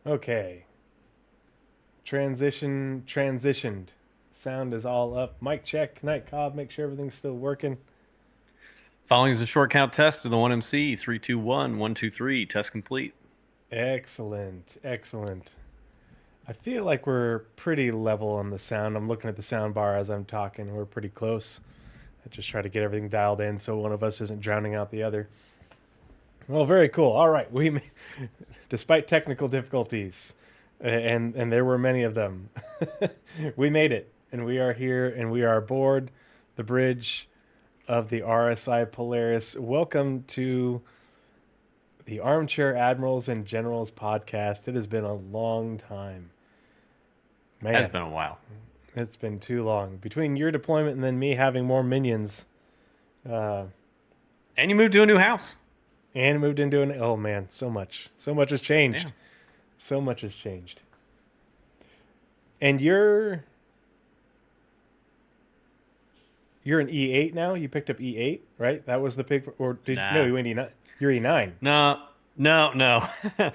Okay. Transitioned. Sound is all up. Mic check. Night Cobb. Make sure everything's still working. Following is a short count test of the 1MC 321 123 test complete. Excellent. Excellent. I feel like we're pretty level on the sound. I'm looking at the sound bar as I'm talking. We're pretty close. I just try to get everything dialed in so one of us isn't drowning out the other. Well, very cool. All right, despite technical difficulties, and there were many of them, we made it, and we are here, and we are aboard the bridge of the RSI Polaris. Welcome to the Armchair Admirals and Generals podcast. It has been a long time, Has man. been a while. It's been too long between your deployment and then me having more minions. Uh, And you moved to a new house. and moved into an oh man, so much has Yeah. changed. So much has changed. And you're an E8 now. You picked up E8, right? That was the pick, or did no? Nah. You went E9. You're E9. No, no, no.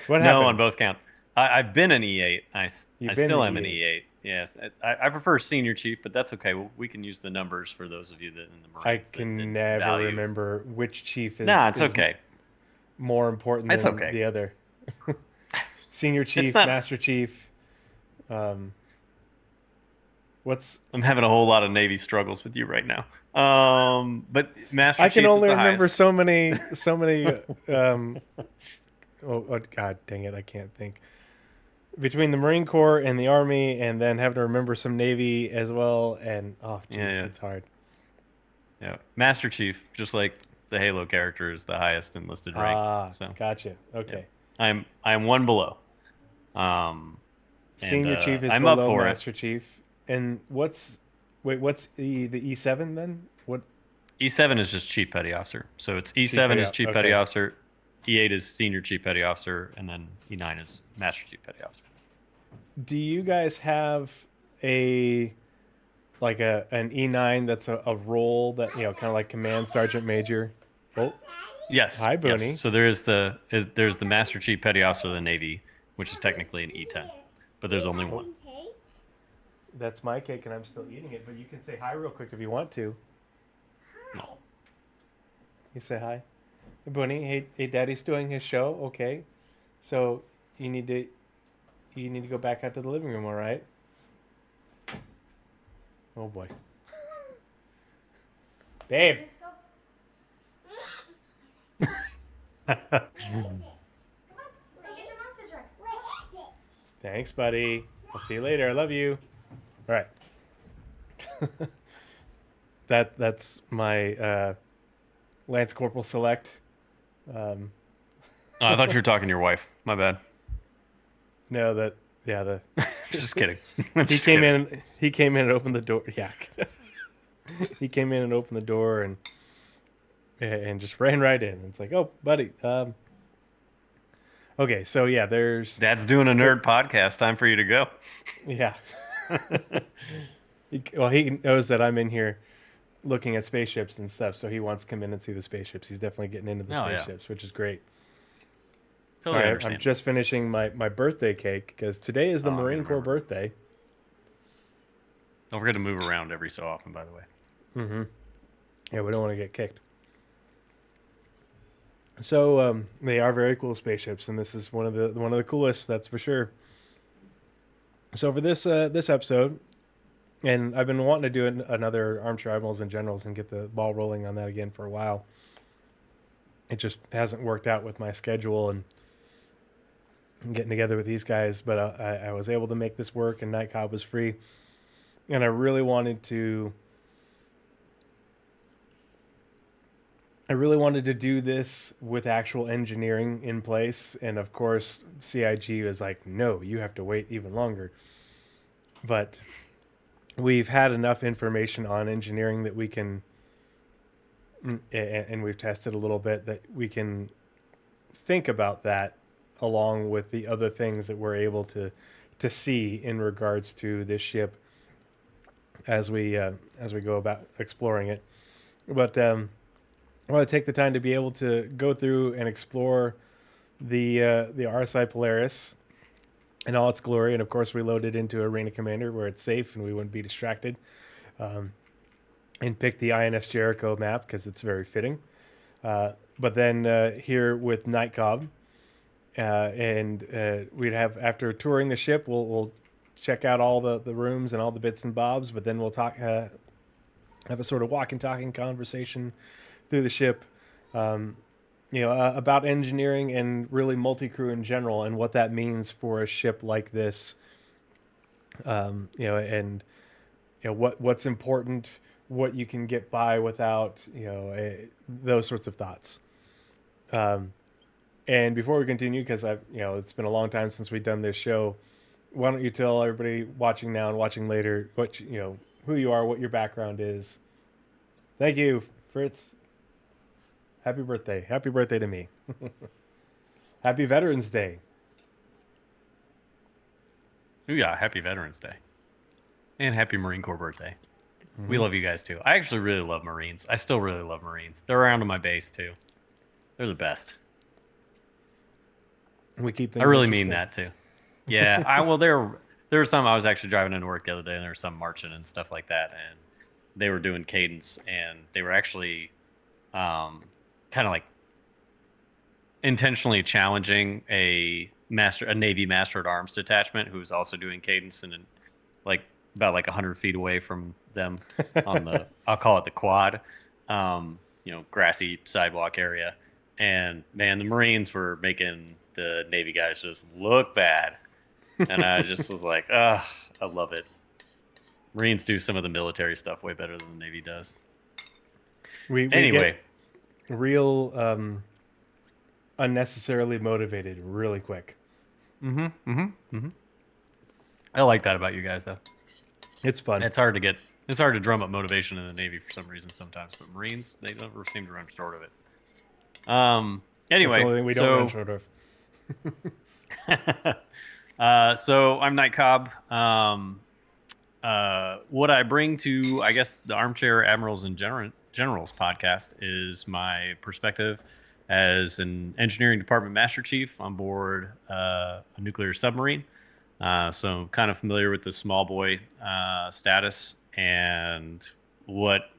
What No on happened? both counts. I've been an E8. I You've been an still am an E8. E8. Yes. I prefer senior chief, but that's okay. We can use the numbers for those of you that in the I Marines that can never value. remember which chief Nah, it's is okay. more important It's than okay. the other. Senior It's chief, not. master chief. Um, what's I'm having a whole lot of Navy struggles with you right now. But Master I can Chief is only the remember highest. so many. Oh God, dang it! I can't think. Between the Marine Corps and the Army, and then having to remember some Navy as well, and oh Yeah, jeez, yeah. it's hard. Yeah, Master Chief, just like the Halo character, is the highest enlisted rank. Ah, So, gotcha. yeah, Okay, I'm one below, um, and Senior Chief is I'm up below for it. Master Chief, and what's the E7 then? What E7 is just Chief Petty Officer, so it's Chief E7 Petty? is Chief Petty Okay. Officer, E8 is Senior Chief Petty Officer, and then E9 is Master Chief Petty Officer. Do you guys have a like an E9 that's a role that kind of like Command Sergeant Major? Oh, Yes, hi, yes. Booney. So there's the Master Chief Petty Officer of the Navy, which is technically an E10, but there's only Oh, one. that's my cake, and I'm still eating it. But you can say hi real quick if you want to. No. You say hi, hey, Booney. Hey, Daddy's doing his show. Okay, so you need to you need to go back out to the living room. All right. Oh boy, babe. Thanks, buddy. I'll see you later. I love you. All right. That's my Lance Corporal Select. Um, Oh, I thought you were talking to your wife. My bad. no, that yeah the Just kidding. I'm he just came kidding. in. He came in and opened the door. Yeah, he came in and opened the door and just ran right in. It's like, oh, buddy. Okay, so yeah, there's Dad's doing a nerd podcast. Time for you to go. yeah. Well, he knows that I'm in here looking at spaceships and stuff, so he wants to come in and see the spaceships. He's definitely getting into the Oh yeah, spaceships, which is great. totally Sorry, I'm understand. just finishing my birthday cake because today is the Oh, I'm Marine gonna Corps remember. birthday. Don't forget to move around every so often, by the way. Mm-hmm. Yeah, we don't want to get kicked. So they are very cool spaceships, and this is one of the coolest, that's for sure. So for this episode, and I've been wanting to do another Armchair Admirals and Generals and get the ball rolling on that again for a while. It just hasn't worked out with my schedule and getting together with these guys, but I was able to make this work, and Night Cobb was free, and I really wanted to. I really wanted to do this with actual engineering in place, and of course, CIG was like, "No, you have to wait even longer." But we've had enough information on engineering that we can, and we've tested a little bit that we can think about that along with the other things that we're able to see in regards to this ship as we go about exploring it. But I want to take the time to be able to go through and explore the RSI Polaris in all its glory. And of course, we loaded into Arena Commander where it's safe and we wouldn't be distracted, and picked the INS Jericho map because it's very fitting. But then here with Night Cobb, and we'd have, after touring the ship, we'll check out all the rooms and all the bits and bobs. But then we'll talk, have a sort of walking, talking conversation through the ship, about engineering and really multi-crew in general and what that means for a ship like this. And what's important, what you can get by without, those sorts of thoughts. And before we continue, because it's been a long time since we've done this show, why don't you tell everybody watching now and watching later who you are, what your background is. Thank you, Fritz. Happy birthday. Happy birthday to me. Happy Veterans Day. Ooh, yeah, happy Veterans Day. And happy Marine Corps birthday. We love you guys too. I actually really love Marines. I still really love Marines. They're around on my base too. They're the best. We keep things I really mean that too. Yeah, there were some. I was actually driving into work the other day, and there were some marching and stuff like that, and they were doing cadence, and they were actually kind of like intentionally challenging a Navy Master at Arms detachment who was also doing cadence, and like about 100 feet away from them on the I'll call it the quad, grassy sidewalk area. And man, the Marines were making the Navy guys just look bad. And I just was like, I love it. Marines do some of the military stuff way better than the Navy does. We anyway, get real unnecessarily motivated really quick. I like that about you guys, though. It's fun. It's hard to drum up motivation in the Navy for some reason sometimes, but Marines, they never seem to run short of it. Anyway, that's the only thing we don't run short of. So I'm Night Cobb. What I bring to, I guess, the Armchair Admirals and Generals podcast is my perspective as an engineering department master chief on board a nuclear submarine. So I'm kind of familiar with the small boy status and what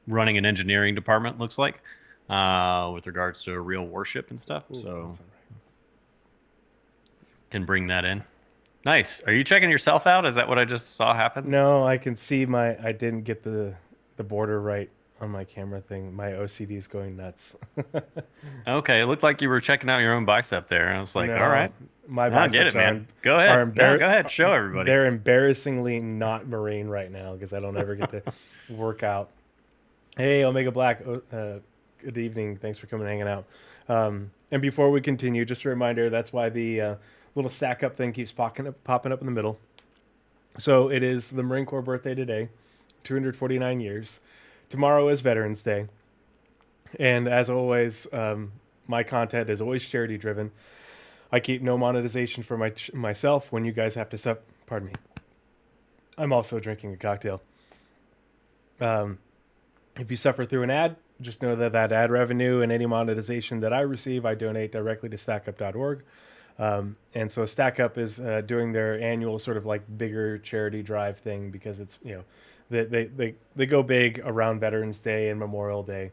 running an engineering department looks like with regards to a real warship and stuff. Ooh, so can bring that in. Nice. Are you checking yourself out? Is that what I just saw happen? No, I can see I didn't get the border right on my camera thing. My OCD is going nuts. Okay, it looked like you were checking out your own bicep there. I was like, No, all right. My biceps get it, man. Go ahead. Go ahead. Show everybody. They're embarrassingly not Marine right now because I don't ever get to work out. Hey, Omega Black. Good evening. Thanks for coming and hanging out. And before we continue, just a reminder, that's why the little stack up thing keeps popping up in the middle. So it is the Marine Corps birthday today, 249 years. Tomorrow is Veterans Day. And as always, my content is always charity driven. I keep no monetization for myself when you guys have to pardon me. I'm also drinking a cocktail. If you suffer through an ad, just know that ad revenue and any monetization that I receive, I donate directly to stackup.org. And so StackUp is doing their annual sort of like bigger charity drive thing because it's, they go big around Veterans Day and Memorial Day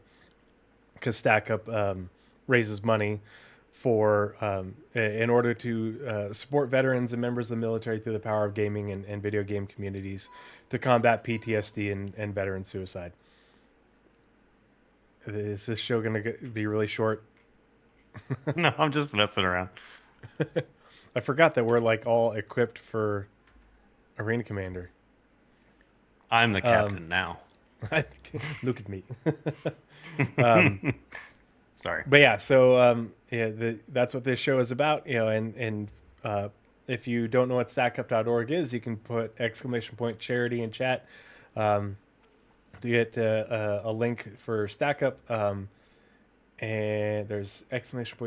because StackUp raises money for in order to support veterans and members of the military through the power of gaming and video game communities to combat PTSD and veteran suicide. Is this show going to be really short? No, I'm just messing around. I forgot that we're like all equipped for Arena Commander. I'm the captain now. Look at me. Sorry. But yeah, so that's what this show is about. And if you don't know what stackup.org is, you can put !charity in chat to get a link for StackUp. And there's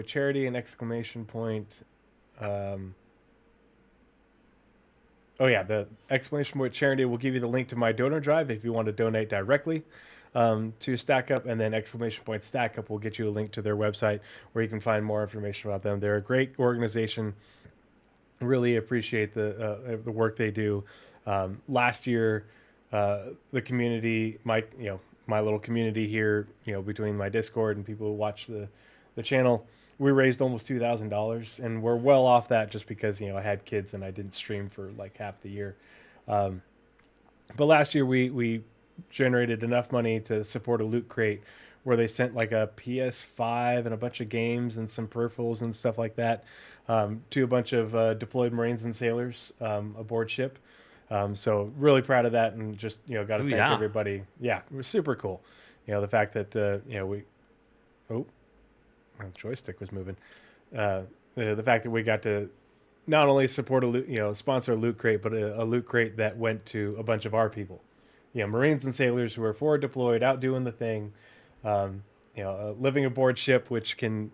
!charity and ! The ! charity will give you the link to my donor drive if you want to donate directly to StackUp, and then ! StackUp will get you a link to their website where you can find more information about them. They're a great organization Really appreciate the work they do. Last year, the community, my little community here, between my Discord and people who watch the channel, we raised almost $2,000, and we're well off that just because I had kids and I didn't stream for like half the year. But last year we generated enough money to support a loot crate where they sent like a PS5 and a bunch of games and some peripherals and stuff like that to a bunch of deployed Marines and sailors aboard ship. So really proud of that, and just got to Ooh, thank yeah. everybody. Yeah, it was super cool. The fact that we my joystick was moving. The fact that we got to not only support sponsor a loot crate, but a loot crate that went to a bunch of our people. Marines and sailors who are forward deployed, out doing the thing. Living aboard ship, which can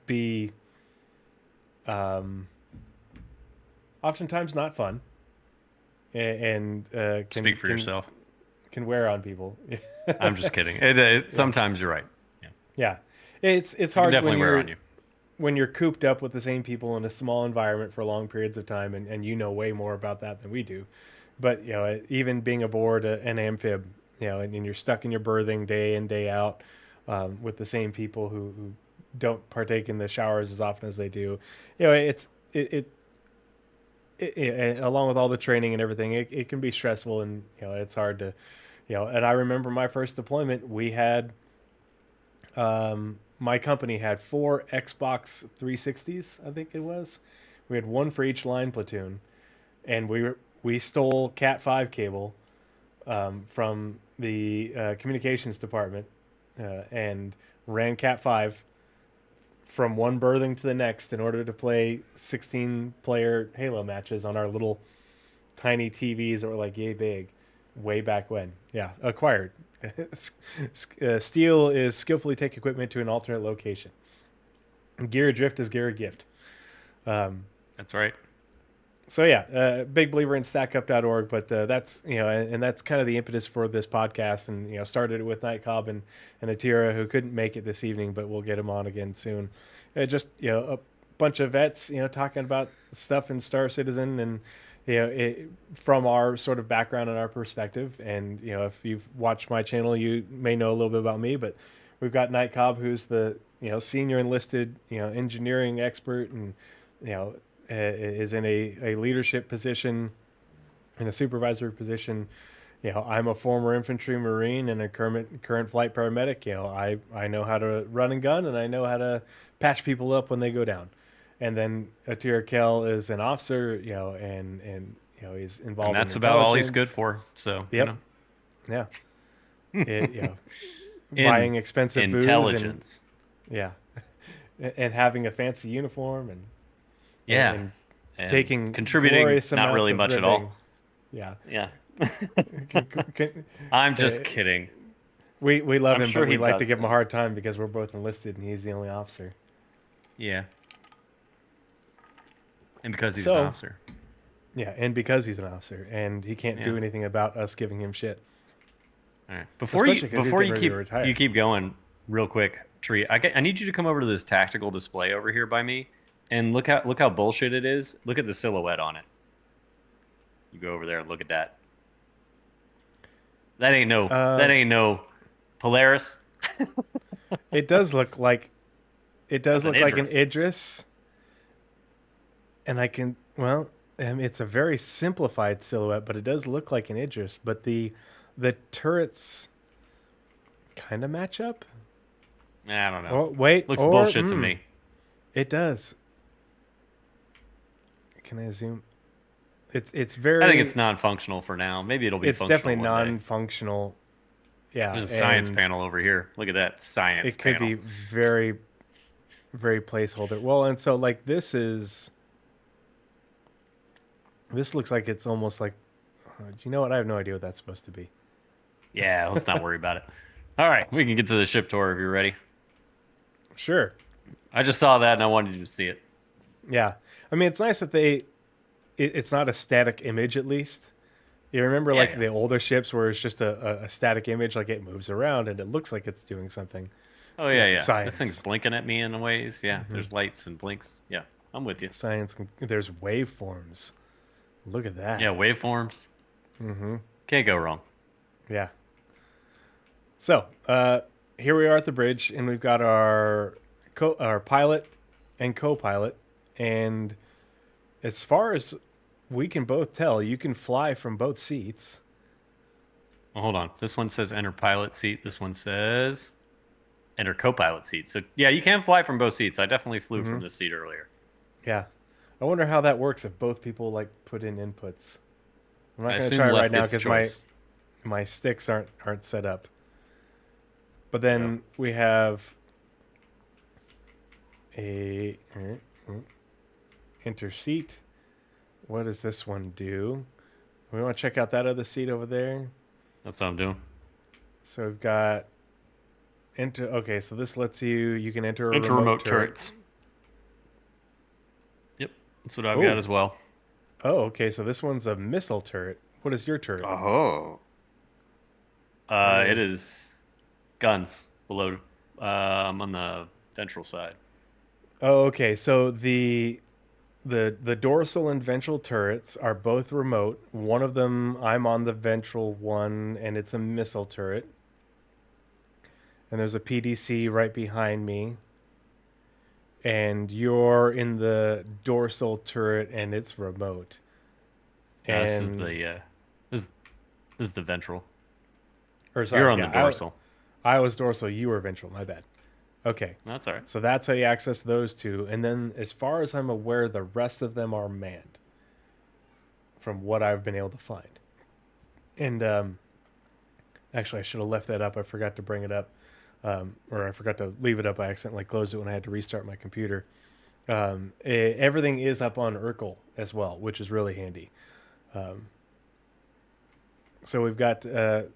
be oftentimes not fun, and can Speak for yourself. Can wear on people. I'm just kidding. Sometimes you're right. Yeah, Yeah, it's it can hard definitely wear on you. when you're cooped up with the same people in a small environment for long periods of time, and way more about that than we do. But even being aboard an amphib, and you're stuck in your berthing day in day out with the same people who don't partake in the showers as often as they do. Along with all the training and everything, it can be stressful, and it's hard to, And I remember my first deployment, we had my company had 4 Xbox 360s, I think it was. We had one for each line platoon, and we stole Cat 5 cable from the communications department and ran Cat 5 from one berthing to the next in order to play 16-player Halo matches on our little tiny TVs that were like yay big way back when. Yeah, acquired. Steal is skillfully take equipment to an alternate location. Gear adrift is gear a gift. That's right. So yeah, big believer in stackup.org, but that's and that's kind of the impetus for this podcast, and started it with Night Cobb and Atira, who couldn't make it this evening, but we'll get him on again soon. Just a bunch of vets, talking about stuff in Star Citizen, and from our sort of background and our perspective. And if you've watched my channel, you may know a little bit about me, but we've got Night Cobb, who's the senior enlisted engineering expert, and is in a leadership position, in a supervisory position. I'm a former Infantry Marine and a current flight paramedic. I know how to run and gun, and I know how to patch people up when they go down. And then Atira Kell is an officer, and he's involved. And that's in about all he's good for. So yep, yeah, buying expensive intelligence, booze, and and having a fancy uniform, and and taking contributing not really much at all. Yeah. I'm just kidding. We love him, sure but we he like to does give him a things. hard time because we're both enlisted and he's the only officer. Yeah. And because he's an officer. Yeah, and because he's an officer, and he can't do anything about us giving him shit. All right. Before you keep going, real quick, Tree, I need you to come over to this tactical display over here by me, and look how bullshit it is. Look at the silhouette on it. You go over there and look at that. That ain't no Polaris. It does look like like an Idris. And it's a very simplified silhouette, but it does look like an Idris. But the turrets kind of match up. I don't know. Oh, wait, looks bullshit to me. It does. Can I zoom? It's very. I think it's non-functional for now. Maybe it'll be. It's functional definitely one day. non-functional. Yeah. There's a science panel over here. Look at that science. It could be very, very placeholder. Well, and so like this looks like it's almost like. You know what? I have no idea what that's supposed to be. Yeah, let's not worry about it. All right, we can get to the ship tour if you're ready. Sure. I just saw that and I wanted you to see it. Yeah. I mean, it's nice that it's not a static image, at least. You remember the older ships where it's just a static image, like it moves around and it looks like it's doing something. Oh, yeah. Science. This thing's blinking at me in ways. Yeah, there's lights and blinks. Yeah. I'm with you. Science. There's waveforms. Look at that. Yeah, waveforms. Mm-hmm. Can't go wrong. Yeah. So, here we are at the bridge, and we've got our pilot and co-pilot, and as far as we can both tell, you can fly from both seats. Well, hold on. This one says enter pilot seat. This one says enter co-pilot seat. So yeah, you can fly from both seats. I definitely flew from this seat earlier. Yeah. I wonder how that works if both people like put in inputs. I'm not I going to assume try left right now gets because choice. my sticks aren't set up. But then we have a enter seat. What does this one do? We want to check out that other seat over there. That's what I'm doing. So we've got enter. Okay, so this lets you can enter a Enter remote turret. turrets. Yep, that's what I've got as well. Oh, okay. So this one's a missile turret. What is your turret? Oh. It is guns below. I'm on the ventral side. Oh, okay. So the dorsal and ventral turrets are both remote. One of them, I'm on the ventral one, and it's a missile turret. And there's a PDC right behind me. And you're in the dorsal turret, and it's remote. This And is this is the ventral. or sorry, You're on the dorsal. I was dorsal. You were ventral. My bad. Okay. That's all right. So that's how you access those two. And then, as far as I'm aware, the rest of them are manned from what I've been able to find. And actually, I should have left that up. I forgot to bring it up. Or I forgot to leave it up. I accidentally closed it when I had to restart my computer. Everything is up on Urkel as well, which is really handy. So we've got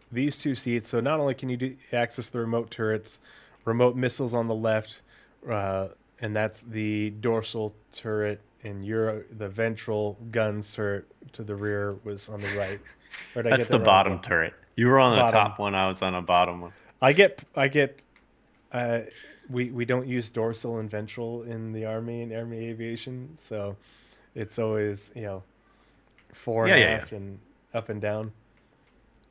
these two seats. So not only can you access the remote turrets, remote missiles on the left, and that's the dorsal turret, and the ventral guns turret to the rear was on the right. Or did I That's get that the wrong? bottom turret. You were on the Bottom. top one. I was on a bottom one. I get. We don't use dorsal and ventral in the Army and Army aviation, so it's always fore and aft and up and down.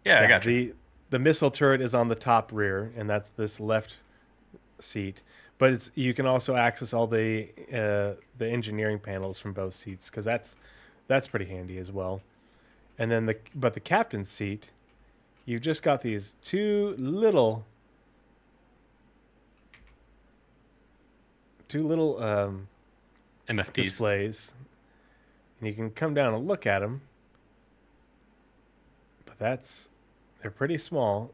Yeah, I got you. The missile turret is on the top rear, and that's this left seat. But you can also access all the engineering panels from both seats, because that's pretty handy as well. And then the captain's seat, you've just got these two little MFDs. displays, and you can come down and look at them. But they're pretty small.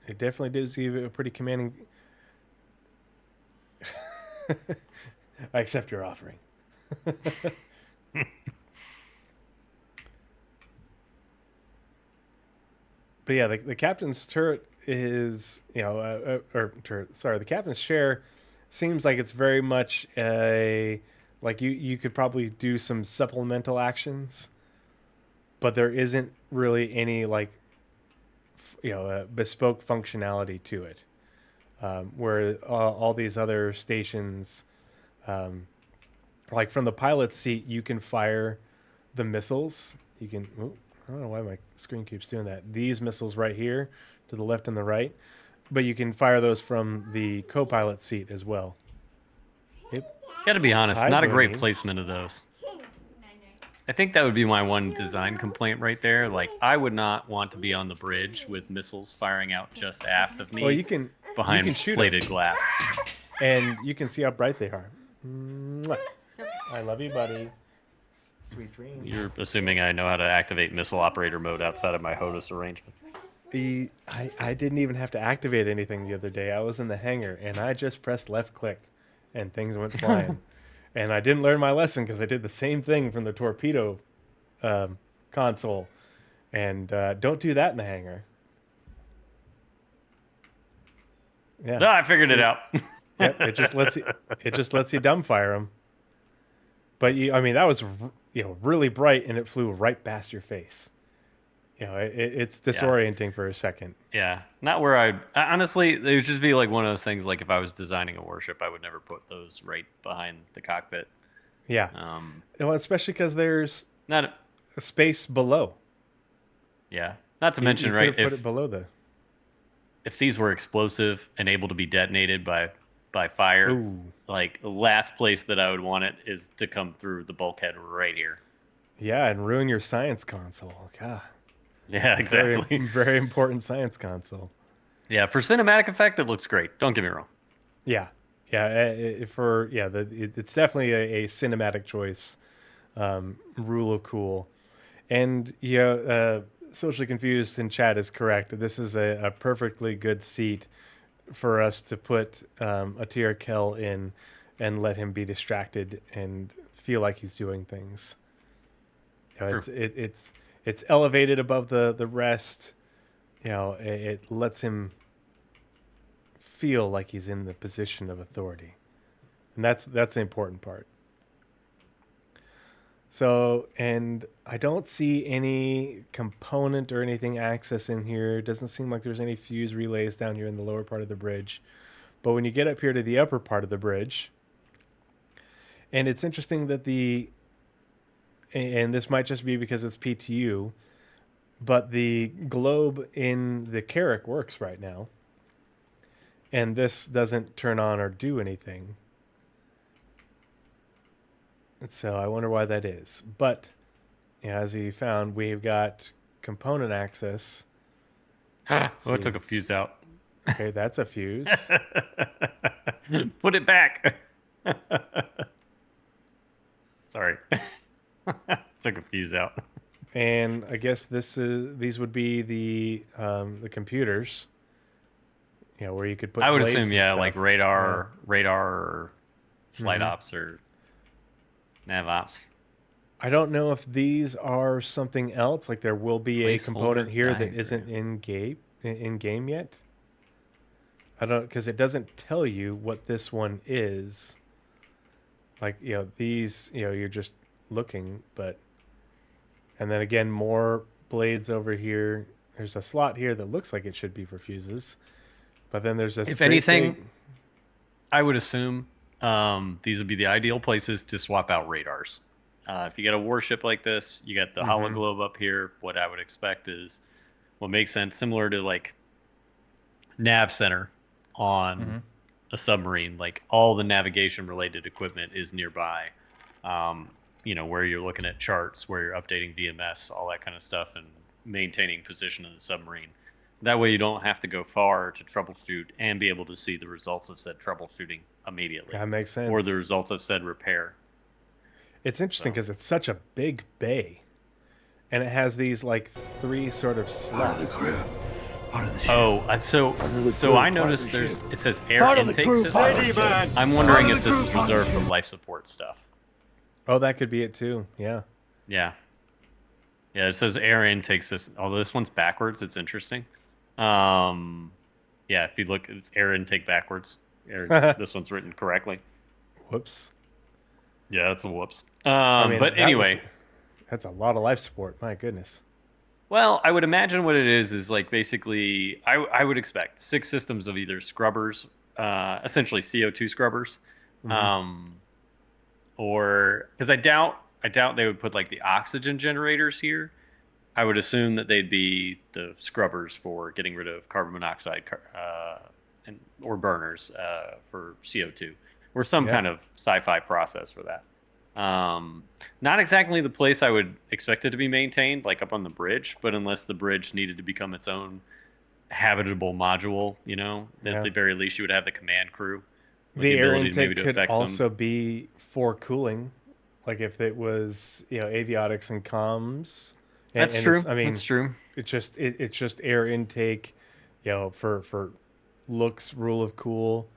It definitely does give it a pretty commanding. I accept your offering. But yeah, the captain's turret is, the captain's chair seems like it's very much like you could probably do some supplemental actions, but there isn't really any bespoke functionality to it. Where all these other stations, like from the pilot's seat, you can fire the missiles. You can. I don't know why my screen keeps doing that. These missiles right here, to the left and the right, but you can fire those from the co-pilot seat as well. Gotta be honest, Hi, not a Bernie. great placement of those. I think that would be my one design complaint right there. Like, I would not want to be on the bridge with missiles firing out just aft of me. Well, you can behind shoot plated glass. and you can see how bright they are. Mwah. I love you, buddy. Sweet dreams. You're assuming I know how to activate missile operator mode outside of my HOTUS arrangements. I didn't even have to activate anything the other day. I was in the hangar and I just pressed left click and things went flying. And I didn't learn my lesson because I did the same thing from the torpedo console. And don't do that in the hangar. Yeah, No, I figured it out. Yep, it just lets you dumbfire them. But that was really bright, and it flew right past your face. It's disorienting for a second. Yeah, not where honestly, it would just be like one of those things. Like if I was designing a warship, I would never put those right behind the cockpit. Yeah. Um, Well, especially because there's not a space below. yeah. Not to You mention, could right? have put it below the. If these were explosive and able to be detonated by fire, Ooh. like the last place that I would want it is to come through the bulkhead right here. Yeah, and ruin your science console. God, Yeah, very exactly. very important science console. Yeah, for cinematic effect, it looks great. Don't get me wrong. Yeah, yeah. It's definitely a cinematic choice. Rule of cool, and yeah, socially confused in chat is correct. This is a perfectly good seat for us to put a tier kill in, and let him be distracted and feel like he's doing things. True. It's elevated above the rest. It lets him feel like he's in the position of authority, and that's the important part. So, and I don't see any component or anything access in here. It doesn't seem like there's any fuse relays down here in the lower part of the bridge. But when you get up here to the upper part of the bridge, and it's interesting that and this might just be because it's PTU, but the globe in the Carrack works right now, and this doesn't turn on or do anything. And so I wonder why that is. But as we found, we've got component access. Oh, it took a fuse out. Okay, that's a fuse. Put it back. Sorry. Took a fuse out. And I guess these would be the computers. Where you could put. I would blades assume, and yeah, stuff. like radar, or flight Mhm. ops or nav ops. I don't know if these are something else. Like there will be a component Placeholder here that diagram. isn't in game yet. I don't, because it doesn't tell you what this one is. Like these, you're just looking, but and then again more blades over here. There's a slot here that looks like it should be for fuses, but then there's this If great anything, big. I would assume these would be the ideal places to swap out radars. If you get a warship like this, you got the Mhm. hologlobe up here. What I would expect is what makes sense, similar to like nav center on Mhm. a submarine. Like all the navigation related equipment is nearby. Where you're looking at charts, where you're updating VMS, all that kind of stuff, and maintaining position of the submarine. That way, you don't have to go far to troubleshoot and be able to see the results of said troubleshooting immediately, That makes or the sense. results of said repair. It's interesting So, because it's such a big bay, and it has these like three sort of Part of the slots. crew. Part of the ship. so I noticed it says air Part of the intake crew, system. part of the ship. I'm wondering Part if of the this crew, is part of the reserved for ship. life support stuff. Oh, that could be it too. Yeah. Yeah. Yeah, it says air intake system. Although this one's backwards, it's interesting. Yeah, if you look, it's air intake backwards. This one's written correctly. Whoops. Yeah, that's a whoops. I mean, But anyway, that's a lot of life support. My goodness. well, I would imagine what it is like basically, I would expect 6 systems of either scrubbers, essentially CO2 scrubbers, Mhm. um, or because I doubt they would put like the oxygen generators here. I would assume that they'd be the scrubbers for getting rid of carbon monoxide, or burners for CO2, or some Yeah. kind of sci-fi process for that. Not exactly the place I would expect it to be maintained, like up on the bridge, but unless the bridge needed to become its own habitable module, at Yeah. the very least you would have the command crew with The the air ability to maybe intake to could affect some. also be for cooling, like if it was avionics and comms, That's and true. it's I That's mean true. it's just air intake, for looks rule of cool,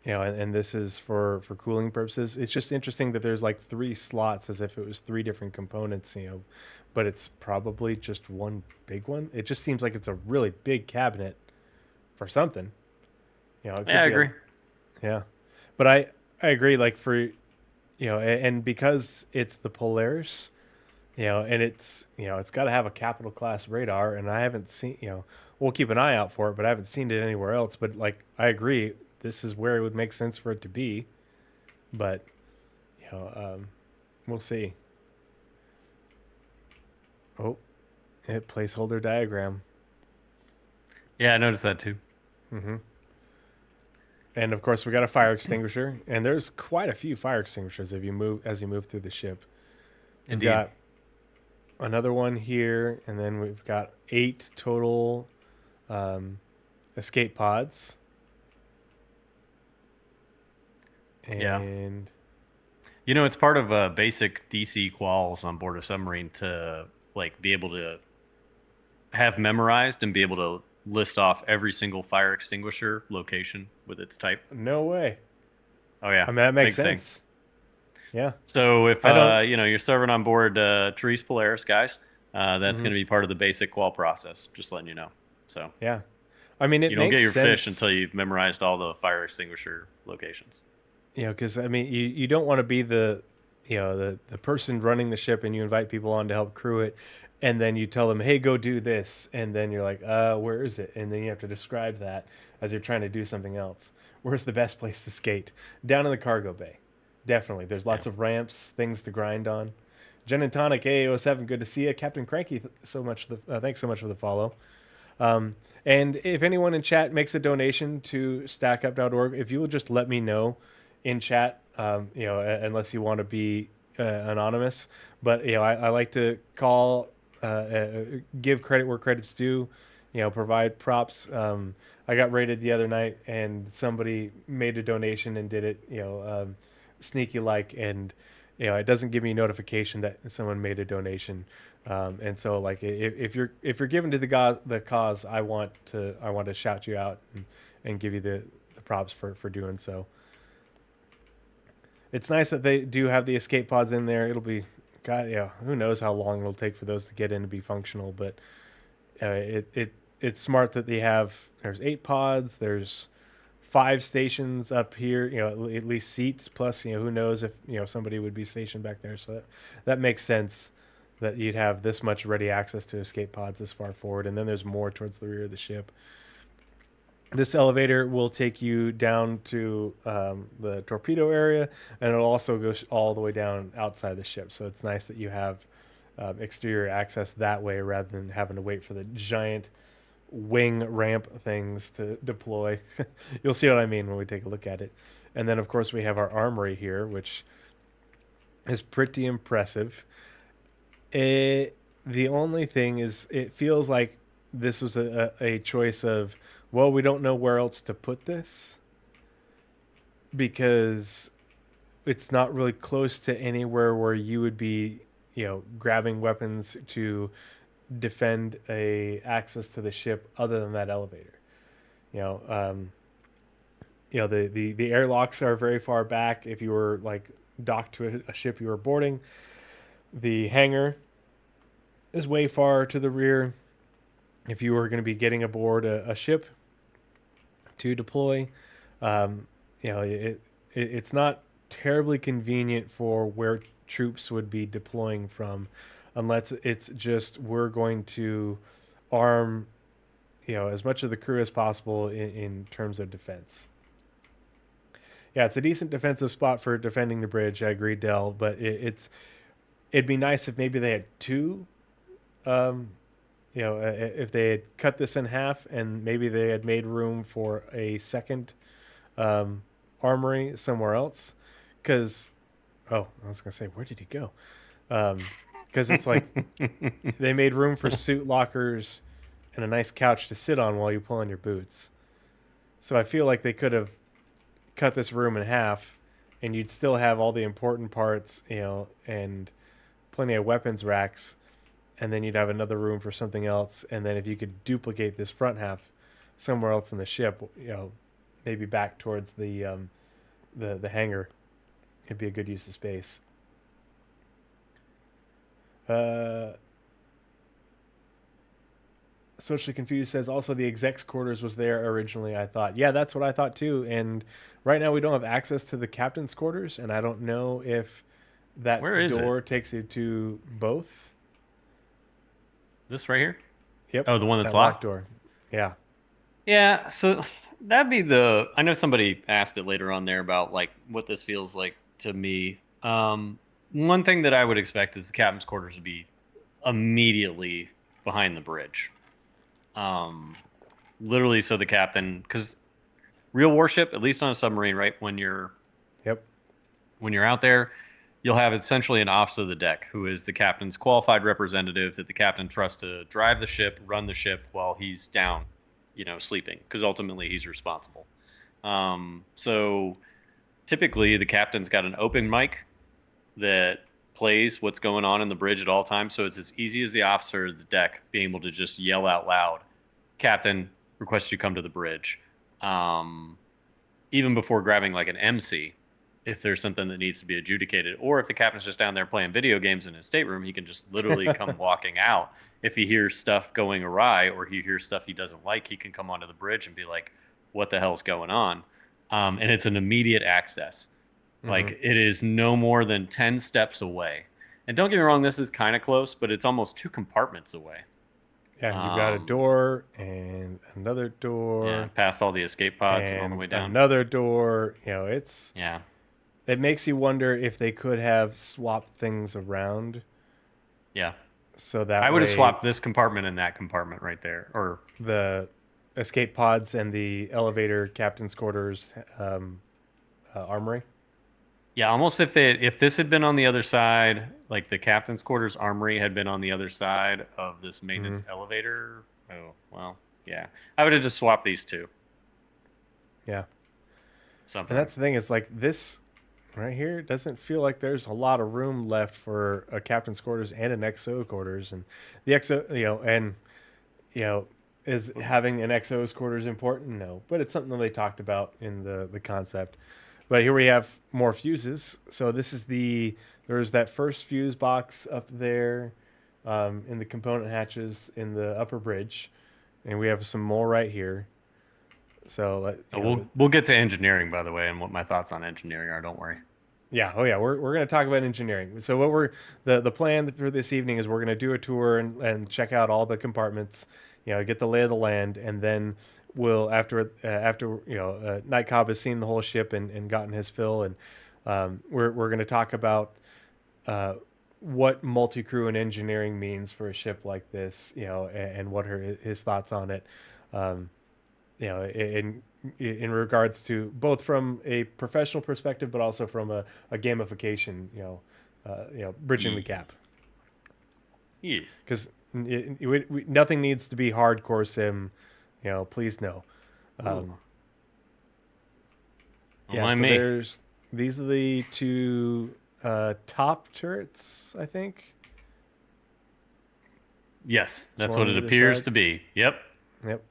and this is for cooling purposes. It's just interesting that there's like three slots as if it was three different components, but it's probably just one big one. It just seems like it's a really big cabinet for something. It Yeah, could I be agree. yeah, but I agree. Like for and because it's the Polaris, and it's got to have a capital class radar, and I haven't seen we'll keep an eye out for it, but I haven't seen it anywhere else. But like I agree, this is where it would make sense for it to be. But we'll see. Oh, hit placeholder diagram. Yeah, I noticed that too. Mm-hmm. And of course, we got a fire extinguisher, and there's quite a few fire extinguishers as you move through the ship. We've Indeed. got another one here, and then we've got 8 total um, escape pods. Yeah. And You know, it's part of basic DC quals on board a submarine to like be able to have memorized and be able to list off every single fire extinguisher location with its type. no way. Oh yeah, I mean, that makes big thing. sense. Yeah. So if I don't. you know you're serving on board RSI Polaris, guys, that's Mhm. going to be part of the basic qual process. Just letting you know. So Yeah. I mean, it you don't get makes your fish until sense. you've memorized all the fire extinguisher locations. Because I mean, you don't want to be the person running the ship, and you invite people on to help crew it, and then you tell them, "Hey, go do this," and then you're like, where is it?" And then you have to describe that as you're trying to do something else. Where's the best place to skate? Down in the cargo bay, definitely. There's Yeah. lots of ramps, things to grind on. Jen and Tonic AO7, good to see you. Captain Cranky, thanks so much for the follow. Um, and if anyone in chat makes a donation to stackup.org, if you will just let me know in chat, unless you want to be anonymous, but I like to give credit where credit's due, provide props. I got raided the other night, and somebody made a donation and did it, sneaky like, and it doesn't give me a notification that someone made a donation. And so, like, if you're given to the cause, I want to shout you out and give you the props for doing so. It's nice that they do have the escape pods in there. It'll be, God, yeah, who knows how long it'll take for those to get in to be functional, but it's smart that there's 8 pods, there's 5 stations up here, at least seats, plus, who knows if, somebody would be stationed back there. So that makes sense that you'd have this much ready access to escape pods this far forward, and then there's more towards the rear of the ship. This elevator will take you down to the torpedo area, and it'll also go all the way down outside the ship. So it's nice that you have exterior access that way rather than having to wait for the giant wing ramp things to deploy. You'll see what I mean when we take a look at it. And then, of course, we have our armory here, which is pretty impressive. The only thing is, it feels like this was a choice of, well, we don't know where else to put this because it's not really close to anywhere where you would be, grabbing weapons to defend a access to the ship other than that elevator. The airlocks are very far back. If you were like docked to a ship you were boarding, the hangar is way far to the rear. If you were going to be getting aboard a ship to deploy, it's not terribly convenient for where troops would be deploying from, unless it's just we're going to arm as much of the crew as possible in terms of defense. Yeah, it's a decent defensive spot for defending the bridge. I agree, Dell, but it'd be nice if maybe they had 2. If they had cut this in half and maybe they had made room for a second armory somewhere else. Because, I was going to say, where did he go? Because it's like they made room for suit lockers and a nice couch to sit on while you pull on your boots. So I feel like they could have cut this room in half and you'd still have all the important parts, and plenty of weapons racks. And then you'd have another room for something else. And then if you could duplicate this front half somewhere else in the ship, maybe back towards the hangar, it'd be a good use of space. Socially Confused says also the execs quarters was there originally. I thought, yeah, that's what I thought too. And right now we don't have access to the captain's quarters, and I don't know if that Where is door it? takes you to both. This right here? Yep. Oh, the one that's that locked? door. Yeah. Yeah, so that'd be the. I know somebody asked it later on there about like what this feels like to me. One thing that I would expect is the captain's quarters to be immediately behind the bridge. Um, Literally, so the captain, because real warship, at least on a submarine, right? Yep. When you're out there, you'll have essentially an officer of the deck who is the captain's qualified representative that the captain trusts to drive the ship, run the ship while he's down, sleeping, because ultimately he's responsible. So typically, the captain's got an open mic that plays what's going on in the bridge at all times. So it's as easy as the officer of the deck being able to just yell out loud, "Captain, request you come to the bridge." Um, Even before grabbing like an MC, if there's something that needs to be adjudicated, or if the captain's just down there playing video games in his stateroom, he can just literally come walking out. If he hears stuff going awry or he hears stuff he doesn't like, he can come onto the bridge and be like, "What the hell's going on?" And it's an immediate access. Hmm. Like it is no more than 10 steps away. And don't get me wrong, this is kind of close, but it's almost two compartments away. Yeah, you've got a Um, door and another yeah, door past all the escape pods and all the and way down. another door. Yeah. It makes you wonder if they could have swapped things around Yeah. so I that would have way swapped this compartment and that compartment right there. Or the escape pods and the elevator captain's quarters armory. yeah, almost if this had been on the other side, like the captain's quarters armory had been on the other side of this Hmm. maintenance elevator. Oh, well, yeah. I would have just swapped these two. Yeah, and Something. that's the thing. It's like this right here doesn't feel like there's a lot of room left for a captain's quarters and an XO quarters, and the XO, you know, is having an XO's quarters important? No, but it's something that they talked about in the concept. But here we have more fuses. So this is there's that first fuse box up there in the component hatches in the upper bridge, and we have some more right here. So We'll get to engineering, by the way, and what my thoughts on engineering are. Don't worry. yeah, oh yeah, we're gonna talk about engineering. So what we're the plan for this evening is we're gonna do a tour and check out all the compartments, get the lay of the land, and then we'll after Night Cobb has seen the whole ship and gotten his fill, and we're gonna talk about uh, what multi crew and engineering means for a ship like this, and what his thoughts on it. Um, in regards to both from a professional perspective, but also from a gamification, bridging the Yeah. gap. Yeah. Because nothing needs to be hardcore sim, please no. Ooh. Um, Don't yeah, mind so me. these are the two top turrets, I think. Yes, So that's on what it either appears side. to be. Yep. Yep.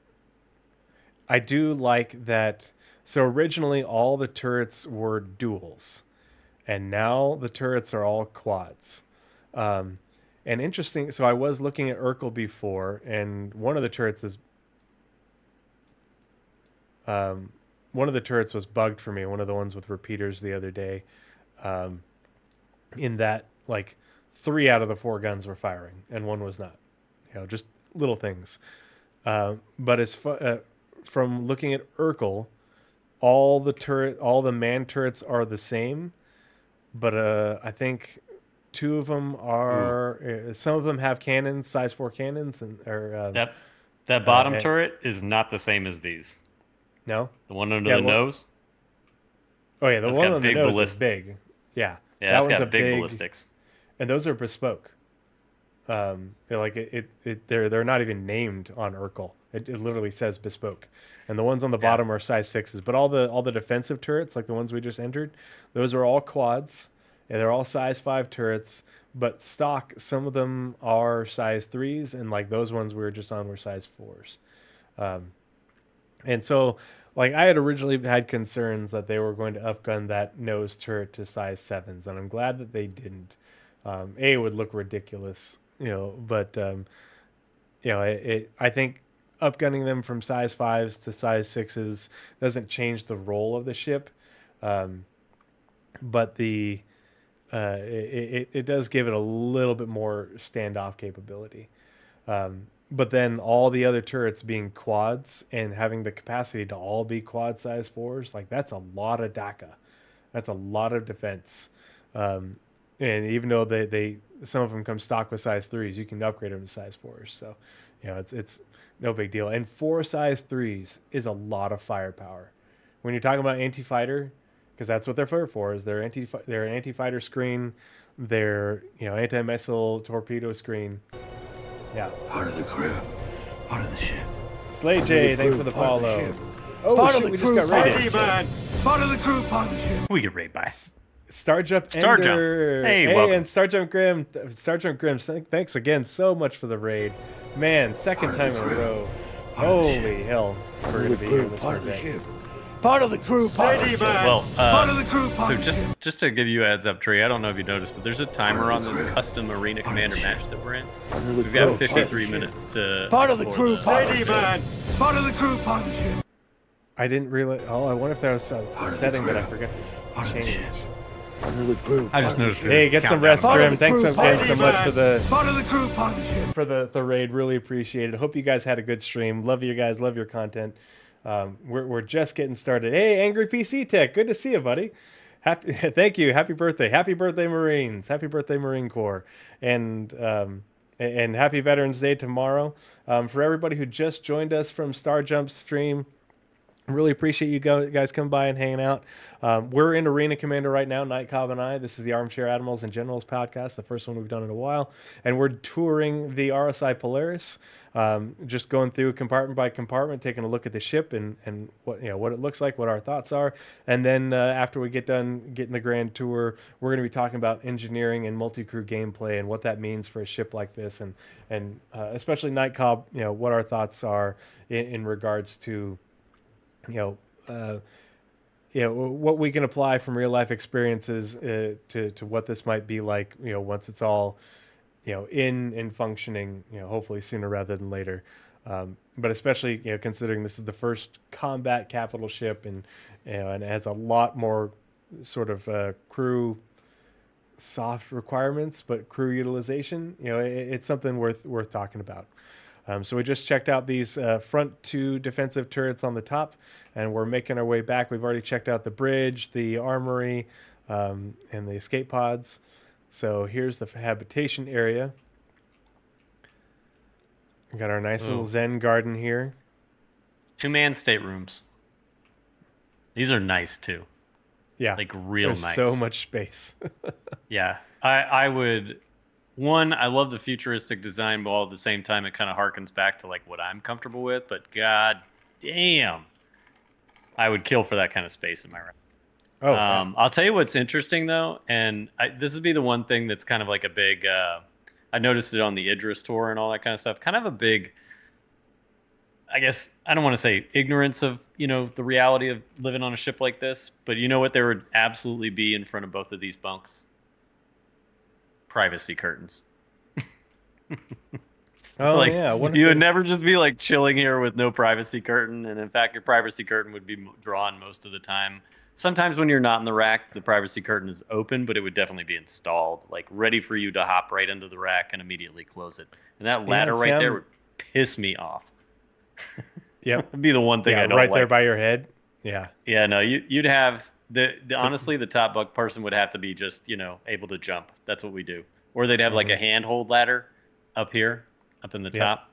I do like that. So originally, all the turrets were duals, and now the turrets are all quads. Um, and interesting. So I was looking at Urkel before, and um, one of the turrets was bugged for me. One of the ones with repeaters the other day, um, in that like 3 out of the 4 guns were firing and one was not. Just little things. But from looking at Urkel, all the man turrets are the same, but I think two of them Ooh. are. Some of them have cannons, size 4 cannons, and or That that uh, bottom uh, turret is not the same as these. no, The one under yeah, the nose, oh yeah, the that's one got on the big nose is ballist. big. Yeah, Yeah, that that's one's a got big big, ballistics. and those are bespoke. They're not even named on Urkel. It literally says bespoke, and the ones on the Yeah. bottom are size 6s. But all the defensive turrets, like the ones we just entered, those are all quads, and they're all size 5 turrets. But stock, some of them are size 3s, and like those ones we were just on were size 4s. Um, and so, like I had originally had concerns that they were going to upgun that nose turret to size 7s, and I'm glad that they didn't. It would look ridiculous, but I think upgunning them from size 5s to size 6s doesn't change the role of the ship, um, but it does give it a little bit more standoff capability. But then all the other turrets being quads and having the capacity to all be quad size 4s, like that's a lot of DACA. That's a lot of defense. And even though they some of them come stock with size 3s, you can upgrade them to size 4s. So, it's no big deal. And 4 size 3s is a lot of firepower. When you're talking about anti-fighter, because that's what they're for, is they're an anti-fighter screen, they're anti-missile torpedo screen. Yeah. Part of the crew, part of the ship. Slay J, thanks for the Part of the follow. ship. Oh Part of shit, the we just crew, got part of raided. the man. Part of the crew, part of the ship. We get raid by. Star Jump Star Jump. Ender. Hey, welcome. And Star Jump Grim. Thanks again so much for the raid. Man, second Part of time the in a crew. row. Part of the Holy ship. hell. We're Part going of to the be here crew, this part of the day. ship. Part of the crew, part of the ship. Well, Part of the crew, part so of the ship. just to give you a heads up, Trey, I don't know if you noticed, but there's a timer Part on of the this crew. custom Arena Part of the Commander ship. match that we're in. Part of the We've crew, got part of the 53 ship. minutes to Part of the explore crew, this. part of the ship. Part of the crew, part of the ship. I didn't realize. Oh, I wonder if there was a Part of the setting that I crew. forgot Part to of the change. ship. Part of the crew, I just part of the noticed ship. Hey, get some Countdown. rest, Part of Grim. the Thanks crew, again part of so the much man. for the Part of the crew, part of the ship. the raid. Really appreciate it. Hope you guys had a good stream. Love you guys. Love your content. We're just getting started. Hey, Angry PC Tech. Good to see you, buddy. Thank you. Happy birthday. Happy birthday, Marines. Happy birthday, Marine Corps. And happy Veterans Day tomorrow. For everybody who just joined us from Star Jump's stream, really appreciate you guys coming by and hanging out. We're in Arena Commander right now, Night Cobb and I. This is the Armchair Admirals and Generals podcast, the first one we've done in a while. And we're touring the RSI Polaris, just going through compartment by compartment, taking a look at the ship and what it looks like, what our thoughts are. And then after we get done getting the grand tour, we're going to be talking about engineering and multi-crew gameplay and what that means for a ship like this, and especially Night Cobb, what our thoughts are in regards to what we can apply from real life experiences to what this might be like, once it's all, in and functioning, hopefully sooner rather than later. But especially, considering this is the first combat capital ship and it has a lot more sort of crew soft requirements, but crew utilization, it's something worth talking about. So we just checked out these front 2 defensive turrets on the top, and we're making our way back. We've already checked out the bridge, the armory, and the escape pods. So here's the habitation area. We got our nice little Zen garden here. 2-man staterooms. These are nice too. Yeah, Like real there's nice. so much space. Yeah, I would. One, I love the futuristic design, but all at the same time, it kind of harkens back to like what I'm comfortable with. But god damn, I would kill for that kind of space in my room. Oh, I'll tell you what's interesting though, and this would be the one thing that's kind of like a big. I noticed it on the Idris tour and all that kind of stuff. Kind of a big. I guess I don't want to say ignorance of the reality of living on a ship like this, but you know what there would absolutely be in front of both of these bunks? Privacy curtains. oh Like, yeah. you would never just be like chilling here with no privacy curtain, and in fact, your privacy curtain would be drawn most of the time. Sometimes when you're not in the rack, the privacy curtain is open, but it would definitely be installed, like ready for you to hop right into the rack and immediately close it. And that ladder right there would piss me off. Yep. That'd be the one thing I don't right like. there by your head. Yeah. Yeah, no, you'd have the honestly the top bunk person would have to be just able to jump. That's what we do. Or they'd have like a handhold ladder up here, up in the top.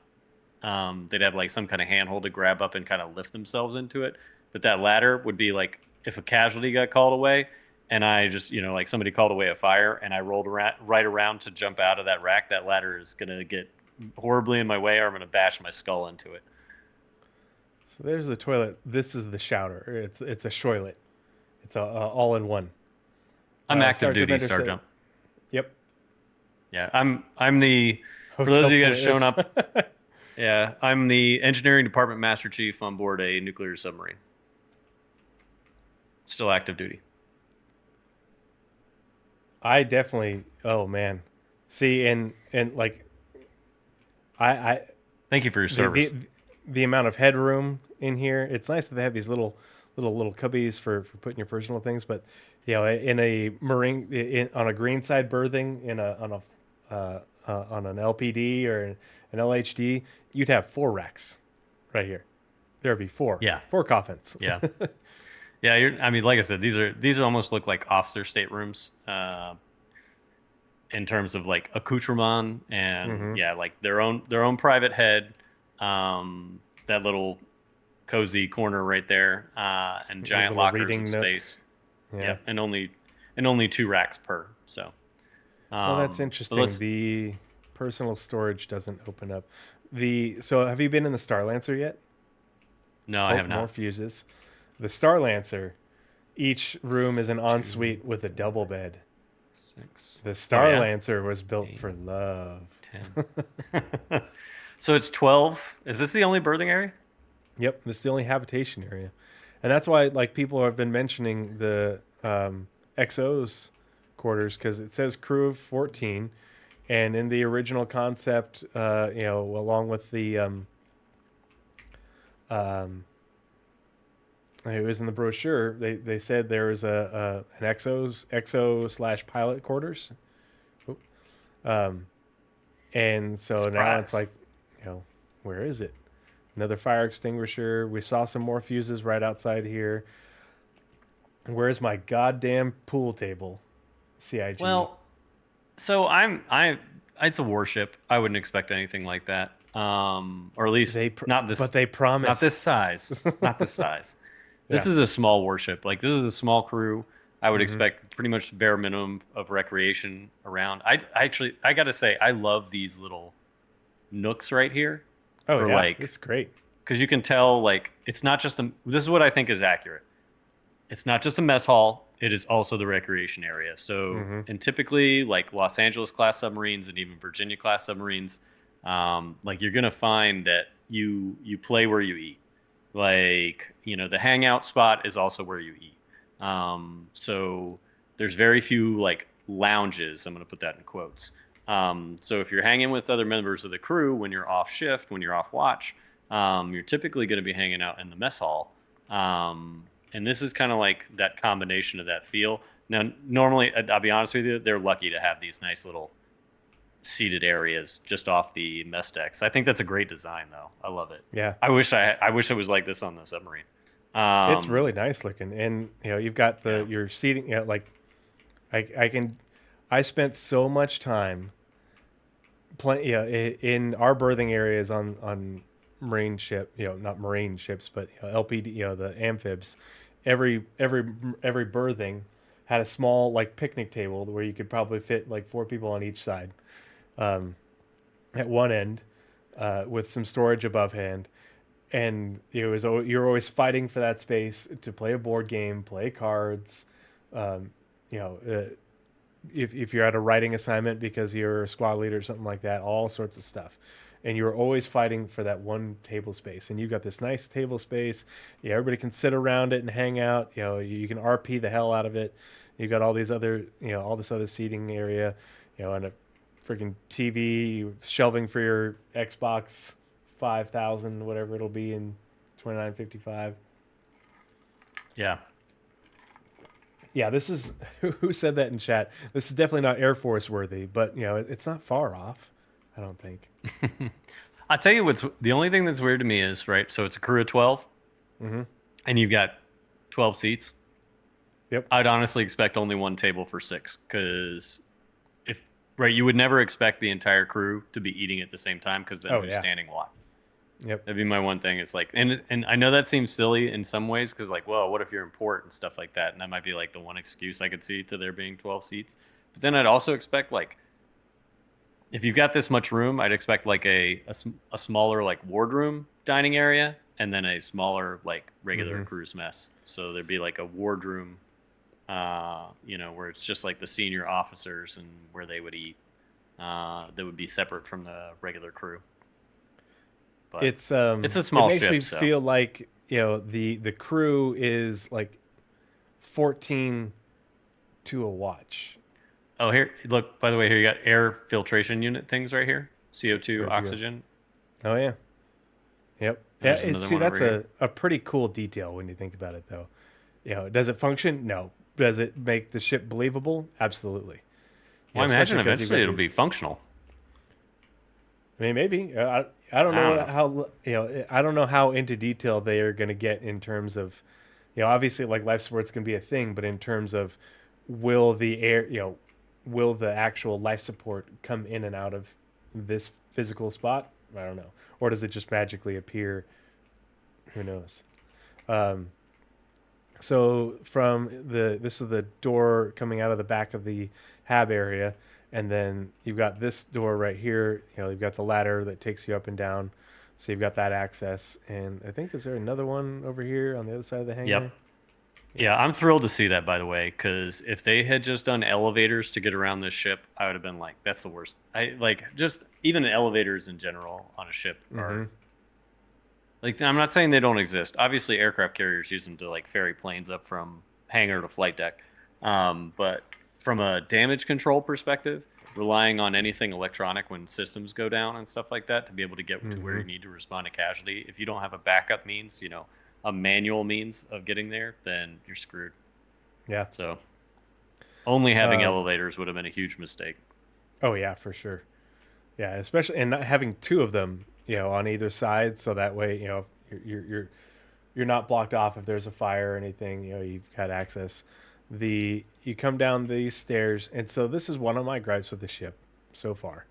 They'd have like some kind of handhold to grab up and kind of lift themselves into it. But that ladder would be like if a casualty got called away, and I just like somebody called away a fire, and I rolled right around to jump out of that rack. That ladder is gonna get horribly in my way, or I'm gonna bash my skull into it. So there's the toilet. This is the shower. It's a shoilet. It's a all in one. I'm active duty Bender Star said- Jump. Yep. Yeah, I'm the for those of you guys showing up. Yeah, I'm the engineering department master chief on board a nuclear submarine. Still active duty. I definitely. Oh man. See, and like, I Thank you for your service. the amount of headroom in here. It's nice that they have these little cubbies for putting your personal things. But in a marine on a green side berthing on an LPD or an LHD, you'd have 4 racks right here. There'd be 4. Yeah. 4 coffins. Yeah. Yeah, I mean, like I said, these almost look like officer staterooms in terms of like accoutrement and Mm-hmm. yeah, like their own private head, that little cozy corner right there, and A giant little lockers of reading nook. space. Yeah. Yep, and only two racks per. So, Well, that's but interesting. let's. The personal storage doesn't open up. So have you been in the Star Lancer yet? No, I Oh, have more not. fuses. The Star Lancer, each room is an Two, ensuite with a double bed. 6. The Oh Star yeah, Lancer was built 8, for love. 10. So it's 12. Is this the only berthing area? Yep, this is the only habitation area, and that's why like people have been mentioning the XO's quarters because it says crew of 14, and in the original concept, along with the um, it was in the brochure. They said there was an XO slash pilot quarters. Oop. Um, and so now it's Surprise. like, where is it? Another fire extinguisher. We saw some more fuses right outside here. Where's my goddamn pool table? CIG. Well, so I it's a warship. I wouldn't expect anything like that. Or at least not But this they not this promise. size. Not this size. This Yeah. is a small warship. Like this is a small crew. I would Mm-hmm. expect pretty much the bare minimum of recreation around. I gotta say I love these little nooks right here Oh for yeah, like it's great. because you can tell like it's not just a. This is what I think is accurate. It's not just a mess hall, it is also the recreation area. So, Mm-hmm. and typically, like Los Angeles class submarines and even Virginia class submarines, like you're gonna find that you play where you eat. Like the hangout spot is also where you eat. So there's very few like lounges. I'm gonna put that in quotes. So if you're hanging with other members of the crew when you're off shift, when you're off watch, you're typically going to be hanging out in the mess hall. And this is kind of like that combination of that feel. Now, normally, I'll be honest with you, they're lucky to have these nice little seated areas just off the mess decks. I think that's a great design, though. I love it. Yeah, I wish it was like this on the submarine. it's really Um, nice looking, and you've got yeah. your seating. Like I can, I spent so much time in our berthing areas on marine ship, not marine ships, but LPD, the amphibs. Every berthing had a small like picnic table where you could probably fit like four people on each side, um, at one end, with some storage above hand. And you're always fighting for that space to play a board game, play cards, um, you know, uh, if you're at a writing assignment because you're a squad leader or something like that, all sorts of stuff. And you're always fighting for that one table space. And you've got this nice table space. Yeah, everybody can sit around it and hang out. You can RP the hell out of it. You've got all this other seating area, and a freaking TV, shelving for your Xbox 5,000, whatever it'll be in 2955. Yeah. Yeah, this is who said that in chat. This is definitely not Air Force worthy, but it's not far off. I don't think. I'll tell you what's the only thing that's weird to me is, right? So it's a crew of 12 Hmm. and you've got 12 seats. Yep. I'd honestly expect only one table for 6 because right, you would never expect the entire crew to be eating at the same time because then Oh who's yeah. standing what? Yep. That'd be my one thing. It's like, and I know that seems silly in some ways because like, well, what if you're in port and stuff like that? And that might be like the one excuse I could see to there being 12 seats. But then I'd also expect like, if you've got this much room, I'd expect like a smaller like wardroom dining area and then a smaller like regular Hmm. cruise mess. So there'd be like a wardroom, where it's just like the senior officers and where they would eat. That would be separate from the regular crew. But it's a It small makes me ship, so. feel like the crew is like 14 to a watch. Oh, here, look, by the way, here you got air filtration unit things right here. CO2, Where'd you go? oxygen. Oh yeah. Yep. Yeah. There's another See, one over that's here. a pretty cool detail when you think about it, though. Does it function? No. Does it make the ship believable? Absolutely. Well, I Especially imagine because you've eventually got it'll these. be functional. I mean, maybe. I don't I know don't know. how I don't know how into detail they are going to get in terms of Obviously, like life support's gonna be a thing, but in terms of will the air, will the actual life support come in and out of this physical spot? I don't know. Or does it just magically appear? Who knows? Um, so this is the door coming out of the back of the hab area, and then you've got this door right here. You've got the ladder that takes you up and down. So you've got that access, and I think is there another one over here on the other side of the hangar? Yep. Yeah, I'm thrilled to see that, by the way, because if they had just done elevators to get around this ship, I would have been like, that's the worst. I like just even elevators in general on a ship are like, I'm not saying they don't exist. Obviously, aircraft carriers use them to like ferry planes up from hangar to flight deck. But from a damage control perspective, relying on anything electronic when systems go down and stuff like that to be able to get to where you need to respond to casualty, if you don't have a backup means, a manual means of getting there, then you're screwed. Yeah. So only having elevators would have been a huge mistake. Oh yeah, for sure. Yeah, especially and not having two of them, on either side, so that way, you're not blocked off if there's a fire or anything. You've got access. You come down these stairs, and so this is one of my gripes with the ship so far.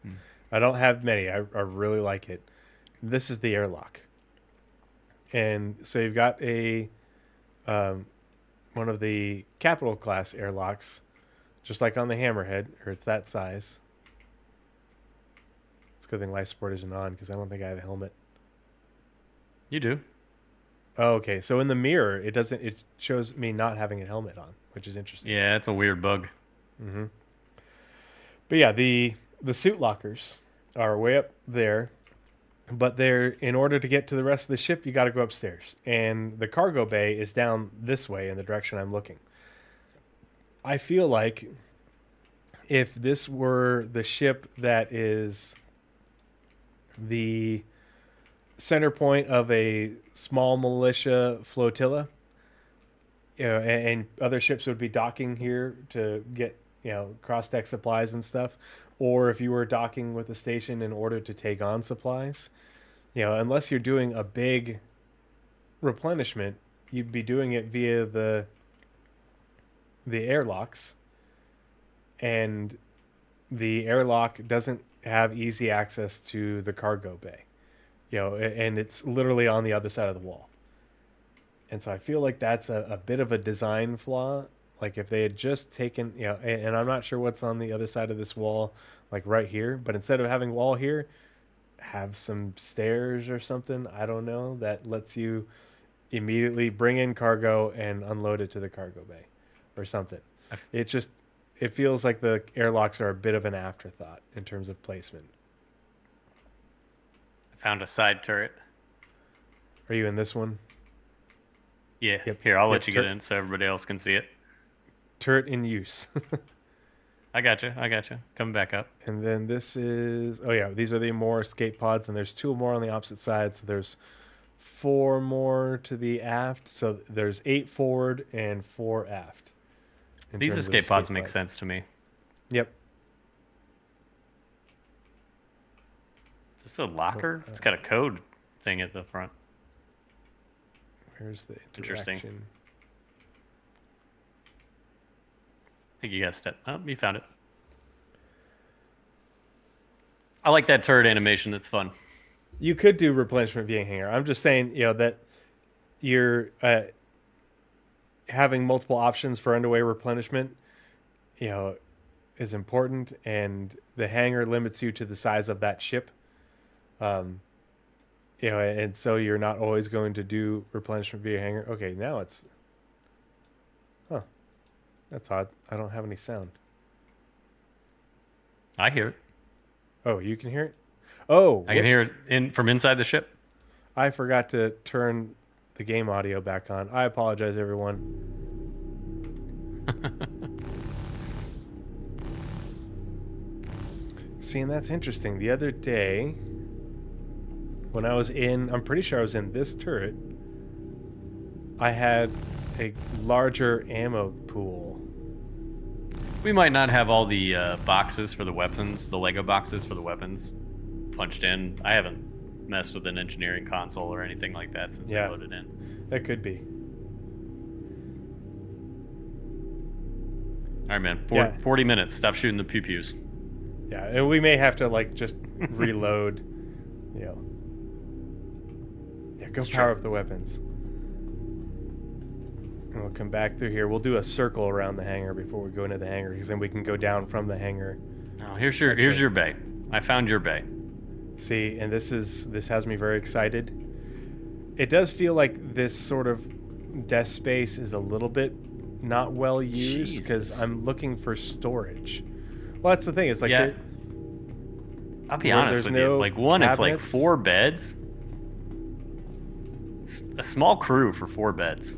I don't have many. I really like it. This is the airlock, and so you've got one of the capital class airlocks, just like on the Hammerhead, or it's that size. It's a good thing life support isn't on because I don't think I have a helmet. You do. Oh, okay. So in the mirror, it doesn't. It shows me not having a helmet on, which is interesting. Yeah, it's a weird bug. But yeah, the suit lockers are way up there, but they're in order to get to the rest of the ship, you got to go upstairs, and the cargo bay is down this way in the direction I'm looking. I feel like if this were the ship that is the center point of a small militia flotilla, and other ships would be docking here to get, cross deck supplies and stuff, or if you were docking with a station in order to take on supplies, unless you're doing a big replenishment, you'd be doing it via the airlocks, and the airlock doesn't have easy access to the cargo bay, and it's literally on the other side of the wall. And so I feel like that's a bit of a design flaw. Like if they had just taken, and I'm not sure what's on the other side of this wall, like right here, but instead of having wall here, have some stairs or something, I don't know, that lets you immediately bring in cargo and unload it to the cargo bay or something. It feels like the airlocks are a bit of an afterthought in terms of placement. I found a side turret. Are you in this one? Yeah. Yep. Here, I'll let you get in so everybody else can see it. Turret in use. I got you. Coming back up. And then this is, these are the more escape pods, and there's 2 more on the opposite side. So there's 4 more to the aft. So there's 8 forward and 4 aft. These escape pods make sense to me. Yep. Is this a locker? It's got a code thing at the front. Where's the Interesting. interaction? I think you got to step. Oh, you found it. I like that turret animation. That's fun. You could do replenishment via hangar. I'm just saying, that you're having multiple options for underway replenishment, is important, and the hangar limits you to the size of that ship. And so you're not always going to do replenishment via hangar. Okay, now it's... Huh. That's odd. I don't have any sound. I hear it. Oh, you can hear it? Oh, I can hear it from inside the ship. I forgot to turn the game audio back on. I apologize, everyone. See, and that's interesting. The other day, when I was I'm pretty sure I was in this turret, I had a larger ammo pool. We might not have all the boxes for the weapons, the Lego boxes for the weapons punched in. I haven't messed with an engineering console or anything like that since we loaded in. That could be. right, man. Yeah. 40 minutes. Stop shooting the pew pews. Yeah, and we may have to like just reload. You know. Yeah, go It's power true. up the weapons. And we'll come back through here. We'll do a circle around the hangar before we go into the hangar, because then we can go down from the hangar. Oh, here's your bay. I found your bay. See, and this has me very excited. It does feel like this sort of desk space is a little bit not well used, because Jesus. I'm looking for storage. Well, that's the thing. It's like Yeah. I'll be Where honest there's with you. no Like one, it's like cabinets? 4 beds. It's a small crew for 4 beds.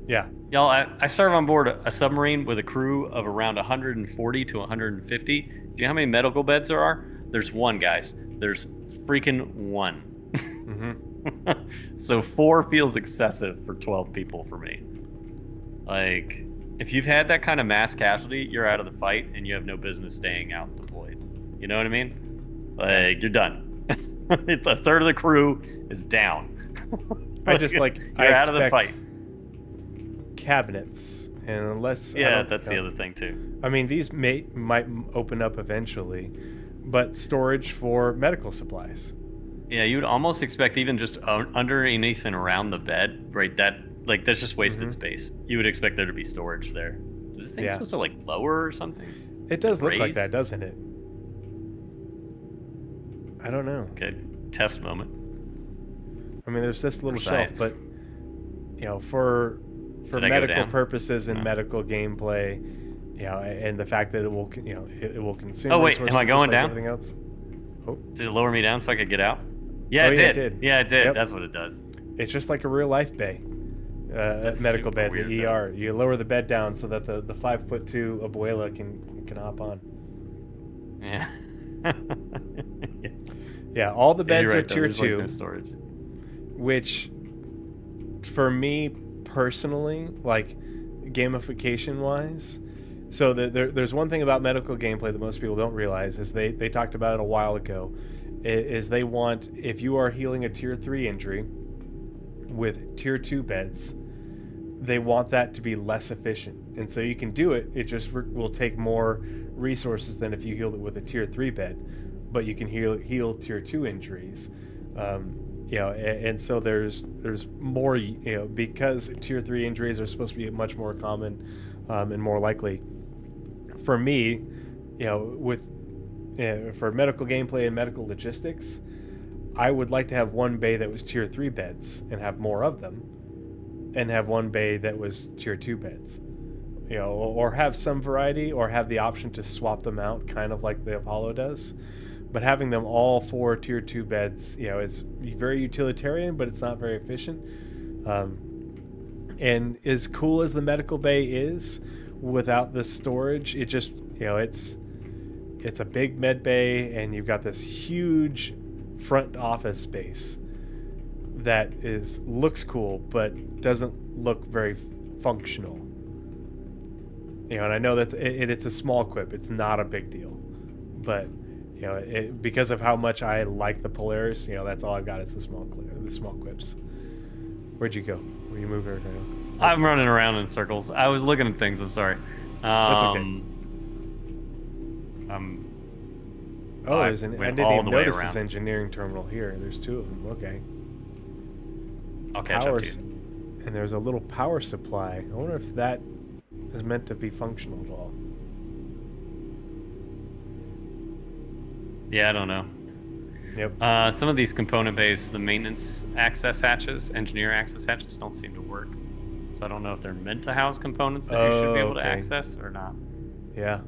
yeah, Y'all, I serve on board a submarine with a crew of around 140 to 150. Do you know how many medical beds there are? There's 1, guys. There's freaking 1. So 4 feels excessive for 12 people for me. Like, if you've had that kind of mass casualty, you're out of the fight and you have no business staying out deployed. You know what I mean? Like, you're done. It's a third of the crew is down. I just like you're I out of the expect fight. cabinets, and unless Yeah, that's the other thing too. I mean, these might open up eventually, but storage for medical supplies. Yeah, you would almost expect even just underneath and around the bed, right? That's just wasted space. You would expect there to be storage there. Is this thing Yeah. supposed to like lower or something? It does look like Raise? that, doesn't it? I don't know. Okay, test moment. I mean, there's this little For shelf, science. but you know, for Did I go medical down? purposes and No. medical gameplay, you know, and the fact that it will, it will consume. Oh, wait, am resources I just going like down? Everything else. Did it lower me down so I could get out? Yeah, Oh, it yeah, it did. did. Yeah, it did. Yep. That's what it does. It's just like a real life bay, That's medical super bed, weird, the though. ER. You lower the bed down so that the 5'2" abuela can hop on. Yeah. Yeah, all the Yeah, you're beds are right, though. tier There's, like, 2, no storage. which for me personally, like gamification wise, so there's one thing about medical gameplay that most people don't realize is they talked about it a while ago, is they want, if you are healing a tier 3 injury with tier 2 beds, they want that to be less efficient, and so you can do it. It just will take more resources than if you healed it with a tier 3 bed, but you can heal tier 2 injuries. You know, and so there's more, you know, because tier 3 injuries are supposed to be much more common and more likely. For me, you know, with for medical gameplay and medical logistics, I would like to have one bay that was tier 3 beds and have more of them, and have one bay that was tier 2 beds. You know, or have some variety, or have the option to swap them out, kind of like the Apollo does. But having them all 4 tier 2 beds, you know, is very utilitarian, but it's not very efficient. And as cool as the medical bay is, without the storage, it just, you know, it's a big med bay, and you've got this huge front office space that looks cool, but doesn't look very functional. You know, and I know it's a small quip. It's not a big deal, but you know, because of how much I like the Polaris, you know, that's all I've got is the small quips. Where'd you go? Where you move here? I'm running around in circles. I was looking at things. I'm sorry. That's okay. Oh, I I didn't went all even the way notice around. this engineering terminal here. There's 2 of them. Okay. I'll catch up to you. And there's a little power supply. I wonder if that is meant to be functional at all. Yeah, I don't know. Yep. Some of these component bays, the maintenance access hatches, engineer access hatches, don't seem to work. So I don't know if they're meant to house components that you should be able to okay. access or not. Yeah.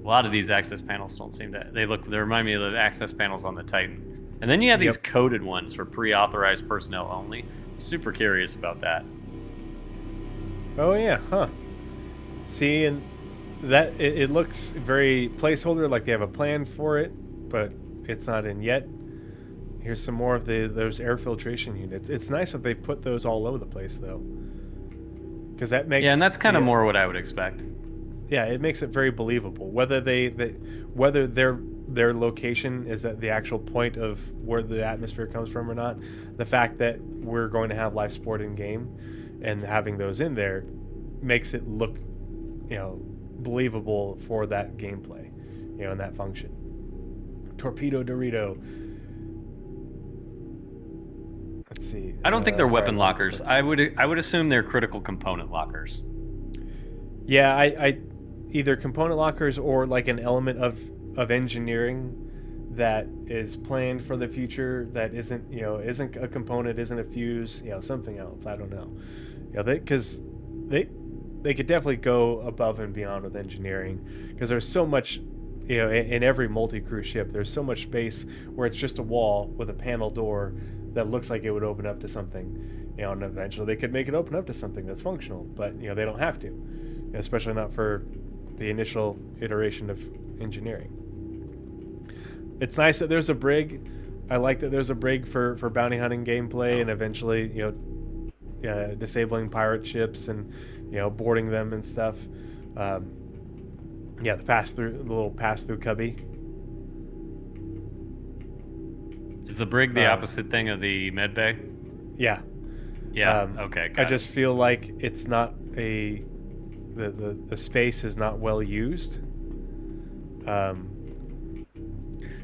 A lot of these access panels don't seem to. They remind me of the access panels on the Titan. And then you have these coded ones for pre-authorized personnel only. Super curious about that. Oh yeah, huh. See, and that it looks very placeholder, like they have a plan for it, but it's not in yet. Here's some more of those air filtration units. It's nice that they've put those all over the place, though, because that makes And that's kind of more what I would expect. Yeah, it makes it very believable. Whether whether their location is at the actual point of where the atmosphere comes from or not, the fact that we're going to have live sport in game and having those in there makes it look believable for that gameplay, and that function. Torpedo Dorito. Let's see. I don't think they're sorry, weapon lockers. I would assume they're critical component lockers. Yeah, I either component lockers or like an element of engineering that is planned for the future that isn't a component, isn't a fuse, something else. I don't know. Because they could definitely go above and beyond with engineering, because there's so much, in every multi-crew ship, there's so much space where it's just a wall with a panel door that looks like it would open up to something, and eventually they could make it open up to something that's functional, but they don't have to, especially not for the initial iteration of engineering. It's nice that there's a brig. I like that there's a brig for bounty hunting gameplay, and eventually disabling pirate ships and boarding them and stuff. The little pass-through cubby. Is the brig the opposite thing of the med bay? Yeah. Yeah. Okay. I just feel like it's not the space is not well used.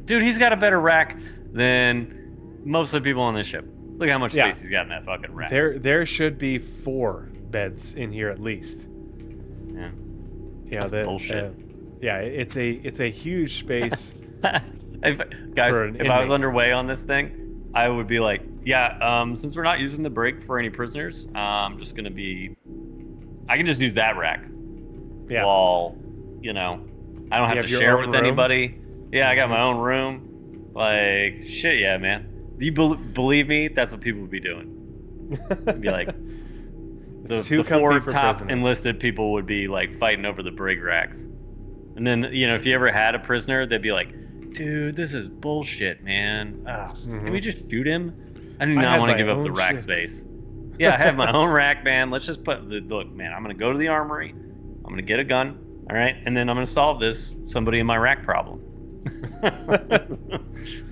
Dude, he's got a better rack than most of the people on this ship. Look how much space he's got in that fucking rack. There should be 4 beds in here at least. Yeah. That's bullshit. It's a huge space. If I was underway on this thing, I would be like, since we're not using the brig for any prisoners, I can just use that rack. Yeah. While, I don't have to share with anybody. Yeah, I got my own room. Like, shit, yeah, man. Do you believe me? That's what people would be doing. It'd be like, the 4 top prisoners. Enlisted people would be like fighting over the brig racks. And then, if you ever had a prisoner, they'd be like, dude, this is bullshit, man. Can we just shoot him? I do not want to give up the rack space. Yeah, I have my own rack, man. Let's just look, man, I'm going to go to the armory. I'm going to get a gun. All right. And then I'm going to solve somebody in my rack problem.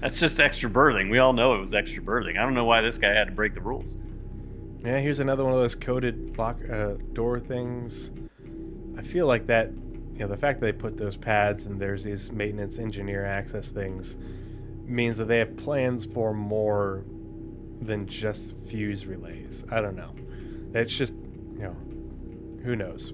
That's just extra berthing. We all know it was extra berthing. I don't know why this guy had to break the rules. Yeah, here's another one of those coded lock door things. I feel like that, the fact that they put those pads and there's these maintenance engineer access things means that they have plans for more than just fuse relays. I don't know. It's just, who knows?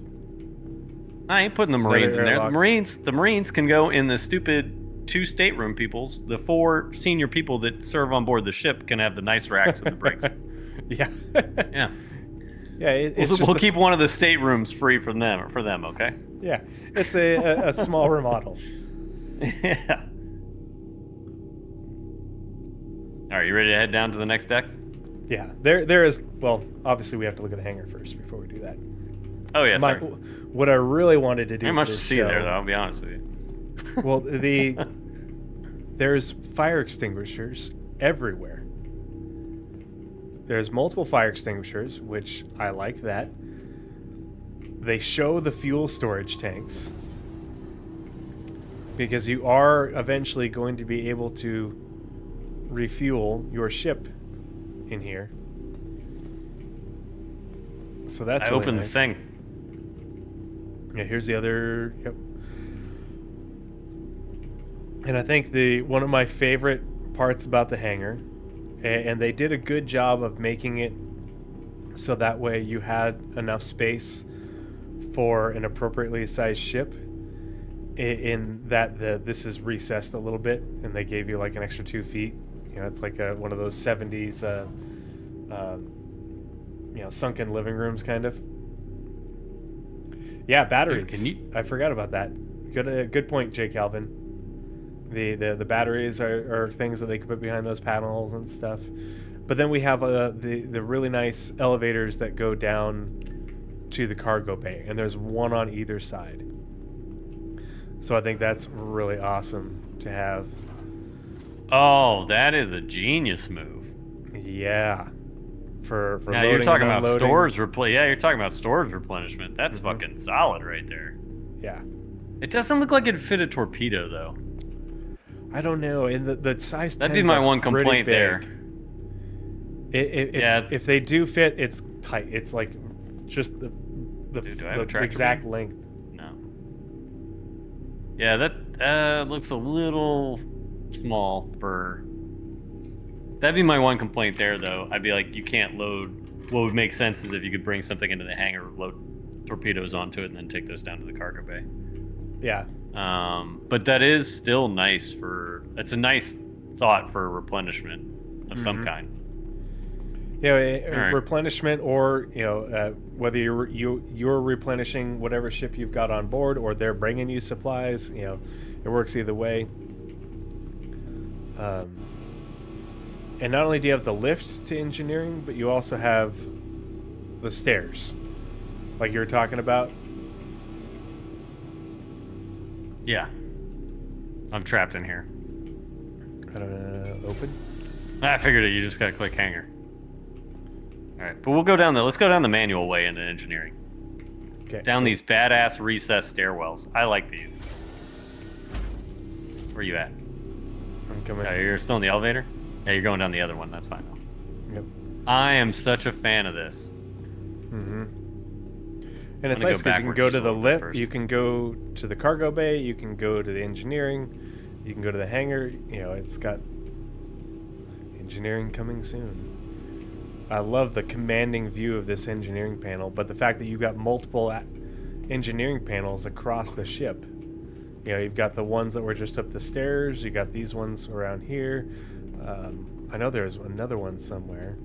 I ain't putting the Marines in there. The Marines can go in the stupid 2 stateroom peoples. The 4 senior people that serve on board the ship can have the nice racks and the brigs. Yeah. Yeah. Yeah. We'll keep one of the staterooms free for them. Okay. Yeah. It's a small remodel. Yeah. All right, you ready to head down to the next deck? Yeah. There is. Well, obviously we have to look at the hangar first before we do that. Oh yeah. Sorry. What I really wanted to do. Not much to see there, though. I'll be honest with you. Well, there's fire extinguishers everywhere. There's multiple fire extinguishers, which I like that. They show the fuel storage tanks, because you are eventually going to be able to refuel your ship in here. So that's really opened nice. The thing. Yeah, here's the other. Yep. And I think one of my favorite parts about the hangar, and they did a good job of making it so that way you had enough space for an appropriately sized ship, in that this is recessed a little bit, and they gave you like an extra 2 feet. It's like one of those 70s, sunken living rooms kind of. Yeah, batteries. I forgot about that. Good point, Jay Calvin. The batteries are things that they can put behind those panels and stuff. But then we have the really nice elevators that go down to the cargo bay, and there's one on either side. So I think that's really awesome to have. Oh, that is a genius move. Yeah. For now you're talking about storage you're talking about storage replenishment. That's fucking solid right there. Yeah. It doesn't look like it'd fit a torpedo though. I don't know. And the size. That'd be my one complaint there. If they do fit, it's tight. It's like just the exact length. Yeah, that looks a little small for. That'd be my one complaint there, though. I'd be like, you can't load. What would make sense is if you could bring something into the hangar, load torpedoes onto it, and then take those down to the cargo bay. Yeah. But that is still nice for. It's a nice thought for replenishment of some kind. Yeah, right. replenishment, or whether you're replenishing whatever ship you've got on board, or they're bringing you supplies. It works either way. And not only do you have the lift to engineering, but you also have the stairs, like you were talking about. Yeah. I'm trapped in here. Open. I figured it. You just gotta click hangar. All right, but we'll go down let's go down the manual way into engineering. Okay. Down these badass recessed stairwells. I like these. Where you at? I'm coming. Oh, you're still in the elevator? Yeah, you're going down the other one. That's fine though. Yep. I am such a fan of this. And it's gonna nice go because you can backwards go just to a the little bit lift, first. you can go to the cargo bay, you can go to the engineering, you can go to the hangar. It's got engineering coming soon. I love the commanding view of this engineering panel, but the fact that you've got multiple engineering panels across the ship. You've got the ones that were just up the stairs, you got these ones around here. I know there's another one somewhere.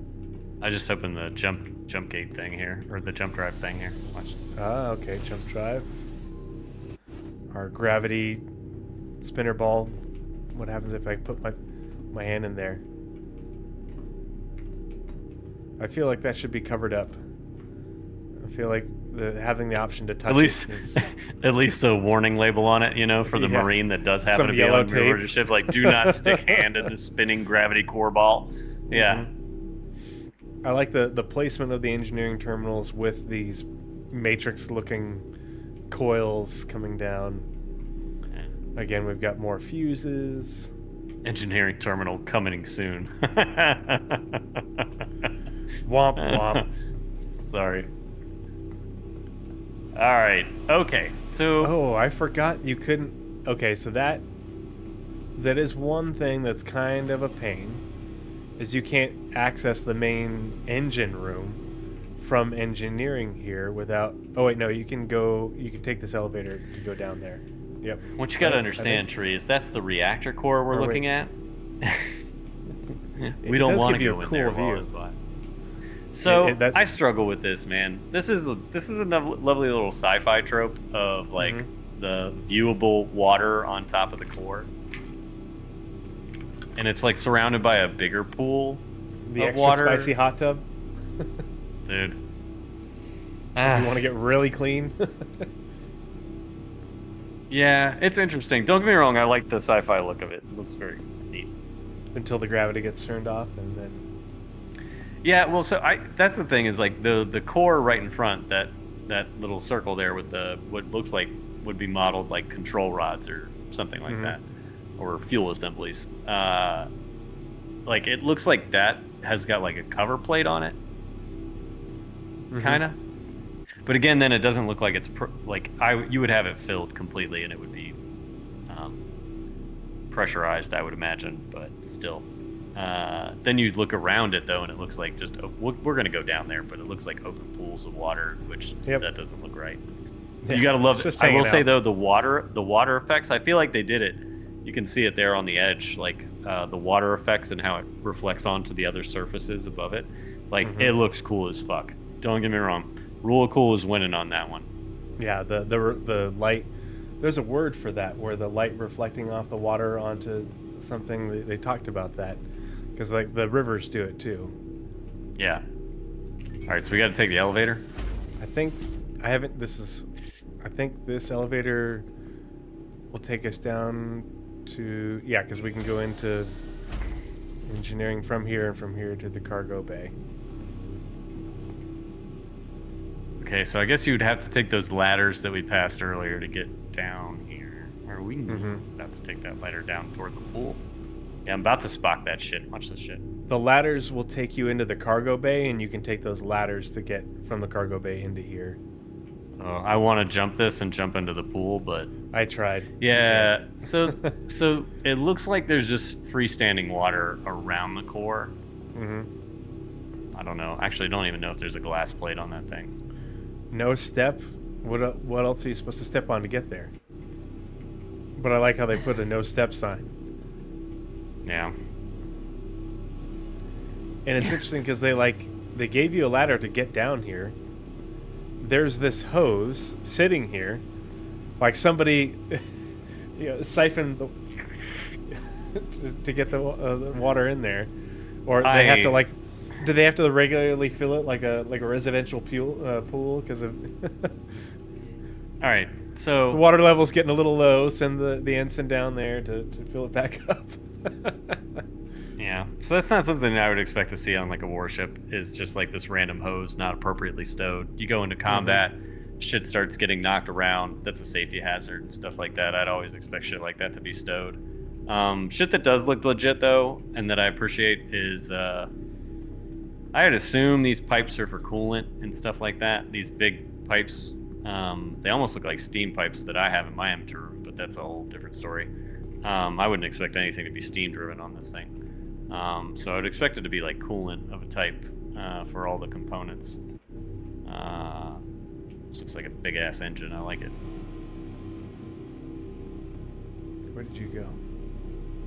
I just opened the jump gate thing here, or the jump drive thing here. Watch. Okay, jump drive. Our gravity spinner ball. What happens if I put my hand in there? I feel like that should be covered up. I feel like having the option to touch At least, it is... at least a warning label on it, for the Yeah. Marine that does happen Some to be yellow on your tape. ship. Like, do not stick hand in the spinning gravity core ball. Yeah. I like the placement of the engineering terminals with these matrix-looking coils coming down. Again, we've got more fuses. Engineering terminal coming soon. Womp womp. Sorry. All right. Okay. So. Oh, I forgot you couldn't... Okay, so that is one thing that's kind of a pain, is you can't access the main engine room from engineering here without... Oh, wait, no, you can take this elevator to go down there. Yep. What you gotta understand, Tree, is that's the reactor core we're looking at. We don't want to go in there while it's live. So I struggle with this, man. This is a lovely little sci-fi trope of like the viewable water on top of the core, and it's like surrounded by a bigger pool The of extra water. spicy hot tub. Dude. You want to get really clean? Yeah, it's interesting. Don't get me wrong, I like the sci-fi look of it. It looks very neat. Until the gravity gets turned off, and then... Yeah, well, so that's the thing is like the core right in front, that little circle there with what looks like would be modeled like control rods or something like that, or fuel assemblies. Like it looks like that has got like a cover plate on it, kind of. But again, then it doesn't look like it's you would have it filled completely and it would be pressurized, I would imagine, but still. Then you look around it though, and it looks like we're gonna go down there, but it looks like open pools of water, which that doesn't look right. Yeah, you gotta love it. I will say out. though, the water effects, I feel like they did it. You can see it there on the edge, like the water effects and how it reflects onto the other surfaces above it. Like it looks cool as fuck. Don't get me wrong. Rule of cool is winning on that one. Yeah, the light. There's a word for that, where the light reflecting off the water onto something. They talked about that because like the rivers do it too. Yeah. All right, so we got to take the elevator. I think this elevator will take us down to because we can go into engineering from here and from here to the cargo bay. Okay, so I guess you would have to take those ladders that we passed earlier to get down here. Or we can have to take that ladder down toward the pool. Yeah, I'm about to spot that shit. Watch this shit. The ladders will take you into the cargo bay, and you can take those ladders to get from the cargo bay into here. I want to jump this and jump into the pool, but I tried. yeah. So it looks like there's just freestanding water around the core. Mm-hmm. I don't know. Actually, I don't even know if there's a glass plate on that thing. No step. What else are you supposed to step on to get there? But I like how they put a no step sign. Yeah. And it's interesting because they gave you a ladder to get down here. There's this hose sitting here, like somebody, siphoned to get the water in there, or they have to do they have to regularly fill it like a residential pool because of All right. So the water level's getting a little low. Send the ensign down there to fill it back up. yeah. So that's not something I would expect to see on like a warship. Is just like this random hose not appropriately stowed. You go into combat, shit starts getting knocked around. That's a safety hazard and stuff like that. I'd always expect shit like that to be stowed. Shit that does look legit though, and that I appreciate is I'd assume these pipes are for coolant and stuff like that. These big pipes, they almost look like steam pipes that I have in my amateur room, but that's a whole different story. I wouldn't expect anything to be steam driven on this thing. So I would expect it to be like coolant of a type for all the components. This looks like a big ass engine. I like it. Where did you go?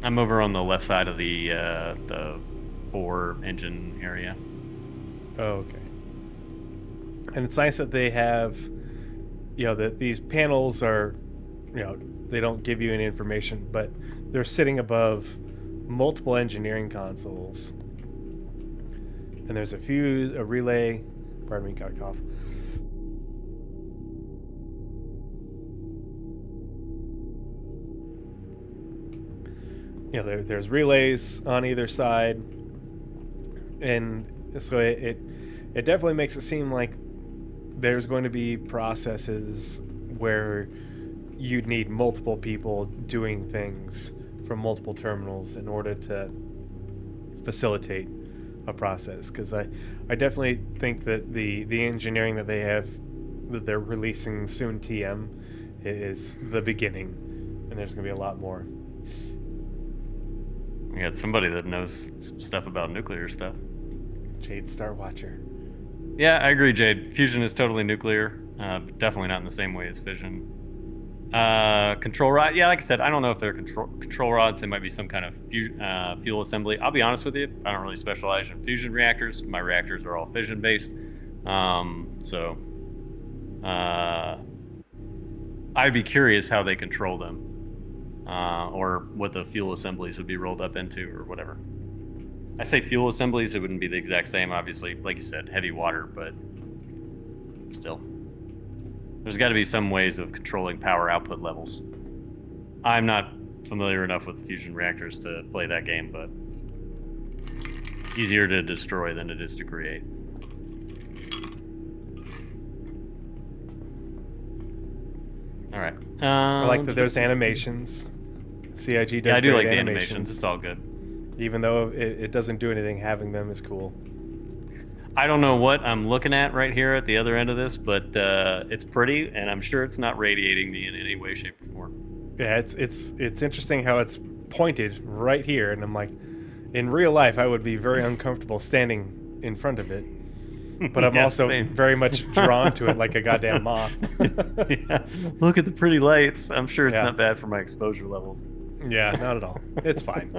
I'm over on the left side of the bore engine area. Oh, okay. And it's nice that they have, that these panels are, they don't give you any information, but they're sitting above multiple engineering consoles. And there's a relay, pardon me, got a cough. There's relays on either side, and so it definitely makes it seem like there's going to be processes where you'd need multiple people doing things from multiple terminals in order to facilitate a process. Because I definitely think that the engineering that that they're releasing soon, TM, is the beginning, and there's going to be a lot more. We got somebody that knows some stuff about nuclear stuff. Jade Star Watcher. Yeah, I agree, Jade. Fusion is totally nuclear, but definitely not in the same way as fission. Control rod. Yeah, like I said, I don't know if they're control rods. They might be some kind of fuel assembly. I'll be honest with you, I don't really specialize in fusion reactors. My reactors are all fission based. So I'd be curious how they control them. Or what the fuel assemblies would be rolled up into, or whatever. I say fuel assemblies, it wouldn't be the exact same, obviously. Like you said, heavy water, but still. There's got to be some ways of controlling power output levels. I'm not familiar enough with fusion reactors to play that game, but easier to destroy than it is to create. All right. I like that there's animations. CIG does. Yeah, I do great like the animations. It's all good. Even though it doesn't do anything, having them is cool. I don't know what I'm looking at right here at the other end of this, but it's pretty, and I'm sure it's not radiating me in any way, shape, or form. Yeah, it's interesting how it's pointed right here, and I'm like, in real life, I would be very uncomfortable standing in front of it. But I'm also very much drawn to it like a goddamn moth. Yeah. Look at the pretty lights. I'm sure it's not bad for my exposure levels. Yeah, not at all. It's fine.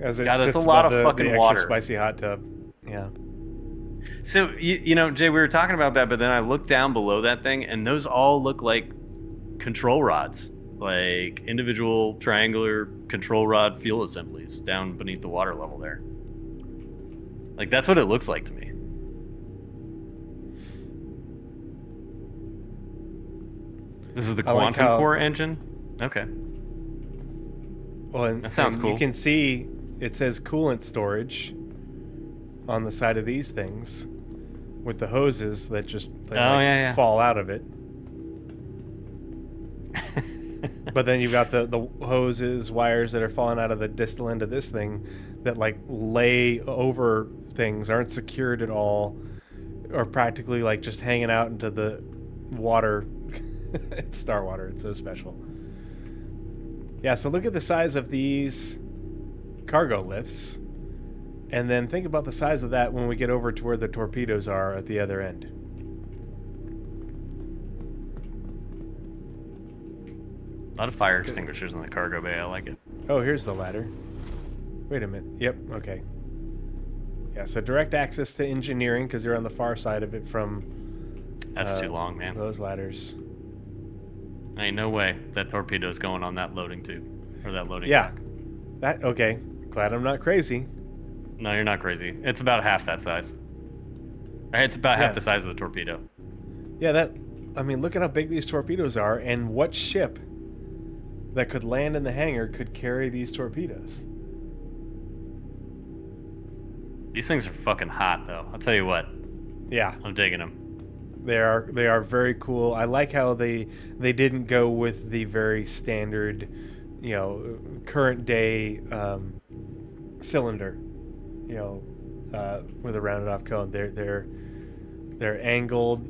As it that's sits a lot above of fucking the water. extra spicy hot tub. Yeah. So, Jay, we were talking about that, but then I looked down below that thing, and those all look like control rods. Like individual triangular control rod fuel assemblies down beneath the water level there. Like, that's what it looks like to me. This is the quantum core engine? Okay. Well, that sounds cool. You can see it says coolant storage on the side of these things with the hoses that just fall out of it. But then you've got the hoses, wires that are falling out of the distal end of this thing that like lay over things, aren't secured at all, or practically like just hanging out into the water. It's star water. It's so special. Yeah, so look at the size of these cargo lifts, and then think about the size of that when we get over to where the torpedoes are at the other end. A lot of fire extinguishers in the cargo bay. I like it. Oh, here's the ladder. Wait a minute. Yep, okay. Yeah, so direct access to engineering because you're on the far side of it from That's too long, man. those ladders. Ain't no way that torpedo's going on that loading tube or that loading. Yeah. dock. That okay. Glad I'm not crazy. No, you're not crazy. It's about half that size. It's about Yeah. half the size of the torpedo. Yeah, I mean, look at how big these torpedoes are, and what ship that could land in the hangar could carry these torpedoes. These things are fucking hot, though. I'll tell you what. Yeah, I'm digging them. they are very cool. I like how they didn't go with the very standard, current day cylinder, with a rounded off cone. They're angled.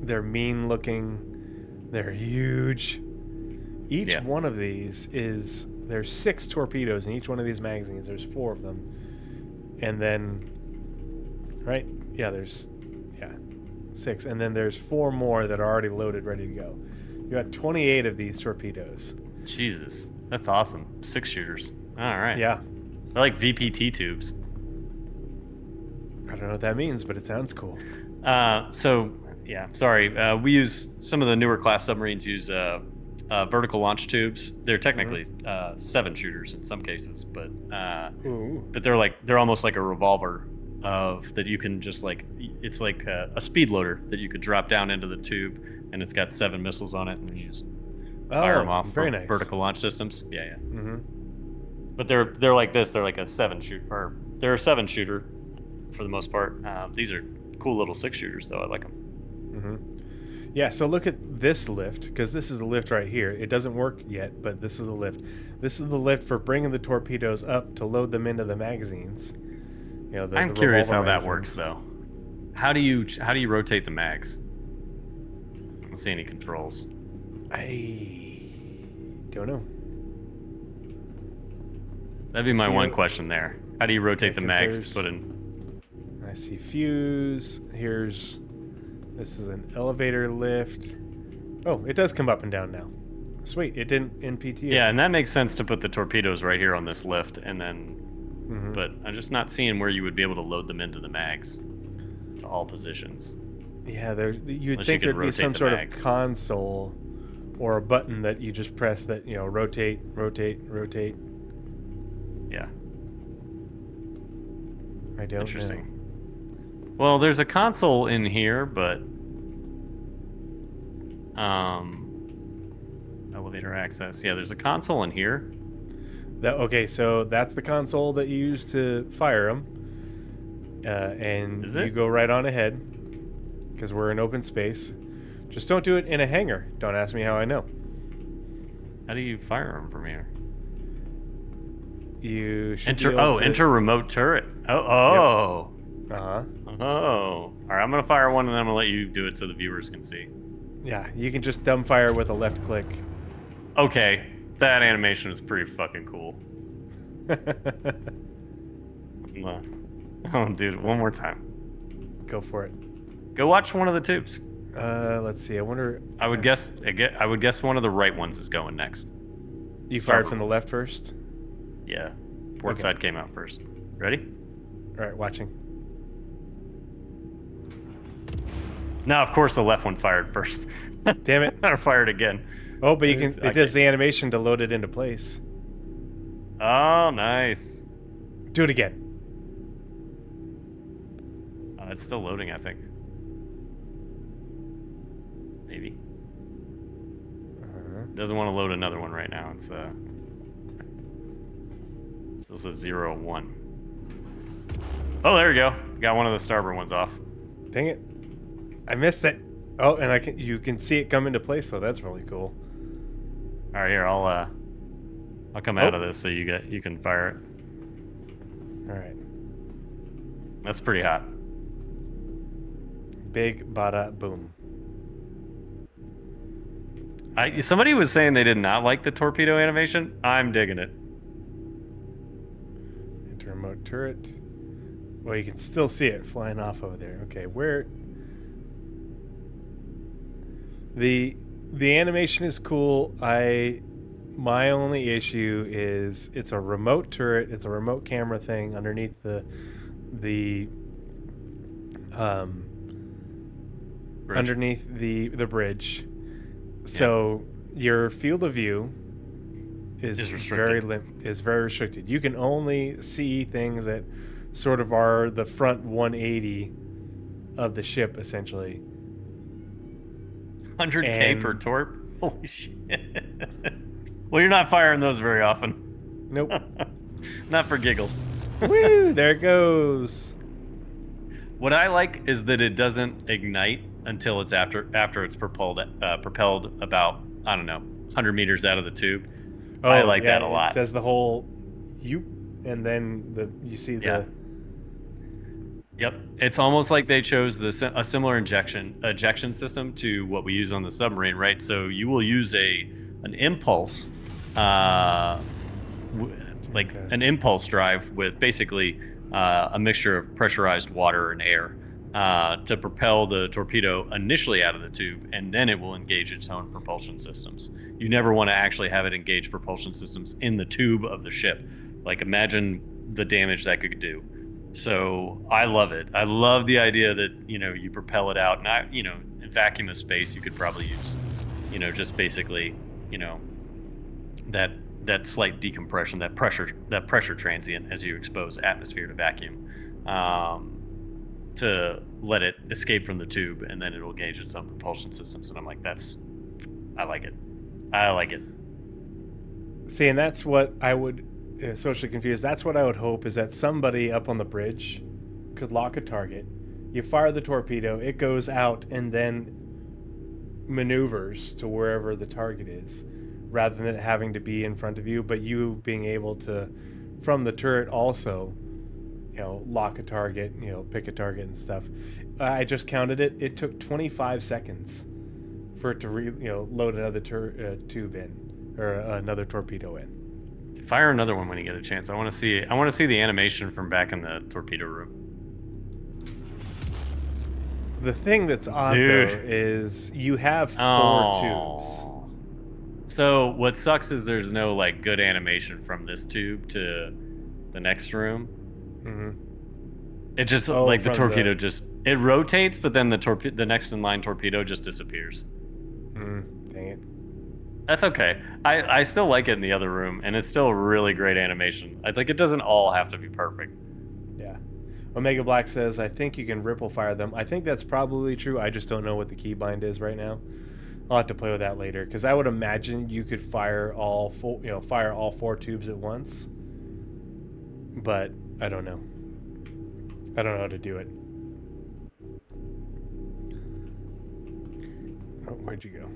They're mean looking. They're huge. Each one of these there's 6 torpedoes in each one of these magazines. There's 4 of them. And then, right? Yeah, there's 6. And then there's 4 more that are already loaded, ready to go. You got 28 of these torpedoes. Jesus. That's awesome. 6 shooters. All right. Yeah. They're like VPT tubes. I don't know what that means, but it sounds cool. We use some of the newer class submarines use vertical launch tubes. They're technically 7 shooters in some cases, but they're almost like a revolver that you can just it's like a speed loader that you could drop down into the tube, and it's got 7 missiles on it, and you just fire them off very for nice. vertical launch systems. Yeah. Mm-hmm. But they're like this. They're like a 7 shooter, or they're a 7 shooter for the most part. These are cool little 6 shooters, though. I like them. Mm-hmm. Yeah, so look at this lift, because this is a lift right here. It doesn't work yet, but this is a lift. This is the lift for bringing the torpedoes up to load them into the magazines. I'm curious how that works, though. How do you rotate the mags? I don't see any controls. I don't know. That'd be my one question there. How do you rotate the 'cause mags to put in? I see fuse. This is an elevator lift. Oh, it does come up and down now. Sweet, it didn't in PTU. Yeah, and that makes sense to put the torpedoes right here on this lift, and then. But I'm just not seeing where you would be able to load them into the mags, to all positions. Yeah, you'd Unless think you could there'd be some rotate the sort mags. of console or a button that you just press that rotate. Yeah. I don't Interesting. know. Well, there's a console in here, but elevator access. Yeah, there's a console in here. Okay, so that's the console that you use to fire them, and Is it? you go right on ahead because we're in open space. Just don't do it in a hangar. Don't ask me how I know. How do you fire them from here? You should Enter remote turret. Oh. Uh-huh. Oh. All right, I'm gonna fire one, and then I'm gonna let you do it so the viewers can see. Yeah, you can just dumb fire with a left click. Okay, that animation is pretty fucking cool. Oh, dude, one more time. Go for it. Go watch one of the tubes. Let's see. I wonder. I would guess one of the right ones is going next. You Starboard fired from the ones. left first. Yeah, port Okay. side came out first. Ready? All right, watching. No, of course the left one fired first. Damn it! Or fired again. Oh, but It it does the animation to load it into place. Oh, nice. Do it again. It's still loading, I think. Maybe. Doesn't want to load another one right now. It's this is 0-1. Oh, there we go. Got one of the starboard ones off. Dang it! I missed it. Oh, and you can see it come into place though. That's really cool. All right, here I'll come out of this so you can fire it. All right. That's pretty hot. Big bada boom. Somebody was saying they did not like the torpedo animation. I'm digging it. Enter remote turret. Well, you can still see it flying off over there. Okay, where... The animation is cool. My only issue is it's a remote turret. It's a remote camera thing underneath the Bridge. underneath the bridge. So your field of view is restricted. very restricted. You can only see things that sort of are the front 180 of the ship, essentially. 100K per torp? Holy shit. Well, you're not firing those very often. Nope. Not for giggles. Woo! There it goes. What I like is that it doesn't ignite until it's after it's propelled about, I don't know, 100 meters out of the tube. I like that a lot. It does the whole you, and then you see the... Yep, it's almost like they chose a similar ejection system to what we use on the submarine, right? So you will use an impulse, an impulse drive with basically a mixture of pressurized water and air to propel the torpedo initially out of the tube, and then it will engage its own propulsion systems. You never want to actually have it engage propulsion systems in the tube of the ship. Like, imagine the damage that could do. So I love it. I love the idea that, you propel it out. And in vacuum of space, you could probably use, just basically, that slight decompression, that pressure transient as you expose atmosphere to vacuum, to let it escape from the tube, and then it'll engage its own propulsion systems. And I'm like, I like it. I like it. See, and that's what I would... socially confused. That's what I would hope, is that somebody up on the bridge could lock a target. You fire the torpedo, it goes out, and then maneuvers to wherever the target is, rather than it having to be in front of you, but you being able to, from the turret, also, lock a target, pick a target and stuff. I just counted it. It took 25 seconds for it to load another tube in, or another torpedo in. Fire another one when you get a chance. I want to see the animation from back in the torpedo room. The thing that's odd, though, is you have 4 tubes. So what sucks is there's no good animation from this tube to the next room. Mm-hmm. It just the torpedo it rotates, but then the next in line torpedo just disappears. Dang it. That's okay. I still like it in the other room, and it's still a really great animation. It doesn't all have to be perfect. Yeah. Omega Black says, I think you can ripple fire them. I think that's probably true. I just don't know what the keybind is right now. I'll have to play with that later, because I would imagine you could fire all 4 tubes at once. But I don't know. I don't know how to do it. Oh, where'd you go?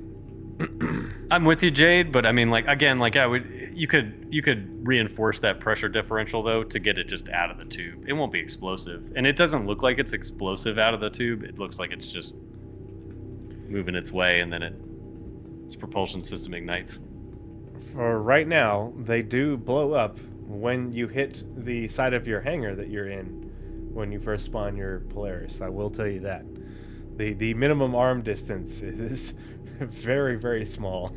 I'm with you, Jade, but I mean, you could reinforce that pressure differential though to get it just out of the tube. It won't be explosive, and it doesn't look like it's explosive out of the tube. It looks like it's just moving its way, and then its propulsion system ignites. For right now, they do blow up when you hit the side of your hangar that you're in when you first spawn your Polaris. I will tell you that. The minimum arm distance is very, very small.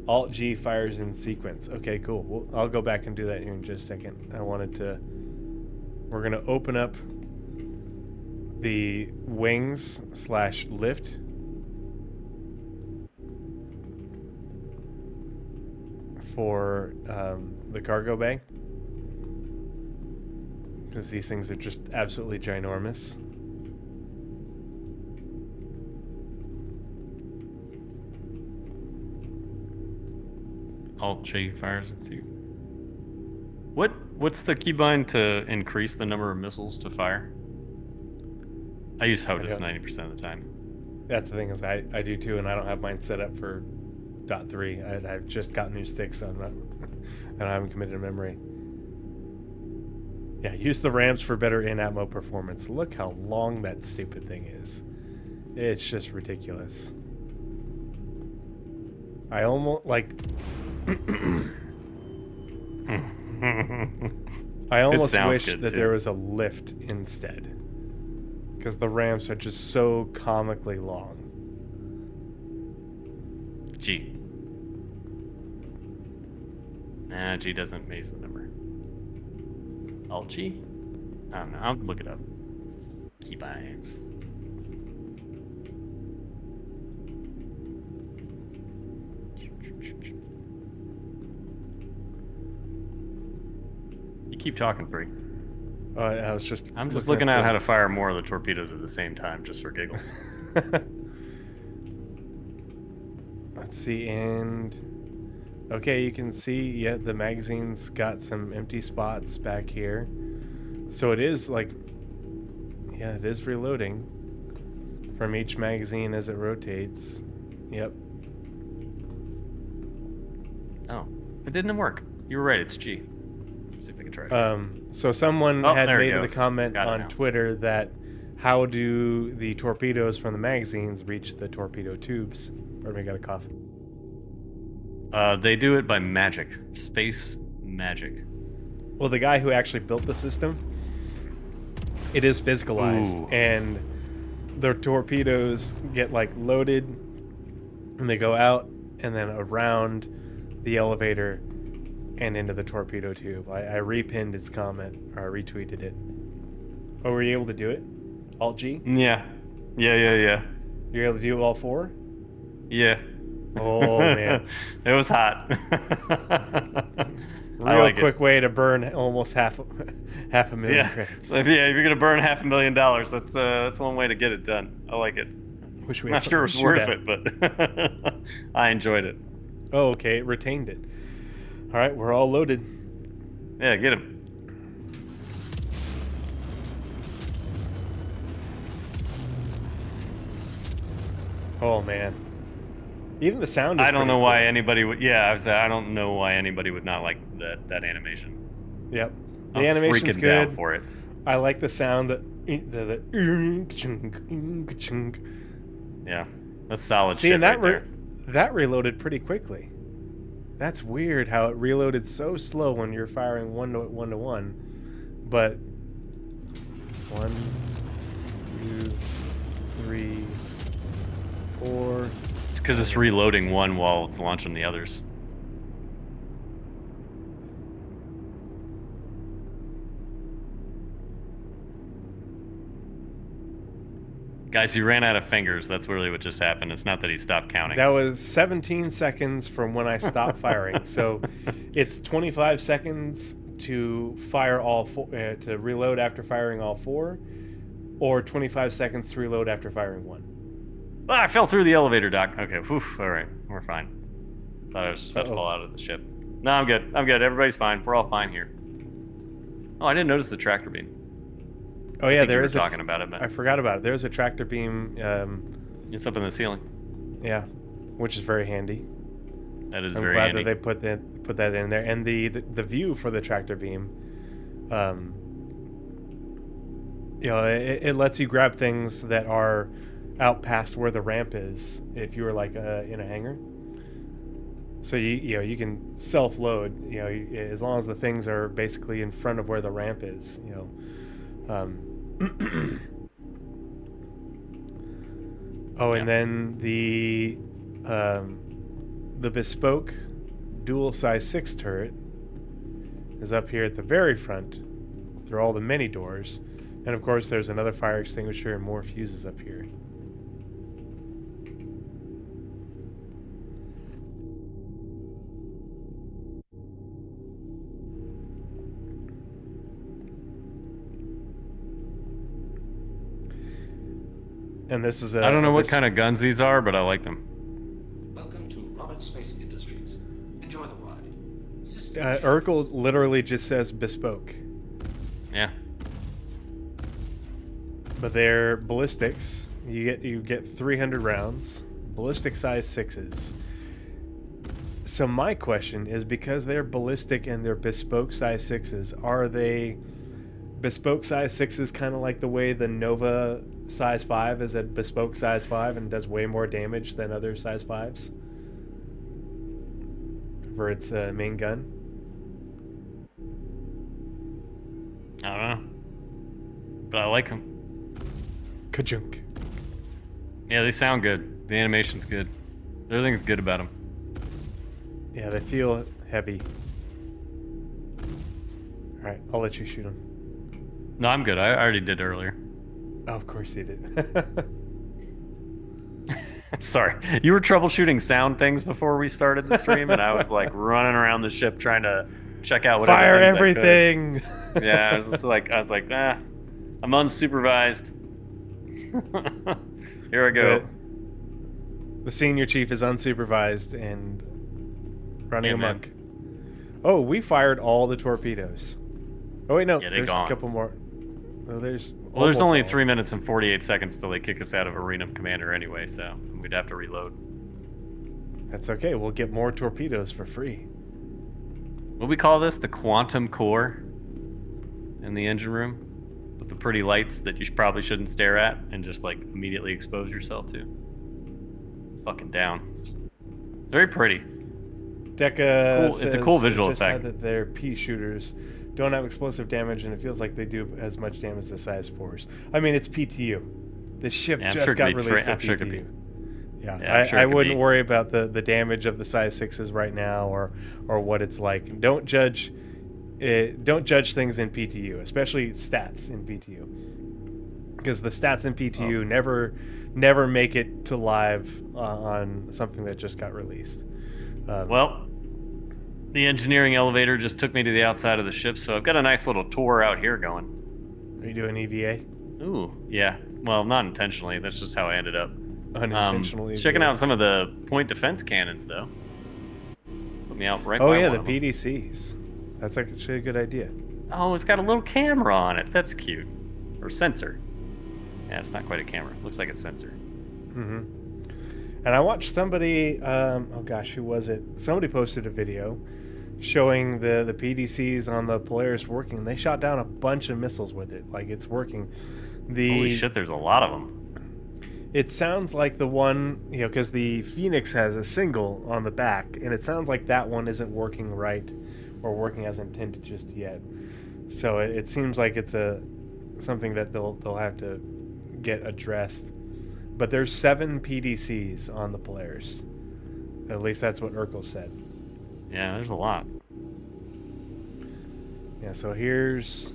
Alt-G fires in sequence. Okay, cool. I'll go back and do that here in just a second. We're going to open up the wings/lift. For the cargo bay. Because these things are just absolutely ginormous. Alt-J fires and see. What's the keybind to increase the number of missiles to fire? I use HOTAS 90% of the time. That's the thing, is I do too, and I don't have mine set up for .3. I've just got new sticks, so I haven't committed to memory. Yeah, use the ramps for better in-atmo performance. Look how long that stupid thing is. It's just ridiculous. I almost, like... I almost wish that there was a lift instead. Because the ramps are just so comically long. G. Nah, G doesn't maze the number. Alt G? I don't know. I'll look it up. Keybinds. You keep talking, Free. I was just... I'm just looking at how to fire more of the torpedoes at the same time, just for giggles. Let's see, and... Okay, you can see, yeah, the magazine's got some empty spots back here. So it is, like... Yeah, it is reloading from each magazine as it rotates. Yep. Oh, it didn't work. You were right, it's G. See if I can try it. So someone had made the comment on on Twitter that how do the torpedoes from the magazines reach the torpedo tubes? Pardon me, I got a cough. They do it by magic. Space magic. Well, the guy who actually built the system, it is physicalized. Ooh. And the torpedoes get, like, loaded, and they go out, and then around the elevator and into the torpedo tube. I repinned his comment, or I retweeted it. Oh, were you able to do it? Alt G? Yeah. You're able to do all four? Yeah. Oh, man. It was hot. Real quick way to burn almost half a million credits. So if you're gonna burn $500,000, that's one way to get it done. I like it. Wish we I'm not sure it was worth it, but I enjoyed it. Oh, okay, it retained it. All right, we're all loaded. Yeah, get him. Oh man, even the sound is I don't know pretty why cool. anybody would. Yeah, I don't know why anybody would not like that animation. Yep, the I'm animation's freaking good. down for it. I like the sound that Yeah, that's solid See, shit and that right there. that reloaded pretty quickly. That's weird how it reloaded so slow when you're firing one to one, but 1, 2, 3, 4. It's because it's reloading one while it's launching the others. Guys, he ran out of fingers. That's really what just happened. It's not that he stopped counting. That was 17 seconds from when I stopped firing. So it's 25 seconds to fire all four, to reload after firing all four, or 25 seconds to reload after firing one. Ah, I fell through the elevator, Doc. Okay, whew, all right, we're fine. Thought I was just about to fall out of the ship. No, I'm good. I'm good. Everybody's fine. We're all fine here. Oh, I didn't notice the tractor beam. Oh yeah, there you is were talking about it, but I forgot about it. There's a tractor beam. it's up in the ceiling. Yeah, which is very handy. That is I'm very glad handy. that they put that in there, and the view for the tractor beam. You know, it lets you grab things that are out past where the ramp is if you were like in a hangar. So you can self-load, as long as the things are basically in front of where the ramp is, and then the bespoke dual size 6 turret is up here at the very front through all the many doors, and of course there's another fire extinguisher and more fuses up here. And this is I don't know what kind of guns these are, but I like them. Welcome to Robert Space Industries. Enjoy the ride. Urkel literally just says bespoke. Yeah. But they're ballistics. You get 300 rounds, ballistic size 6s. So my question is, because they're ballistic and they're bespoke size 6s, are they bespoke size 6 is kind of like the way the Nova size 5 is a bespoke size 5 and does way more damage than other size 5s for its main gun. I don't know, but I like them. Kajunk. Yeah, they sound good. The animation's good. Everything's good about them. Yeah, they feel heavy. All right, I'll let you shoot them. No, I'm good. I already did earlier. Oh, of course you did. Sorry, you were troubleshooting sound things before we started the stream, and I was like running around the ship trying to check out whatever Fire things I could. everything. Yeah, I was like, nah, I'm unsupervised. Here I go. The senior chief is unsupervised and running Yeah, man. amok. Oh, we fired all the torpedoes. Oh wait, no, Yeah, they're there's gone. a couple more. Oh, there's Well, there's almost only all. 3 minutes and 48 seconds till they kick us out of Arena Commander anyway, so we'd have to reload. That's okay. We'll get more torpedoes for free. What we call this? The quantum core in the engine room? With the pretty lights that you probably shouldn't stare at and just like immediately expose yourself to. Fucking down. Very pretty. Deca It's a cool says- visual just said effect. that their pea shooters don't have explosive damage, and it feels like they do as much damage as size 4s. I mean, it's PTU. The ship Yeah, I'm just sure it got could be released I'm at sure it PTU. could be. Yeah, Yeah, I'm sure it I could wouldn't be. worry about the damage of the size 6s right now, or what it's like. Don't judge things in PTU, especially stats in PTU, because the stats in PTU never make it to live on something that just got released. Well, the engineering elevator just took me to the outside of the ship, so I've got a nice little tour out here going. Are you doing EVA? Ooh, yeah. Well, not intentionally. That's just how I ended up. Unintentionally. Checking EVA. out some of the point defense cannons, though. Put me out right Oh by yeah, one the of them. PDCs. That's actually a good idea. Oh, it's got a little camera on it. That's cute. Or sensor. Yeah, it's not quite a camera. Looks like a sensor. Mm-hmm. And I watched somebody. Oh gosh, who was it? Somebody posted a video showing the PDCs on the Polaris working. They shot down a bunch of missiles with it. Like, it's working. Holy shit, there's a lot of them. It sounds like the one, because the Phoenix has a single on the back, and it sounds like that one isn't working right or working as intended just yet. So it seems like it's something that they'll have to get addressed. But there's 7 PDCs on the Polaris. At least that's what Urkel said. Yeah, there's a lot. Yeah, so there's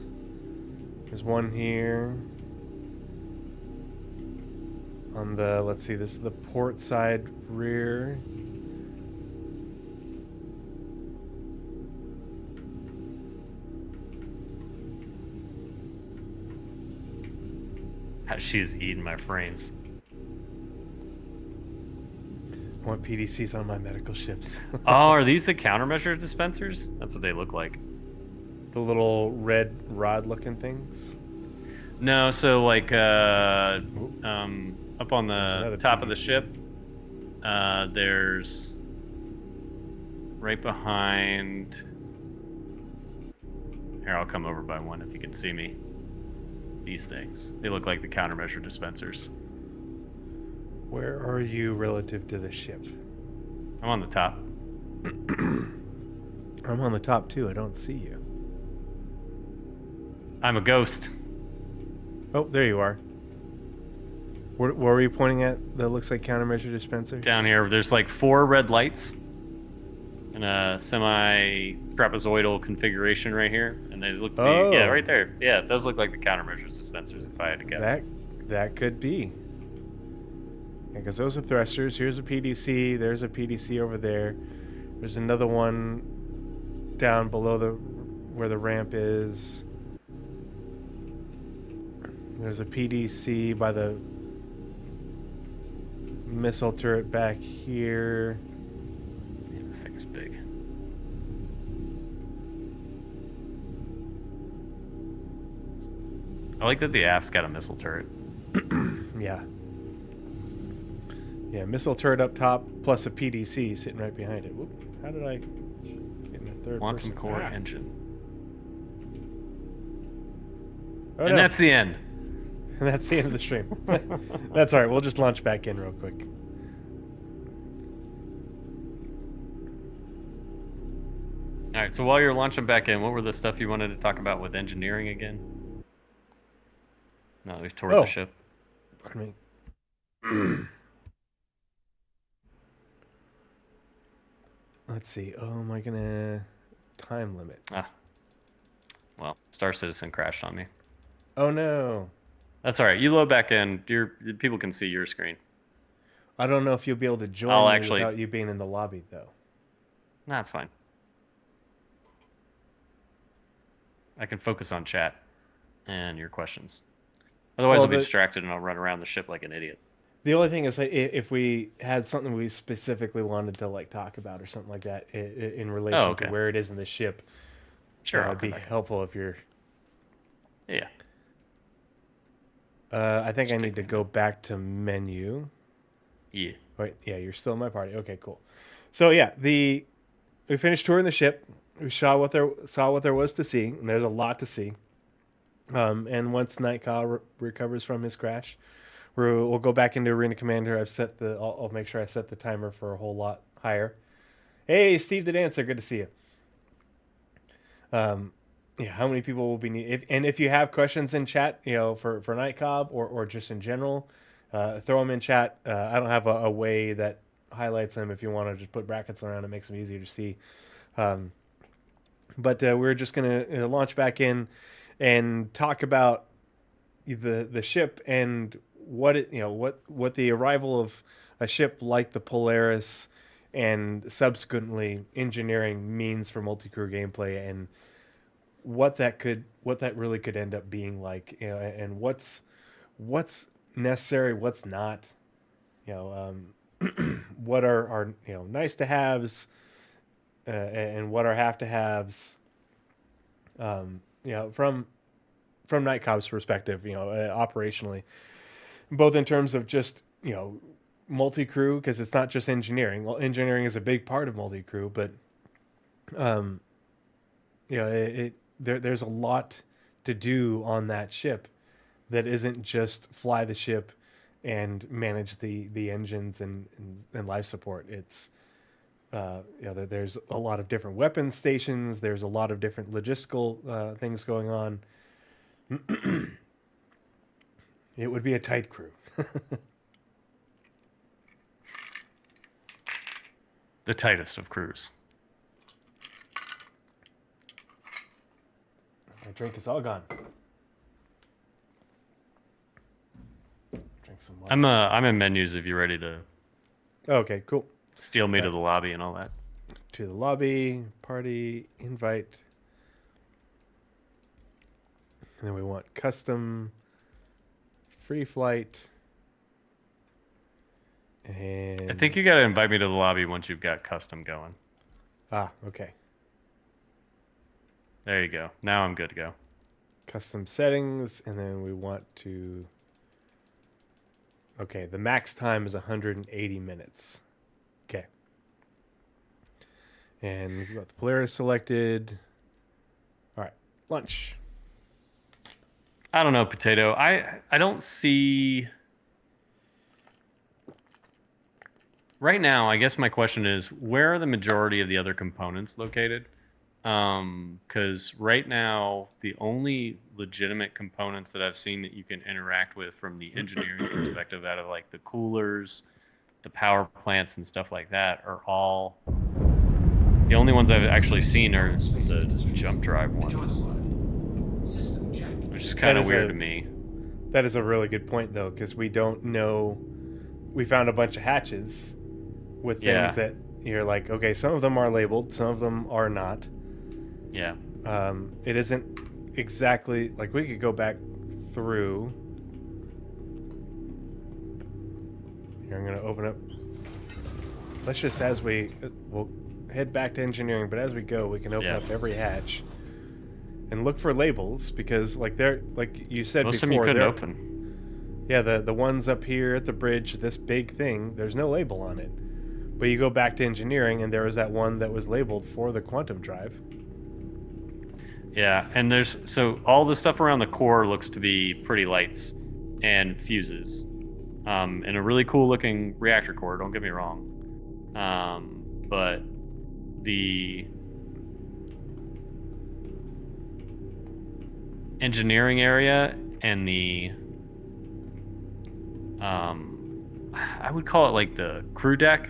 one here. On the, let's see, this is the port side rear. She's eating my frames. I want PDCs on my medical ships. Oh, are these the countermeasure dispensers? That's what they look like. The little red rod looking things. No, so like up on another the top of the PDC. ship, there's right behind. Here, I'll come over by one if you can see me. These things. They look like the countermeasure dispensers. Where are you relative to the ship? I'm on the top. I'm on the top too. I don't see you. I'm a ghost. Oh, there you are. What were you pointing at that looks like countermeasure dispensers? Down here, there's like 4 red lights in a semi-trapezoidal configuration right here, and they look to be Oh. right there. Yeah, it does look like the countermeasures dispensers if I had to guess. That could be. Yeah, because those are thrusters. Here's a PDC. There's a PDC over there. There's another one down below where the ramp is. There's a PDC by the missile turret back here. Yeah, this thing's big. I like that the aft's got a missile turret. Yeah. Yeah, missile turret up top plus a PDC sitting right behind it. Whoop. How did I get in the third Quantum person? core Ah. engine. Oh, And no. that's the end. And that's the end of the stream. That's all right. We'll just launch back in real quick. All right, so while you're launching back in, what were the stuff you wanted to talk about with engineering again? No, we've toured Oh. the ship. Pardon me. Let's see. Oh, am I gonna time limit? Ah. Well, Star Citizen crashed on me. Oh no. That's all right. You load back in. People can see your screen. I don't know if you'll be able to join I'll me actually- without you being in the lobby though. Nah, it's fine. I can focus on chat and your questions. Otherwise, Well, I'll be the- distracted and I'll run around the ship like an idiot. The only thing is, like, if we had something we specifically wanted to like talk about or something like that in relation Oh, okay. to where it is in the ship, Sure, I'll it'd be come back. helpful if you're. Yeah. I think I Just need to take go back to menu. Yeah. Wait, yeah, you're still in my party. Okay, cool. So yeah, we finished touring the ship. We saw what there was to see, and there's a lot to see. And once Nightcall recovers from his crash, we'll go back into Arena Commander. I'll make sure I set the timer for a whole lot higher. Hey, Steve the Dancer, good to see you. Yeah, how many people will be needed? If you have questions in chat, for Night Cobb or just in general, throw them in chat. I don't have a way that highlights them. If you want to just put brackets around, it makes them easier to see. But we're just gonna launch back in and talk about the ship and what the arrival of a ship like the Polaris and subsequently engineering means for multi-crew gameplay and what that really could end up being like, and what's necessary, what's not, what are nice to haves, and what are have to haves, from Night Cobb's perspective, operationally, both in terms of just multi-crew, because it's not just engineering. Well, engineering is a big part of multi-crew, but there's a lot to do on that ship that isn't just fly the ship and manage the engines and life support. It's there's a lot of different weapons stations. There's a lot of different logistical things going on. It would be a tight crew. The tightest of crews. My drink is all gone. Drink some water. I'm in menus if you're ready to Okay, cool. steal me to the lobby and all that. To the lobby, party, invite. And then we want custom, free flight. And I think you gotta invite me to the lobby once you've got custom going. Okay. There you go. Now I'm good to go. Custom settings, and then we want to. Okay, the max time is 180 minutes. Okay. And we've got the Polaris selected. All right, lunch. I don't know, Potato. I don't see. Right now, I guess my question is, where are the majority of the other components located? Because right now, the only legitimate components that I've seen that you can interact with from the engineering perspective, out of like the coolers, the power plants, and stuff like that, are all. The only ones I've actually seen are the jump drive ones, System check. which is kind of is weird a- to me. That is a really good point, though, because we don't know. We found a bunch of hatches with things Yeah. that you're like, okay, some of them are labeled, some of them are not. Yeah. It isn't exactly like we could go back through. Here, I'm going to open up. Let's just, we'll head back to engineering, but as we go, we can open Yeah. up every hatch and look for labels because, like you said Most of them you before, couldn't they're- open. Yeah, the ones up here at the bridge, this big thing, there's no label on it. But you go back to engineering, and there was that one that was labeled for the quantum drive. Yeah, and there's so all the stuff around the core looks to be pretty lights and fuses, and a really cool looking reactor core. Don't get me wrong, but the engineering area and the I would call it like the crew deck.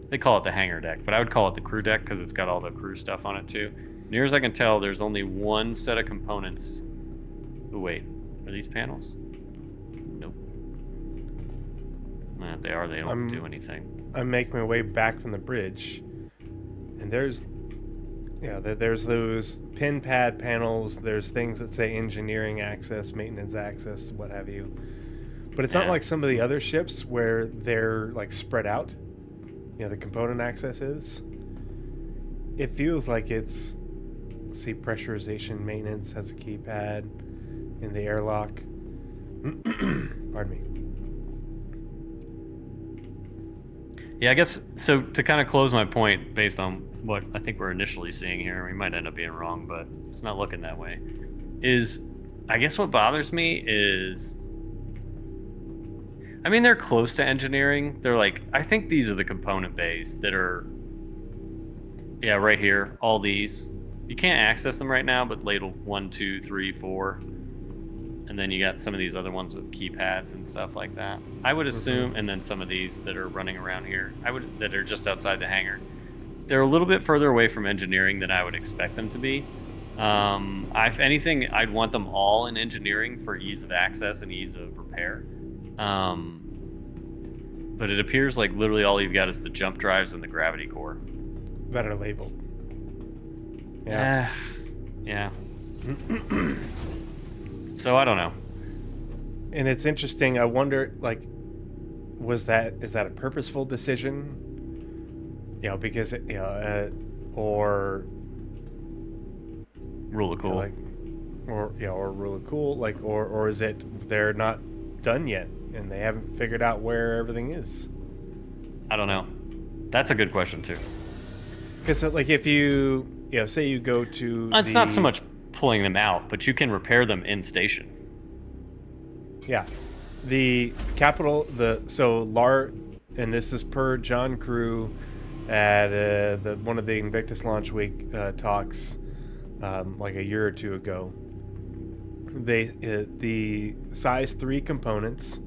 They call it the hangar deck, but I would call it the crew deck because it's got all the crew stuff on it too. Near as I can tell, there's only one set of components. Oh, wait, are these panels? Nope. Well, if they are, they don't do anything. I'm making my way back from the bridge, and there's those pin pad panels. There's things that say engineering access, maintenance access, what have you. But it's not like some of the other ships where they're like spread out. The component access is. It feels like it's, see, pressurization maintenance has a keypad in the airlock. Pardon me. Yeah, I guess, so to kind of close my point based on what I think we're initially seeing here, we might end up being wrong, but it's not looking that way, is I guess what bothers me is, I mean, they're close to engineering. They're like, I think these are the component bays that are, yeah, right here, all these. You can't access them right now, but labeled 1, 2, 3, 4. And then you got some of these other ones with keypads and stuff like that. I would assume, and then some of these that are running around here, that are just outside the hangar. They're a little bit further away from engineering than I would expect them to be. If anything, I'd want them all in engineering for ease of access and ease of repair. But it appears like literally all you've got is the jump drives and the gravity core That are labeled. Yeah. So I don't know. And it's interesting. I wonder, like, is that a purposeful decision? Because or Rule of cool. Or rule of cool, or is it they're not done yet and they haven't figured out where everything is? I don't know. That's a good question too. Because if you say you go to, It's not so much pulling them out, but you can repair them in station. Yeah, the capital, and this is per John Crew at one of the Invictus Launch Week talks, like a year or two ago. The size 3 components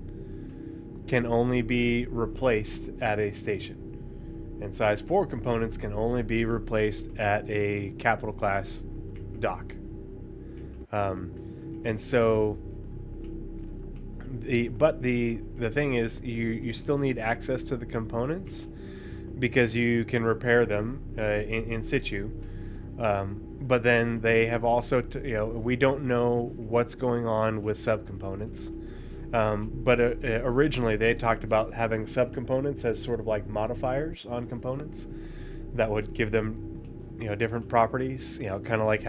can only be replaced at a station, and size 4 components can only be replaced at a capital class dock. And so the thing is, you still need access to the components because you can repair them in situ. But then they have also, we don't know what's going on with subcomponents. But originally they talked about having subcomponents as sort of like modifiers on components that would give them, different properties, kind of like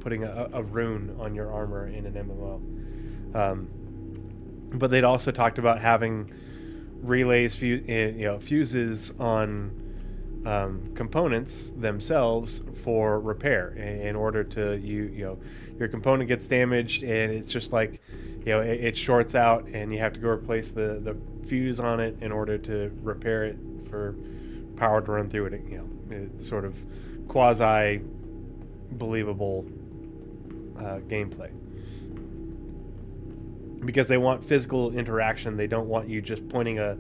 putting a rune on your armor in an MMO. But they'd also talked about having relays, fuses on components themselves for repair in order to your component gets damaged and it's just like it shorts out and you have to go replace the fuse on it in order to repair it for power to run through it. It's sort of quasi believable gameplay because they want physical interaction. They don't want you just pointing a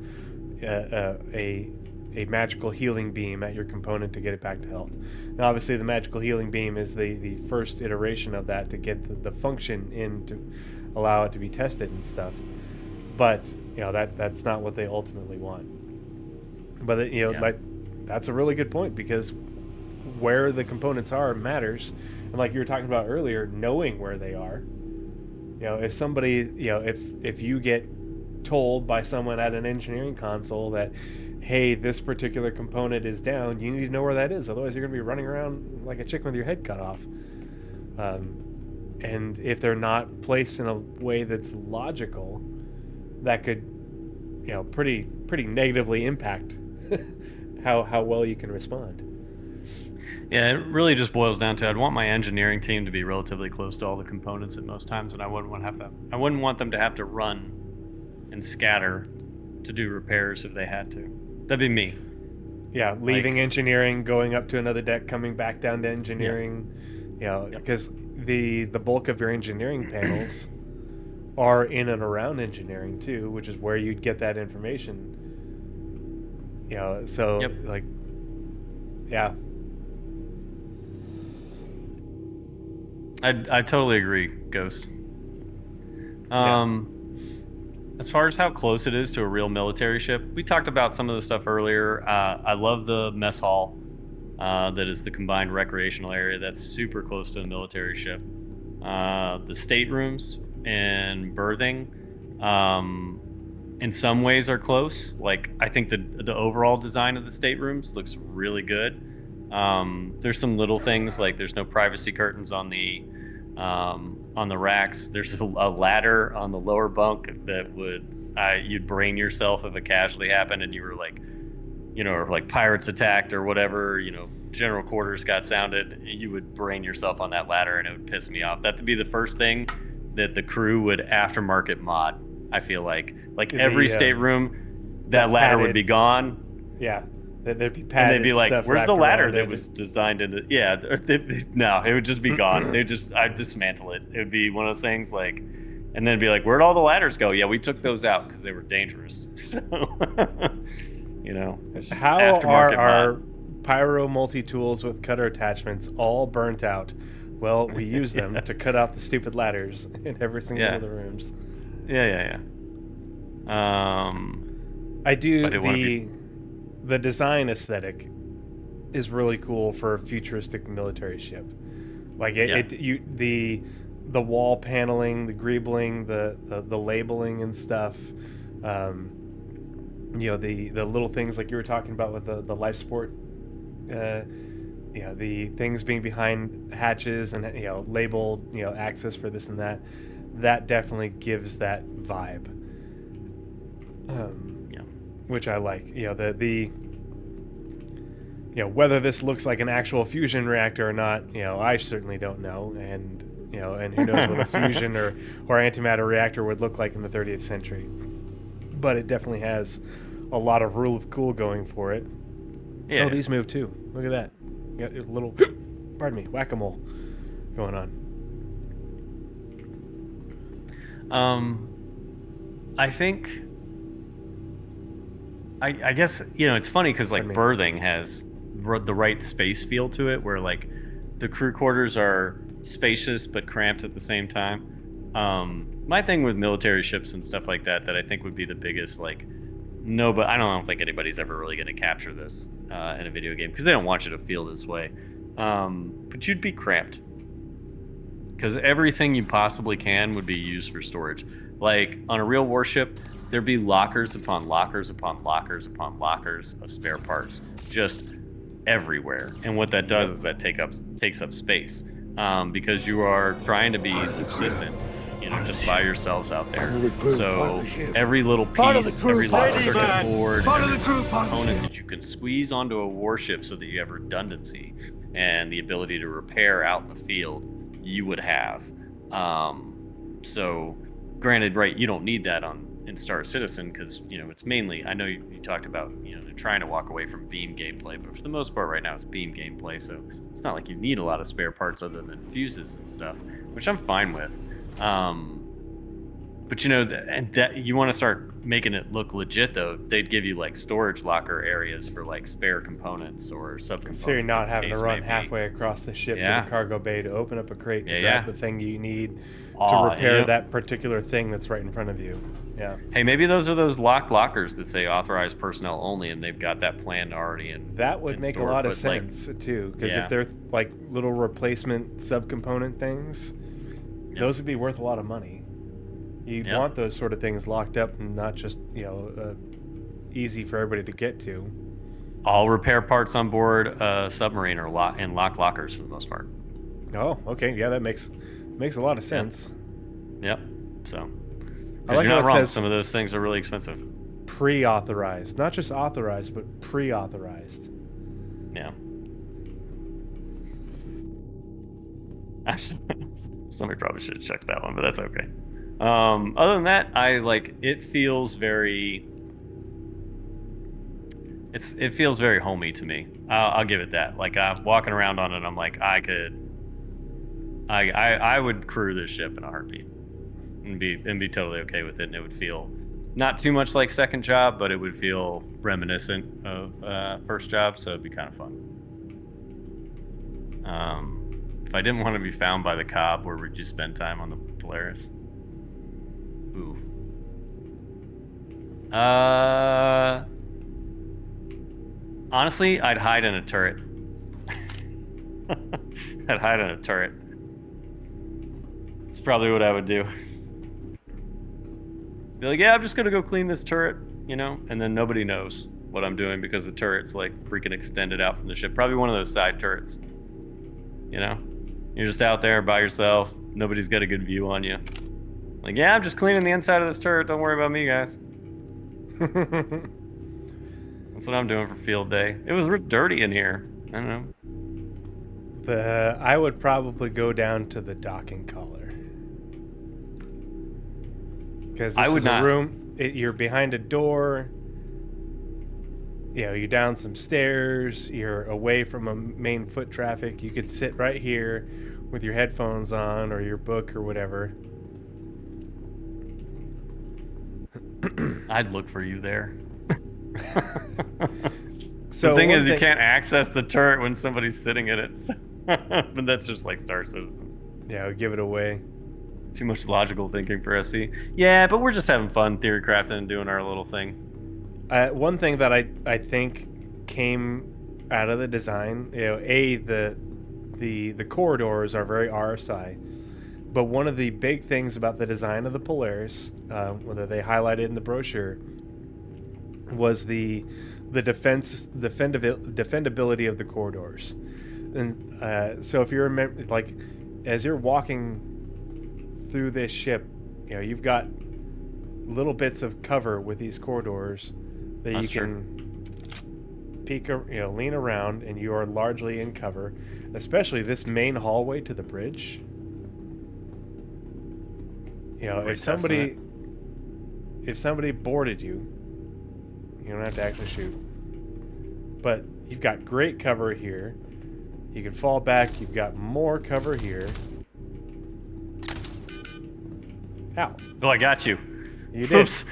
magical healing beam at your component to get it back to health. Now, obviously, the magical healing beam is the first iteration of that to get the function in to allow it to be tested and stuff. But that's not what they ultimately want. But that's a really good point because where the components are matters, and like you were talking about earlier, knowing where they are. If somebody, if you get told by someone at an engineering console that, hey, this particular component is down, you need to know where that is. Otherwise, you're going to be running around like a chicken with your head cut off. And if they're not placed in a way that's logical, that could, pretty negatively impact how well you can respond. Yeah, it really just boils down to I'd want my engineering team to be relatively close to all the components at most times, and I wouldn't want them to have to run and scatter to do repairs if they had to. That'd be me. Yeah, leaving engineering, going up to another deck, coming back down to engineering. Because the bulk of your engineering panels are in and around engineering too, which is where you'd get that information. So like, yeah. I totally agree, Ghost. As far as how close it is to a real military ship, we talked about some of the stuff earlier. I love the mess hall that is the combined recreational area. That's super close to a military ship. The staterooms and berthing, in some ways, are close. Like, I think the overall design of the staterooms looks really good. There's some little things, like there's no privacy curtains on the racks. There's a ladder on the lower bunk that you'd brain yourself if a casualty happened and you were like, or like pirates attacked or whatever, general quarters got sounded. You would brain yourself on that ladder and it would piss me off. That would be the first thing that the crew would aftermarket mod. I feel like every stateroom, that ladder would be gone. Yeah. There'd be padded and they'd be like, "Where's the ladder that was designed into?" Yeah, no, it would just be gone. I'd dismantle it. It would be one of those things like, and then be like, "Where'd all the ladders go?" Yeah, we took those out because they were dangerous. So, how are our pyro multi-tools with cutter attachments all burnt out? Well, we use them to cut out the stupid ladders in every single one of the rooms. Yeah. I do the design aesthetic is really cool for a futuristic military ship. Like the wall paneling, the greebling, the labeling and stuff. The little things like you were talking about with the life support. The things being behind hatches and labeled access for this and that. That definitely gives that vibe. Which I like. Whether this looks like an actual fusion reactor or not, I certainly don't know, and who knows what a fusion or antimatter reactor would look like in the 30th century. But it definitely has a lot of rule of cool going for it. Yeah. Oh, these move too. Look at that. You got a little, pardon me, whack-a-mole going on. I think. I guess it's funny because like berthing has the right space feel to it, where like the crew quarters are spacious but cramped at the same time. My thing with military ships and stuff like that I think would be the biggest but I don't think anybody's ever really going to capture this in a video game because they don't want you to feel this way. But you'd be cramped because everything you possibly can would be used for storage. Like on a real warship, there'd be lockers upon lockers upon lockers upon lockers of spare parts just everywhere. And what that does is that takes up space because you are trying to be subsistent, just by yourselves out there. So every little piece, every little circuit board, every component that you can squeeze onto a warship so that you have redundancy and the ability to repair out in the field, you would have. So granted, right, you don't need that in Star Citizen because it's mainly, I know you talked about they're trying to walk away from beam gameplay, but for the most part right now it's beam gameplay, so it's not like you need a lot of spare parts other than fuses and stuff, which I'm fine with. But and that you want to start making it look legit though, they'd give you like storage locker areas for like spare components or subcomponents. So you're not having to run halfway across the ship to the cargo bay to open up a crate to grab the thing you need to repair that particular thing that's right in front of you. Yeah. Hey, maybe those are those locked lockers that say authorized personnel only, and they've got that planned already. That would make a lot of sense too, because if they're like little replacement subcomponent things, those would be worth a lot of money. You'd want those sort of things locked up and not just easy for everybody to get to. All repair parts on board a submarine are in locked lockers for the most part. Oh, okay, yeah, that makes a lot of sense. Yep. So, I like you're not how it wrong. says Some of those things are really expensive. Pre-authorized, not just authorized, but pre-authorized. Yeah. Somebody probably should have checked that one, but that's okay. Other than that, it feels very. It feels very homey to me. I'll give it that. Like I'm walking around on it, I'm like I would crew this ship in a heartbeat, and be totally okay with it, and it would feel not too much like second job, but it would feel reminiscent of first job, so it'd be kind of fun. If I didn't want to be found by the Cobb, where would you spend time on the Polaris? Ooh. Honestly, I'd hide in a turret. I'd hide in a turret. It's probably what I would do. Be like, yeah, I'm just gonna go clean this turret, and then nobody knows what I'm doing because the turret's like freaking extended out from the ship. Probably one of those side turrets. You're just out there by yourself. Nobody's got a good view on you. Like, yeah, I'm just cleaning the inside of this turret. Don't worry about me, guys. That's what I'm doing for field day. It was real dirty in here. I don't know. I would probably go down to the docking collar. Because this is a room. You're behind a door. You're down some stairs. You're away from a main foot traffic. You could sit right here with your headphones on or your book or whatever. I'd look for you there. So the thing is, you can't access the turret when somebody's sitting in it. So but that's just like Star Citizen. Yeah, I'll give it away. Too much logical thinking for SC. Yeah, but we're just having fun theory crafting and doing our little thing. One thing that I think came out of the design, the corridors are very RSI, but one of the big things about the design of the Polaris, whether they highlighted in the brochure, was the defendability of the corridors. And so if you remember, like, as you're walking through this ship, you've got little bits of cover with these corridors that you can peek, lean around, and you are largely in cover. Especially this main hallway to the bridge. If somebody boarded you, you don't have to actually shoot. But you've got great cover here. You can fall back. You've got more cover here. Ow. Oh, I got you. You did. Oops.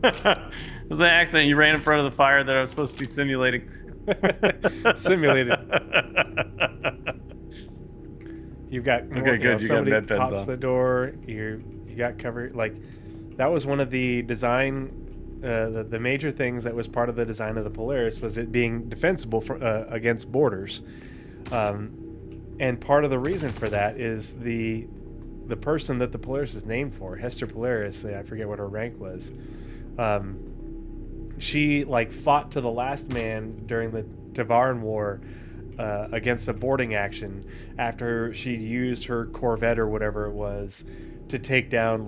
It was an accident. You ran in front of the fire that I was supposed to be simulating. Simulated. You've got more, okay, good. You got somebody med pens pops on. the door. You got cover. Like, that was one of the design. The major things that was part of the design of the Polaris was it being defensible against boarders, and part of the reason for that is the person that the Polaris is named for, Hester Polaris. I forget what her rank was. She fought to the last man during the Tavaran War against a boarding action after she used her Corvette or whatever it was to take down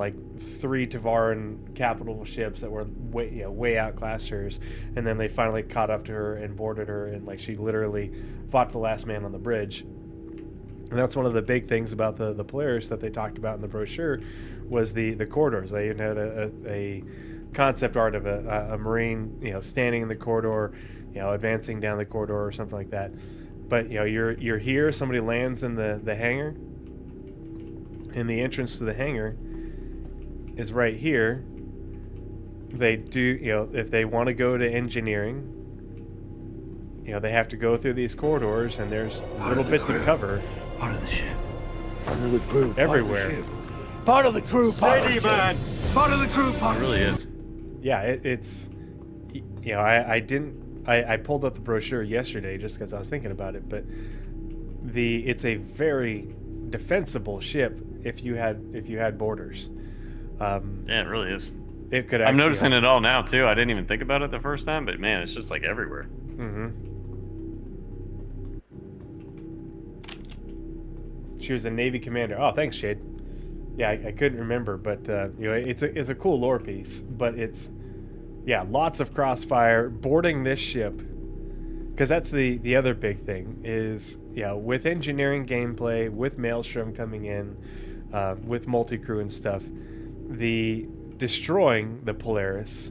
3 Tavaran capital ships that were way outclassed hers, and then they finally caught up to her and boarded her, and she literally fought the last man on the bridge. And that's one of the big things about the Polaris that they talked about in the brochure was the corridors. They even had a concept art of a Marine, standing in the corridor, advancing down the corridor or something like that. But you're here. Somebody lands in the hangar, and the entrance to the hangar is right here. They do, if they want to go to engineering, they have to go through these corridors, and there's little bits of cover. Part of the ship. Part of the crew. Everywhere. Part of the crew. Part of the ship. Part of the crew. Part It of the really ship. is. Yeah, it's I pulled up the brochure yesterday just because I was thinking about it, but it's a very defensible ship if you had boarders. Yeah, it really is. It could. I'm noticing it all now too. I didn't even think about it the first time, but man, it's just everywhere. Mm-hmm. She was a Navy commander. Oh, thanks, Shade. Yeah, I couldn't remember, but it's a cool lore piece. But it's lots of crossfire boarding this ship, because that's the other big thing is, with engineering gameplay, with Maelstrom coming in, with multi-crew and stuff, the destroying the Polaris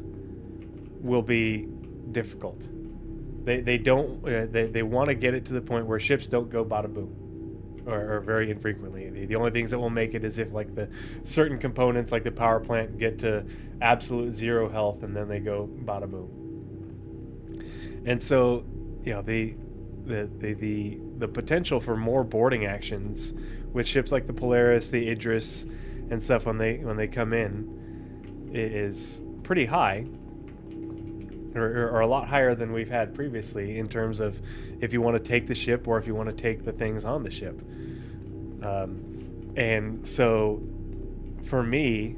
will be difficult. They don't they want to get it to the point where ships don't go bada boom, or very infrequently. The only things that will make it is if like the certain components like the power plant get to absolute zero health and then they go bada boom. And so the potential for more boarding actions with ships like the Polaris, the Idris, and stuff when they come in is pretty high, or a lot higher than we've had previously in terms of if you want to take the ship or if you want to take the things on the ship. And so for me,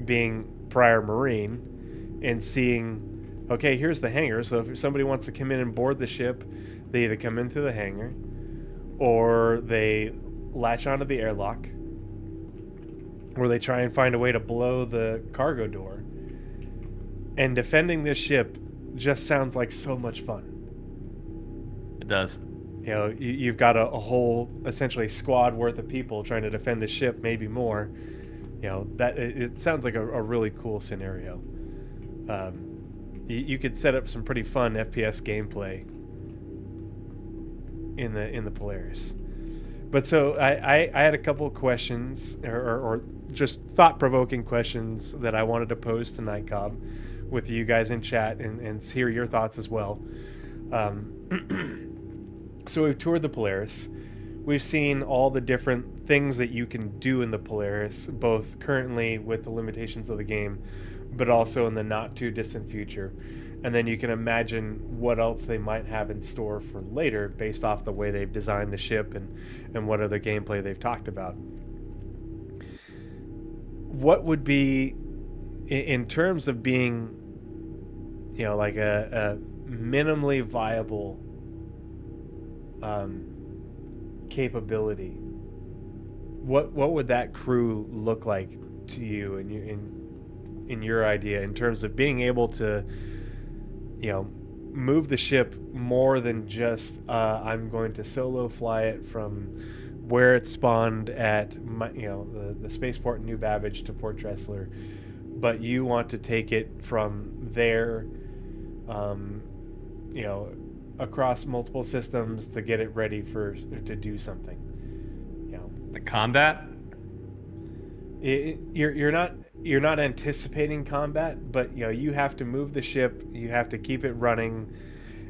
being prior Marine and seeing, okay, here's the hangar. So if somebody wants to come in and board the ship, they either come in through the hangar or they latch onto the airlock, or they try and find a way to blow the cargo door. And defending this ship just sounds like so much fun. It does. You've got a whole, essentially, squad worth of people trying to defend the ship, maybe more. That it sounds like a really cool scenario. You could set up some pretty fun FPS gameplay in the Polaris. But so I had a couple of questions, or just thought-provoking questions that I wanted to pose tonight, Cobb, with you guys in chat and hear your thoughts as well. So we've toured the Polaris. We've seen all the different things that you can do in the Polaris, both currently with the limitations of the game, but also in the not-too-distant future. And then you can imagine what else they might have in store for later based off the way they've designed the ship and what other gameplay they've talked about. What would be, in terms of being, like a minimally viable capability, what would that crew look like to you in your idea, in terms of being able to move the ship more than just I'm going to solo fly it from where it spawned at the spaceport in New Babbage to Port Tressler, but you want to take it from there across multiple systems to get it ready to do something. The combat? You're not anticipating combat, but you have to move the ship, you have to keep it running,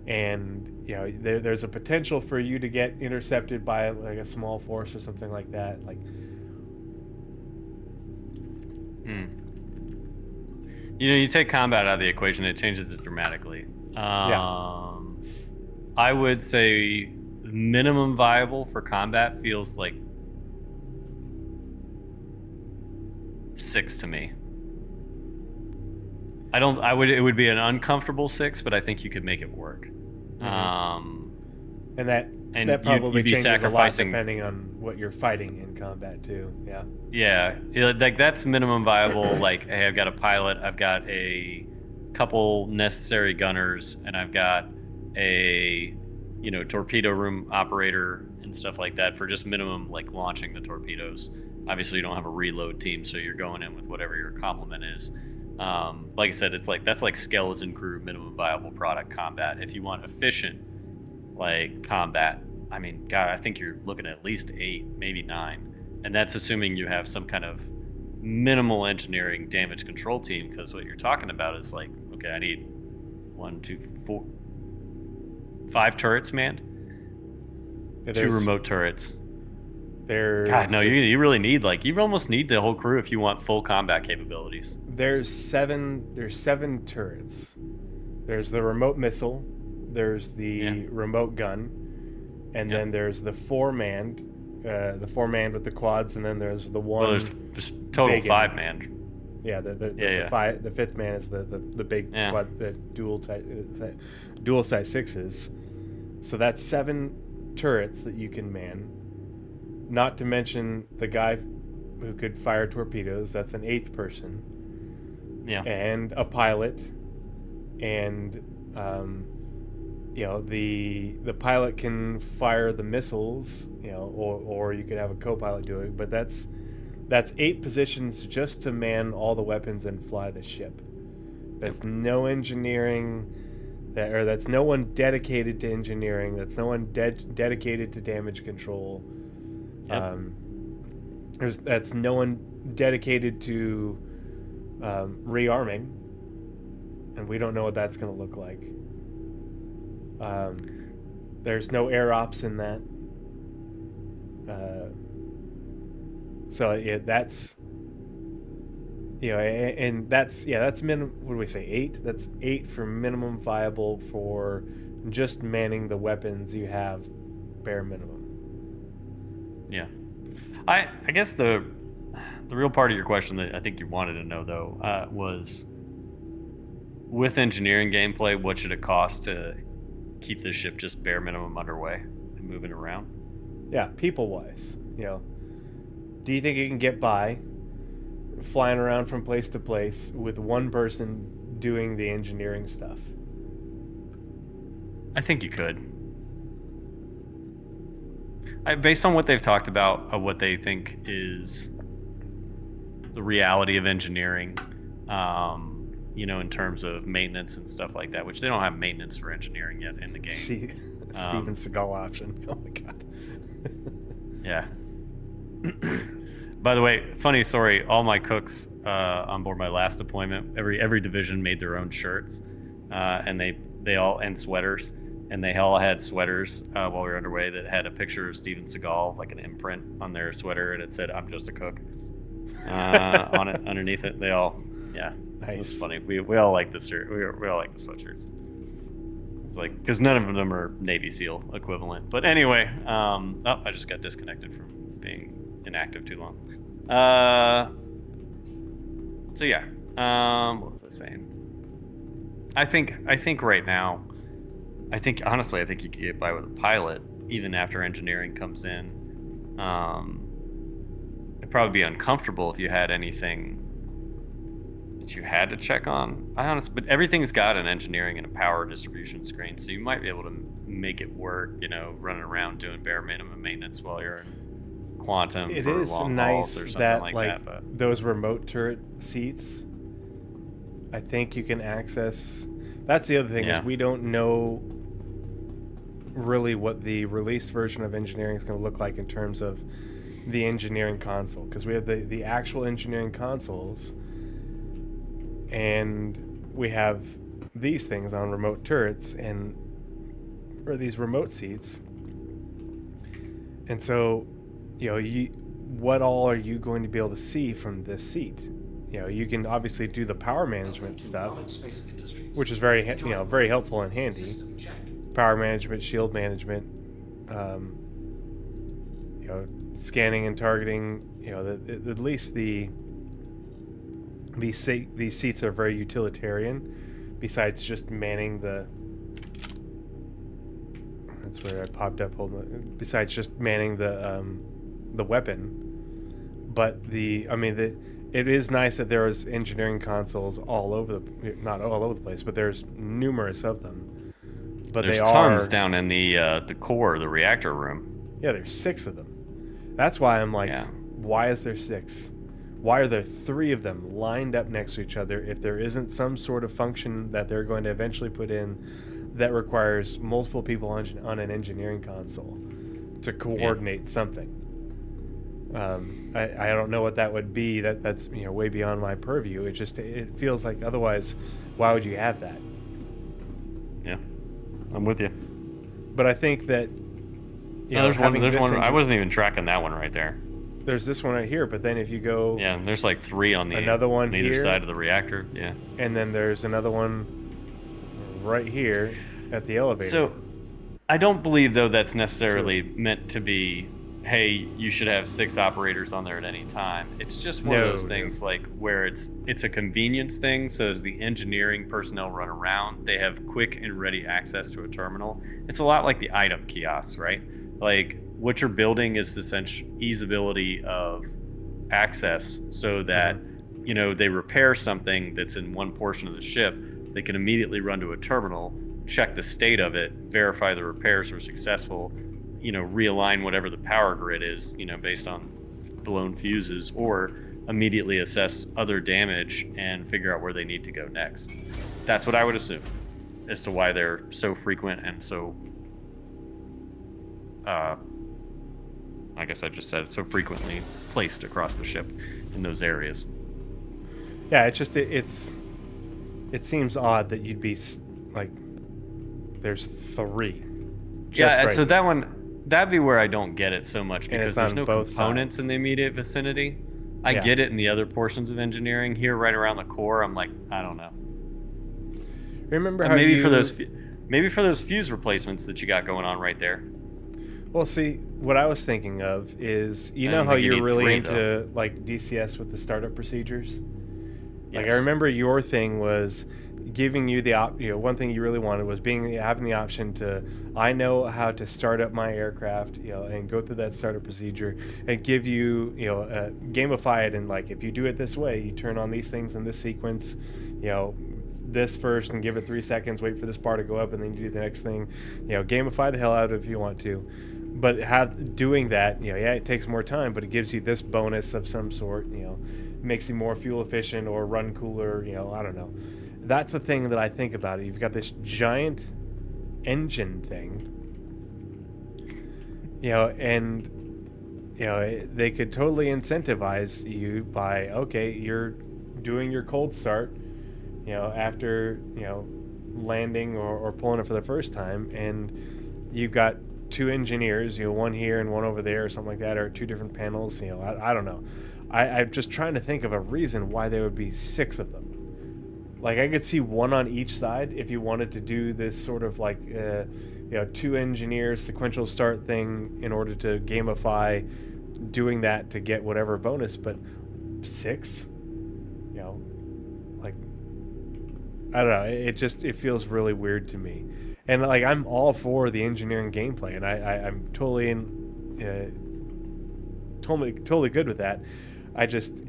and there's a potential for you to get intercepted by like a small force or something like that. You take combat out of the equation, it changes it dramatically. I would say minimum viable for combat feels like 6 to me. It would be an uncomfortable 6, but I think you could make it work. And that probably changes sacrificing a lot depending on what you're fighting in combat too. Like that's minimum viable. Like, hey, I've got a pilot, I've got a couple necessary gunners, and I've got a torpedo room operator and stuff like that for just minimum, like launching the torpedoes. Obviously you don't have a reload team, so you're going in with whatever your complement is. Like I said, that's like skeleton crew minimum viable product combat. If you want efficient like combat, I mean, God, I think you're looking at least 8, maybe 9, and that's assuming you have some kind of minimal engineering damage control team, because what you're talking about is like, okay, I need 1, 2, 4, 5 turrets manned, 2 remote turrets. God, no, you really need, you almost need the whole crew if you want full combat capabilities. There's 7 turrets. There's the remote missile, there's the remote gun, and then there's the 4-manned, with the quads, and then there's the one. Well, there's total 5-manned. Yeah, the 5th man is the big quad, the dual size 6s. So that's 7 turrets that you can man. Not to mention the guy who could fire torpedoes. That's an 8th person. Yeah. And a pilot, and the pilot can fire the missiles, or you could have a co-pilot do it, but that's 8 positions just to man all the weapons and fly the ship. That's no engineering, that's no one dedicated to engineering. That's no one dedicated to damage control. Yep. That's no one dedicated to rearming, and we don't know what that's going to look like. There's no air ops in that. So yeah, that's and that's minimum. What do we say? 8. That's 8 for minimum viable for just manning the weapons you have, bare minimum. Yeah. I guess the real part of your question that I think you wanted to know though was, with engineering gameplay, what should it cost to keep the ship just bare minimum underway and moving around? Yeah, people wise, do you think you can get by flying around from place to place with one person doing the engineering stuff? I think you could. Based on what they've talked about, of what they think is the reality of engineering, in terms of maintenance and stuff like that, which they don't have maintenance for engineering yet in the game. See, Steven Seagal option. Oh my god. Yeah. By the way, funny story. All my cooks on board my last deployment, every division made their own shirts, and they all, and sweaters, and they all had sweaters while we were underway that had a picture of Steven Seagal, like an imprint on their sweater, and it said "I'm just a cook" on it underneath it. They all, yeah, nice. It was funny. We all like the shirt. We all like the sweatshirts. It's like, because none of them are Navy SEAL equivalent. But anyway, I just got disconnected from being inactive too long. So yeah, what was I saying? I think right now, honestly, I think you could get by with a pilot even after engineering comes in. It'd probably be uncomfortable if you had anything that you had to check on. But everything's got an engineering and a power distribution screen, so you might be able to make it work. Running around doing bare minimum maintenance while you're in quantum It for is long nice hauls or something that like that. But those remote turret seats, I think you can access. That's the other thing, is we don't know really what the released version of engineering is going to look like in terms of the engineering console, because we have the actual engineering consoles, and we have these things on remote turrets or these remote seats, and so what all are you going to be able to see from this seat? You can obviously do the power management stuff, which is very very helpful and handy. Power management, shield management, scanning and targeting. At least these seats are very utilitarian. Besides just manning the, that's where I popped up. Besides just manning the weapon, but it is nice that there is engineering consoles not all over the place, but there's numerous of them. But there's tons down in the core, the reactor room. Yeah, there's 6 of them. That's why I'm like, why is there 6? Why are there 3 of them lined up next to each other if there isn't some sort of function that they're going to eventually put in that requires multiple people on an engineering console to coordinate something? I don't know what that would be. That's way beyond my purview. It feels like, otherwise, why would you have that? Yeah, I'm with you. But I think that there's one. I wasn't even tracking that one right there. There's this one right here, but then if you go, there's like 3 on another one on either here, side of the reactor. Yeah, and then there's another one right here at the elevator. So I don't believe though that's necessarily meant to be, hey, you should have 6 operators on there at any time. It's just one of those things like where it's a convenience thing. So as the engineering personnel run around, they have quick and ready access to a terminal. It's a lot like the item kiosks, right? Like what you're building is essential easeability of access, so that they repair something that's in one portion of the ship, they can immediately run to a terminal check the state of it, verify the repairs were successful, realign whatever the power grid is, based on blown fuses, or immediately assess other damage and figure out where they need to go next. That's what I would assume as to why they're so frequent and so, I guess I just said so frequently placed across the ship in those areas. Yeah, it's just it seems odd that you'd be like there's 3. Yeah, right so that one, that'd be where I don't get it so much, because there's no both components sides. in the immediate vicinity. I Yeah. get it in the other portions of engineering. Here, right around the core, I'm like, I don't know. Remember And how maybe you, for those fuse replacements that you got going on right there. Well, see, what I was thinking of is, I know don't how think you you're need really 3, into like DCS with the startup procedures? Like, Yes. I remember your thing was giving you the one thing you really wanted was having the option to, I know how to start up my aircraft, and go through that startup procedure and give you, gamify it, and like, if you do it this way, you turn on these things in this sequence, this first, and give it 3 seconds, wait for this bar to go up, and then you do the next thing. Gamify the hell out of it if you want to, but doing that, it takes more time, but it gives you this bonus of some sort, makes you more fuel efficient or run cooler, I don't know. That's the thing that I think about it. You've got this giant engine thing, and they could totally incentivize you by, okay, you're doing your cold start, after landing or pulling it for the first time, and you've got 2 engineers, one here and one over there or something like that, or 2 different panels. I don't know. I'm just trying to think of a reason why there would be 6 of them. Like, I could see 1 on each side if you wanted to do this sort of like 2 engineers sequential start thing in order to gamify doing that to get whatever bonus, but 6, like, I don't know. It feels really weird to me, and like, I'm all for the engineering gameplay, and I'm totally totally good with that. I just,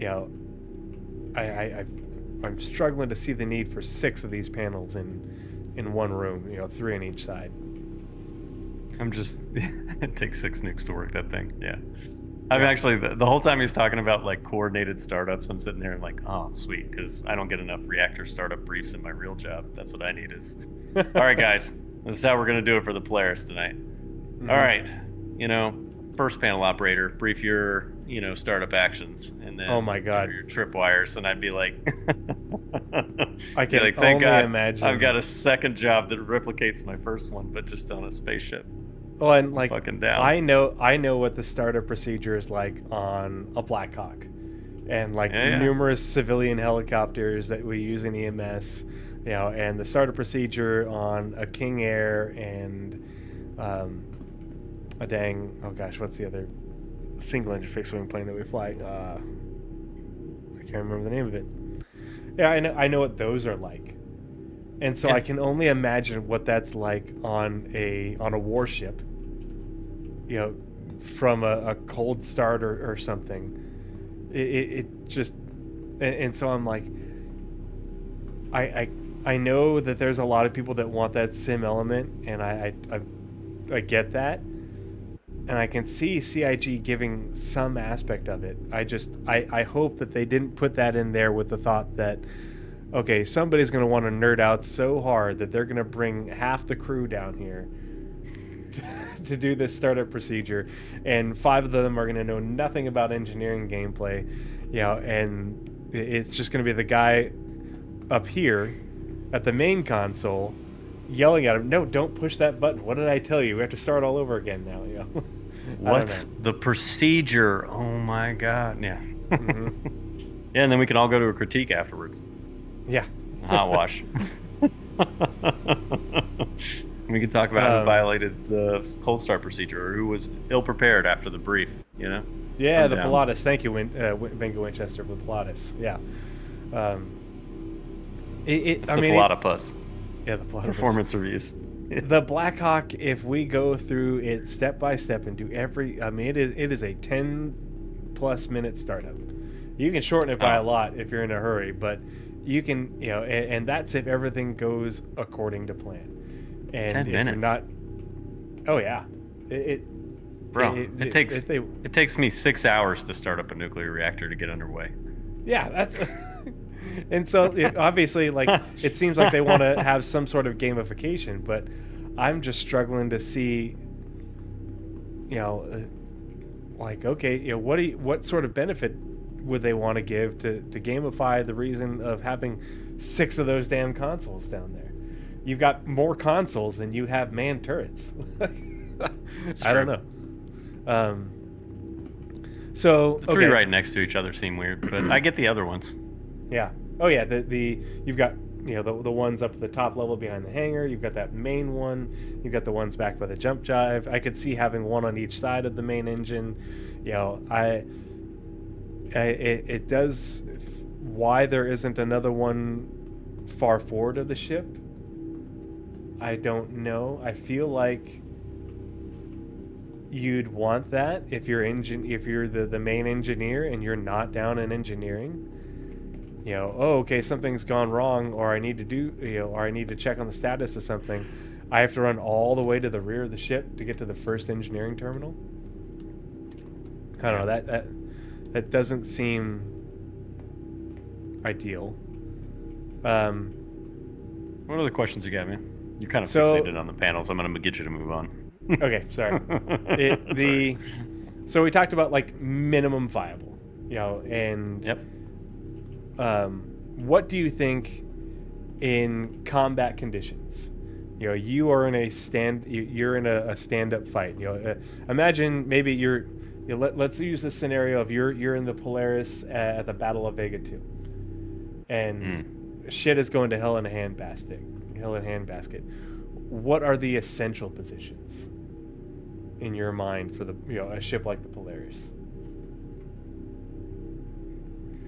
I'm struggling to see the need for 6 of these panels in one room, 3 on each side. I'm just, it takes 6 nukes to work that thing. Yeah. I mean, actually, the whole time he's talking about like coordinated startups, I'm sitting there and like, oh, sweet, because I don't get enough reactor startup briefs in my real job. That's what I need is, all right, guys, this is how we're going to do it for the Polaris tonight. Mm-hmm. All right, first panel operator, brief your, startup actions, and then Oh my God, your tripwires, and I'd be like, I can like, thank only God imagine. I've got a second job that replicates my first one, but just on a spaceship. Oh, and like, Fucking down. I know what the startup procedure is like on a Black Hawk, and like numerous civilian helicopters that we use in EMS, and the startup procedure on a King Air and what's the other single engine fixed wing plane that we fly? I can't remember the name of it. Yeah, I know what those are like, and so I can only imagine what that's like on a warship, from a cold start or something. It just, and so I'm like, I know that there's a lot of people that want that sim element, and I get that, and I can see CIG giving some aspect of it. I hope that they didn't put that in there with the thought that, okay, somebody's going to want to nerd out so hard that they're going to bring half the crew down here to do this startup procedure, and 5 of them are going to know nothing about engineering gameplay, and it's just going to be the guy up here at the main console yelling at him, no, don't push that button. What did I tell you? We have to start all over again now. What's the procedure? Oh my God. Yeah. Mm-hmm. Yeah, and then we can all go to a critique afterwards. Yeah. Hot wash. We can talk about who violated the cold start procedure or who was ill prepared after the brief, Yeah, I'm the down. Pilatus. Thank you, Benga Winchester, with Pilatus. Yeah. It's the platypus. Yeah, the platypus. Performance reviews. The Black Hawk, if we go through it step by step and do it is a 10+ minute startup. You can shorten it by a lot if you're in a hurry, but you can, and that's if everything goes according to plan. And 10 if minutes. you're not, oh yeah, Bro, it takes if they, it takes me 6 hours to start up a nuclear reactor to get underway. yeah, that's. And so obviously, like, it seems like they want to have some sort of gamification, but I'm just struggling to see, like, okay, what sort of benefit would they want to give to gamify the reason of having 6 of those damn consoles down there? You've got more consoles than you have manned turrets. I don't know. So The three right next to each other seem weird, but I get the other ones. Yeah. Oh yeah. The you've got the ones up at the top level behind the hangar. You've got that main one. You've got the ones back by the jump drive. I could see having one on each side of the main engine. It does. Why there isn't another one far forward of the ship, I don't know. I feel like you'd want that if you're the main engineer and you're not down in engineering. Okay, something's gone wrong, or I need to check on the status of something. I have to run all the way to the rear of the ship to get to the first engineering terminal. I don't know, that doesn't seem ideal. What other questions you got, man? You're kind of fixated on the panels. I'm gonna get you to move on. Okay, sorry. So we talked about like minimum viable, and Yep. What do you think in combat conditions? You are in a you're in a stand-up fight. Imagine maybe let's use the scenario of you're in the Polaris at the Battle of Vega 2, and shit is going to hell in a handbasket. What are the essential positions in your mind for a ship like the Polaris?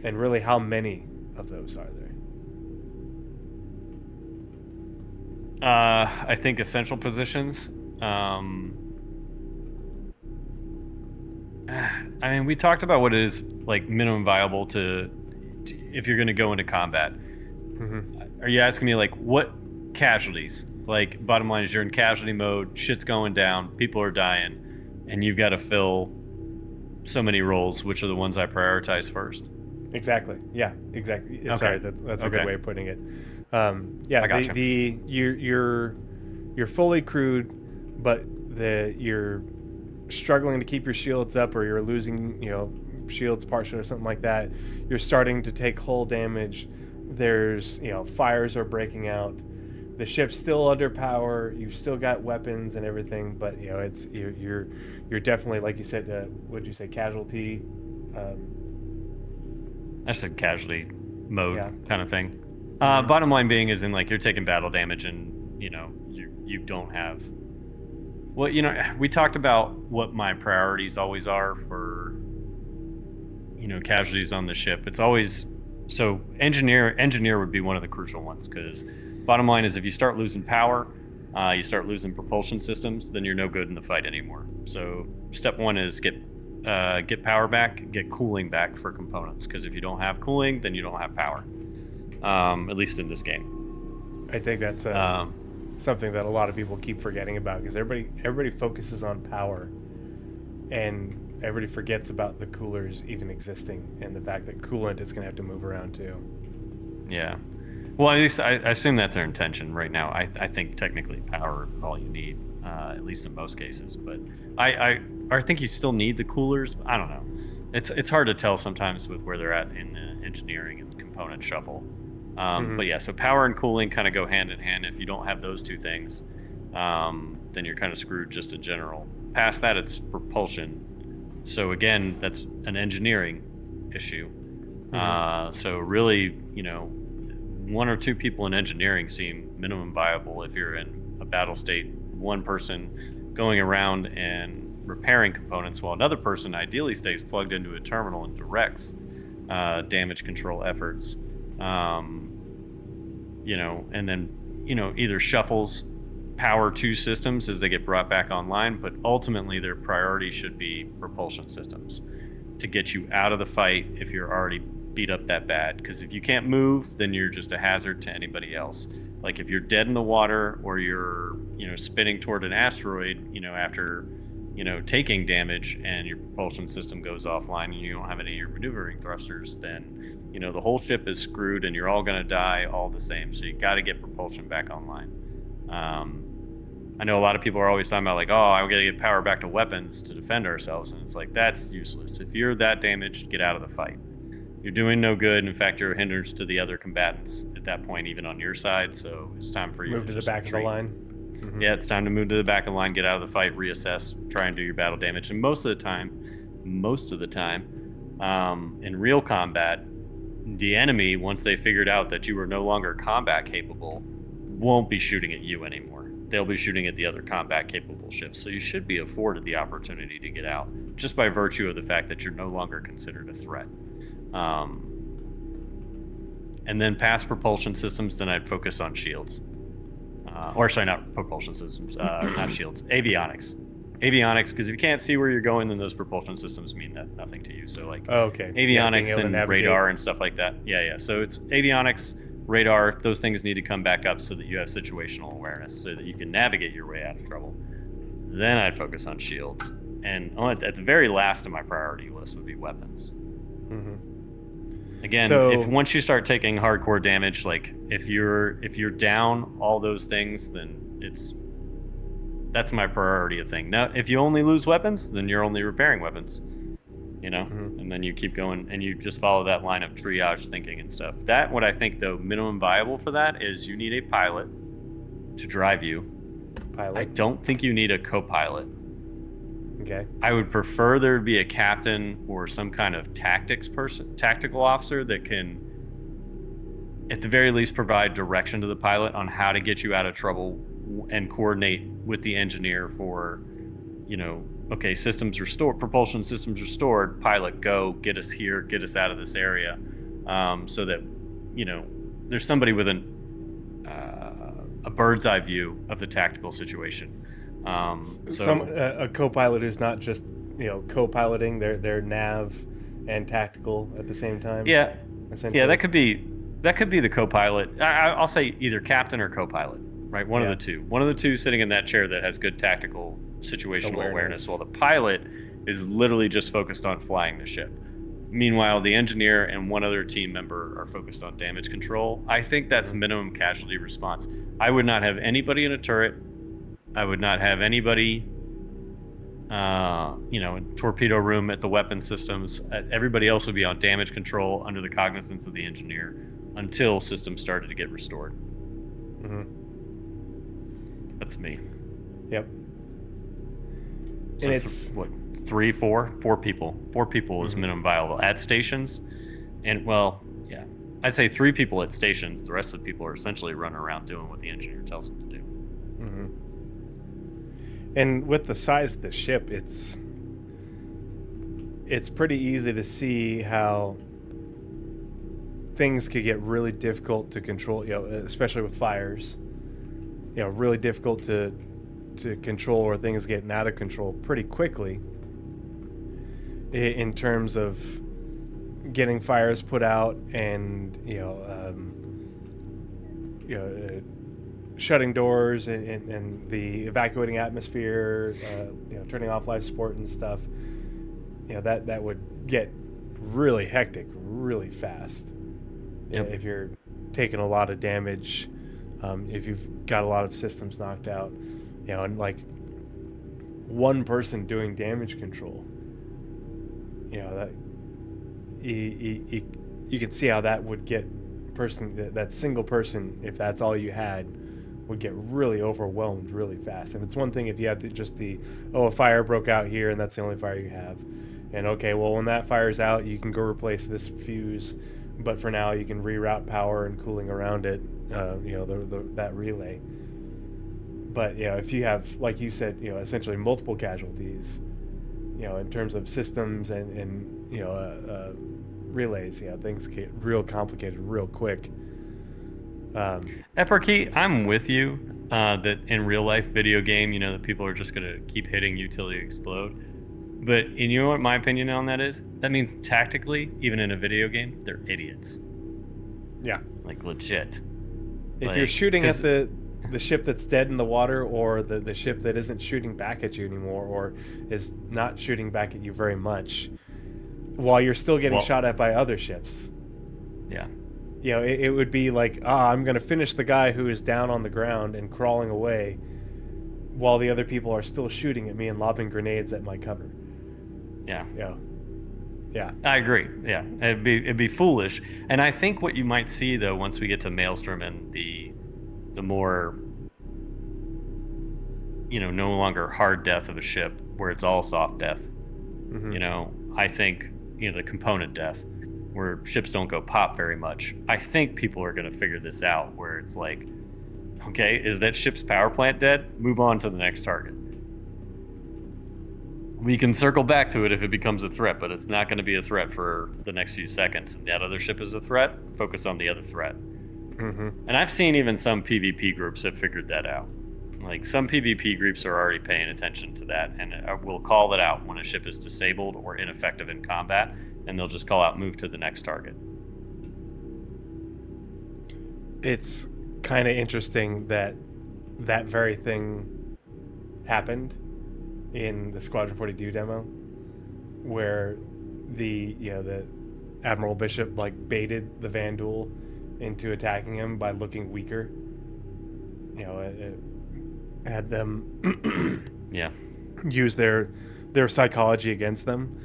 And really, how many of those are there? I think essential positions. I mean, we talked about what is like minimum viable to if you're going to go into combat. Mm-hmm. Are you asking me like what casualties? Like, bottom line is you're in casualty mode, shit's going down, people are dying, and you've got to fill so many roles. Which are the ones I prioritize first? Exactly. Yeah. Exactly. Okay. Sorry, that's a good way of putting it. Yeah. I gotcha. You're fully crewed, but you're struggling to keep your shields up, or you're losing shields partially or something like that. You're starting to take hull damage. There's fires are breaking out. The ship's still under power. You've still got weapons and everything, but it's you're definitely, like you said. What did you say? Casualty. I said casualty mode kind of thing. Mm-hmm. Bottom line being is in like you're taking battle damage and you don't have. Well, we talked about what my priorities always are for casualties on the ship. It's always so engineer would be one of the crucial ones, because bottom line is if you start losing power, you start losing propulsion systems, then you're no good in the fight anymore. So step one is get power back, get cooling back for components, because if you don't have cooling, then you don't have power. At least in this game. I think that's something that a lot of people keep forgetting about, because everybody focuses on power, and everybody forgets about the coolers even existing, and the fact that coolant is going to have to move around too. Yeah. Well, at least I assume that's their intention right now. I think technically power is all you need, at least in most cases. But I think you still need the coolers. I don't know. It's hard to tell sometimes with where they're at in the engineering and component shuffle. But yeah, so power and cooling kind of go hand in hand. If you don't have those two things, then you're kind of screwed just in general. Past that, it's propulsion. So again, that's an engineering issue. So really, one or two people in engineering seem minimum viable if you're in a battle state. One person going around and repairing components, while another person ideally stays plugged into a terminal and directs damage control efforts. And then either shuffles power to systems as they get brought back online, but ultimately their priority should be propulsion systems to get you out of the fight if you're already beat up that bad, because if you can't move, then you're just a hazard to anybody else. Like if you're dead in the water, or you're spinning toward an asteroid, after taking damage, and your propulsion system goes offline and you don't have any of your maneuvering thrusters, then the whole ship is screwed and you're all going to die all the same. So you got to get propulsion back online. I know a lot of people are always talking about like, oh, I got to get power back to weapons to defend ourselves, and it's like, that's useless. If you're that damaged, get out of the fight. You're doing no good. In fact, you're a hindrance to the other combatants at that point, even on your side. So it's time for you Move to the back of the line. Mm-hmm. Yeah, it's time to move to the back of the line, get out of the fight, reassess, try and do your battle damage. And most of the time, in real combat, the enemy, once they figured out that you were no longer combat capable, won't be shooting at you anymore. They'll be shooting at the other combat capable ships. So you should be afforded the opportunity to get out, just by virtue of the fact that you're no longer considered a threat. And then past propulsion systems, then I'd focus on shields. Not propulsion systems, not shields, avionics. Avionics, because if you can't see where you're going, then those propulsion systems mean nothing to you. So like avionics and radar and stuff like that. Yeah. So it's avionics, radar, those things need to come back up so that you have situational awareness, so that you can navigate your way out of trouble. Then I'd focus on shields. And at the very last of my priority list would be weapons. Mm-hmm. Again, if once you start taking hardcore damage, like if you're down all those things, then that's my priority of thing. Now, if you only lose weapons, then you're only repairing weapons, mm-hmm. And then you keep going and you just follow that line of triage thinking and stuff. What I think the minimum viable for that is you need a pilot to drive you. I don't think you need a co-pilot. Okay. I would prefer there to be a captain or some kind of tactical officer that can, at the very least, provide direction to the pilot on how to get you out of trouble and coordinate with the engineer for, okay, systems restored, propulsion systems restored, pilot, go, get us here, get us out of this area, so that, there's somebody with a bird's eye view of the tactical situation. A co-pilot who's not just co-piloting, they're nav and tactical at the same time. Yeah, that could be the co-pilot. I'll say either captain or co-pilot, right? One of the two sitting in that chair that has good tactical situational awareness, while the pilot is literally just focused on flying the ship. Meanwhile, the engineer and one other team member are focused on damage control. I think that's minimum casualty response. I would not have anybody in a turret. I would not have anybody, in torpedo room at the weapon systems. Everybody else would be on damage control under the cognizance of the engineer until systems started to get restored. Mm-hmm. That's me. Yep. So and it's four people. Four people is minimum viable at stations, and I'd say 3 people at stations. The rest of the people are essentially running around doing what the engineer tells them to do. Mm-hmm. And with the size of the ship, it's pretty easy to see how things could get really difficult to control, especially with fires. Really difficult to control, or things getting out of control pretty quickly in terms of getting fires put out and shutting doors and the evacuating atmosphere, turning off life support and stuff. That would get really hectic really fast. Yep. If you're taking a lot of damage, if you've got a lot of systems knocked out, and like one person doing damage control, that you can see how that would get that single person, if that's all you had, would get really overwhelmed really fast. And it's one thing if you had a fire broke out here and that's the only fire you have, and okay, well, when that fire's out, you can go replace this fuse, but for now you can reroute power and cooling around it, that relay. But if you have, like you said, essentially multiple casualties, in terms of systems and relays, things get real complicated real quick. Eparchy, I'm with you that in real life video game, that people are just going to keep hitting you till you explode. But you know what my opinion on that is? That means tactically, even in a video game, they're idiots. Yeah. Like legit. If you're shooting at the ship that's dead in the water, or the ship that isn't shooting back at you anymore, or is not shooting back at you very much, while you're still getting shot at by other ships. Yeah. You know, it would be like, I'm going to finish the guy who is down on the ground and crawling away while the other people are still shooting at me and lobbing grenades at my cover. Yeah. Yeah. Yeah. I agree. Yeah. It'd be foolish. And I think what you might see, though, once we get to Maelstrom and the more, no longer hard death of a ship where it's all soft death, I think, the component death where ships don't go pop very much. I think people are going to figure this out where it's like, okay, is that ship's power plant dead? Move on to the next target. We can circle back to it if it becomes a threat, but it's not going to be a threat for the next few seconds. And that other ship is a threat, focus on the other threat. And I've seen even some PvP groups have figured that out. Like some PvP groups are already paying attention to that, and will call it out when a ship is disabled or ineffective in combat, and they'll just call out move to the next target. It's kind of interesting that very thing happened in the Squadron 42 demo, where the Admiral Bishop baited the Vanduul into attacking him by looking weaker. It had them use their psychology against them.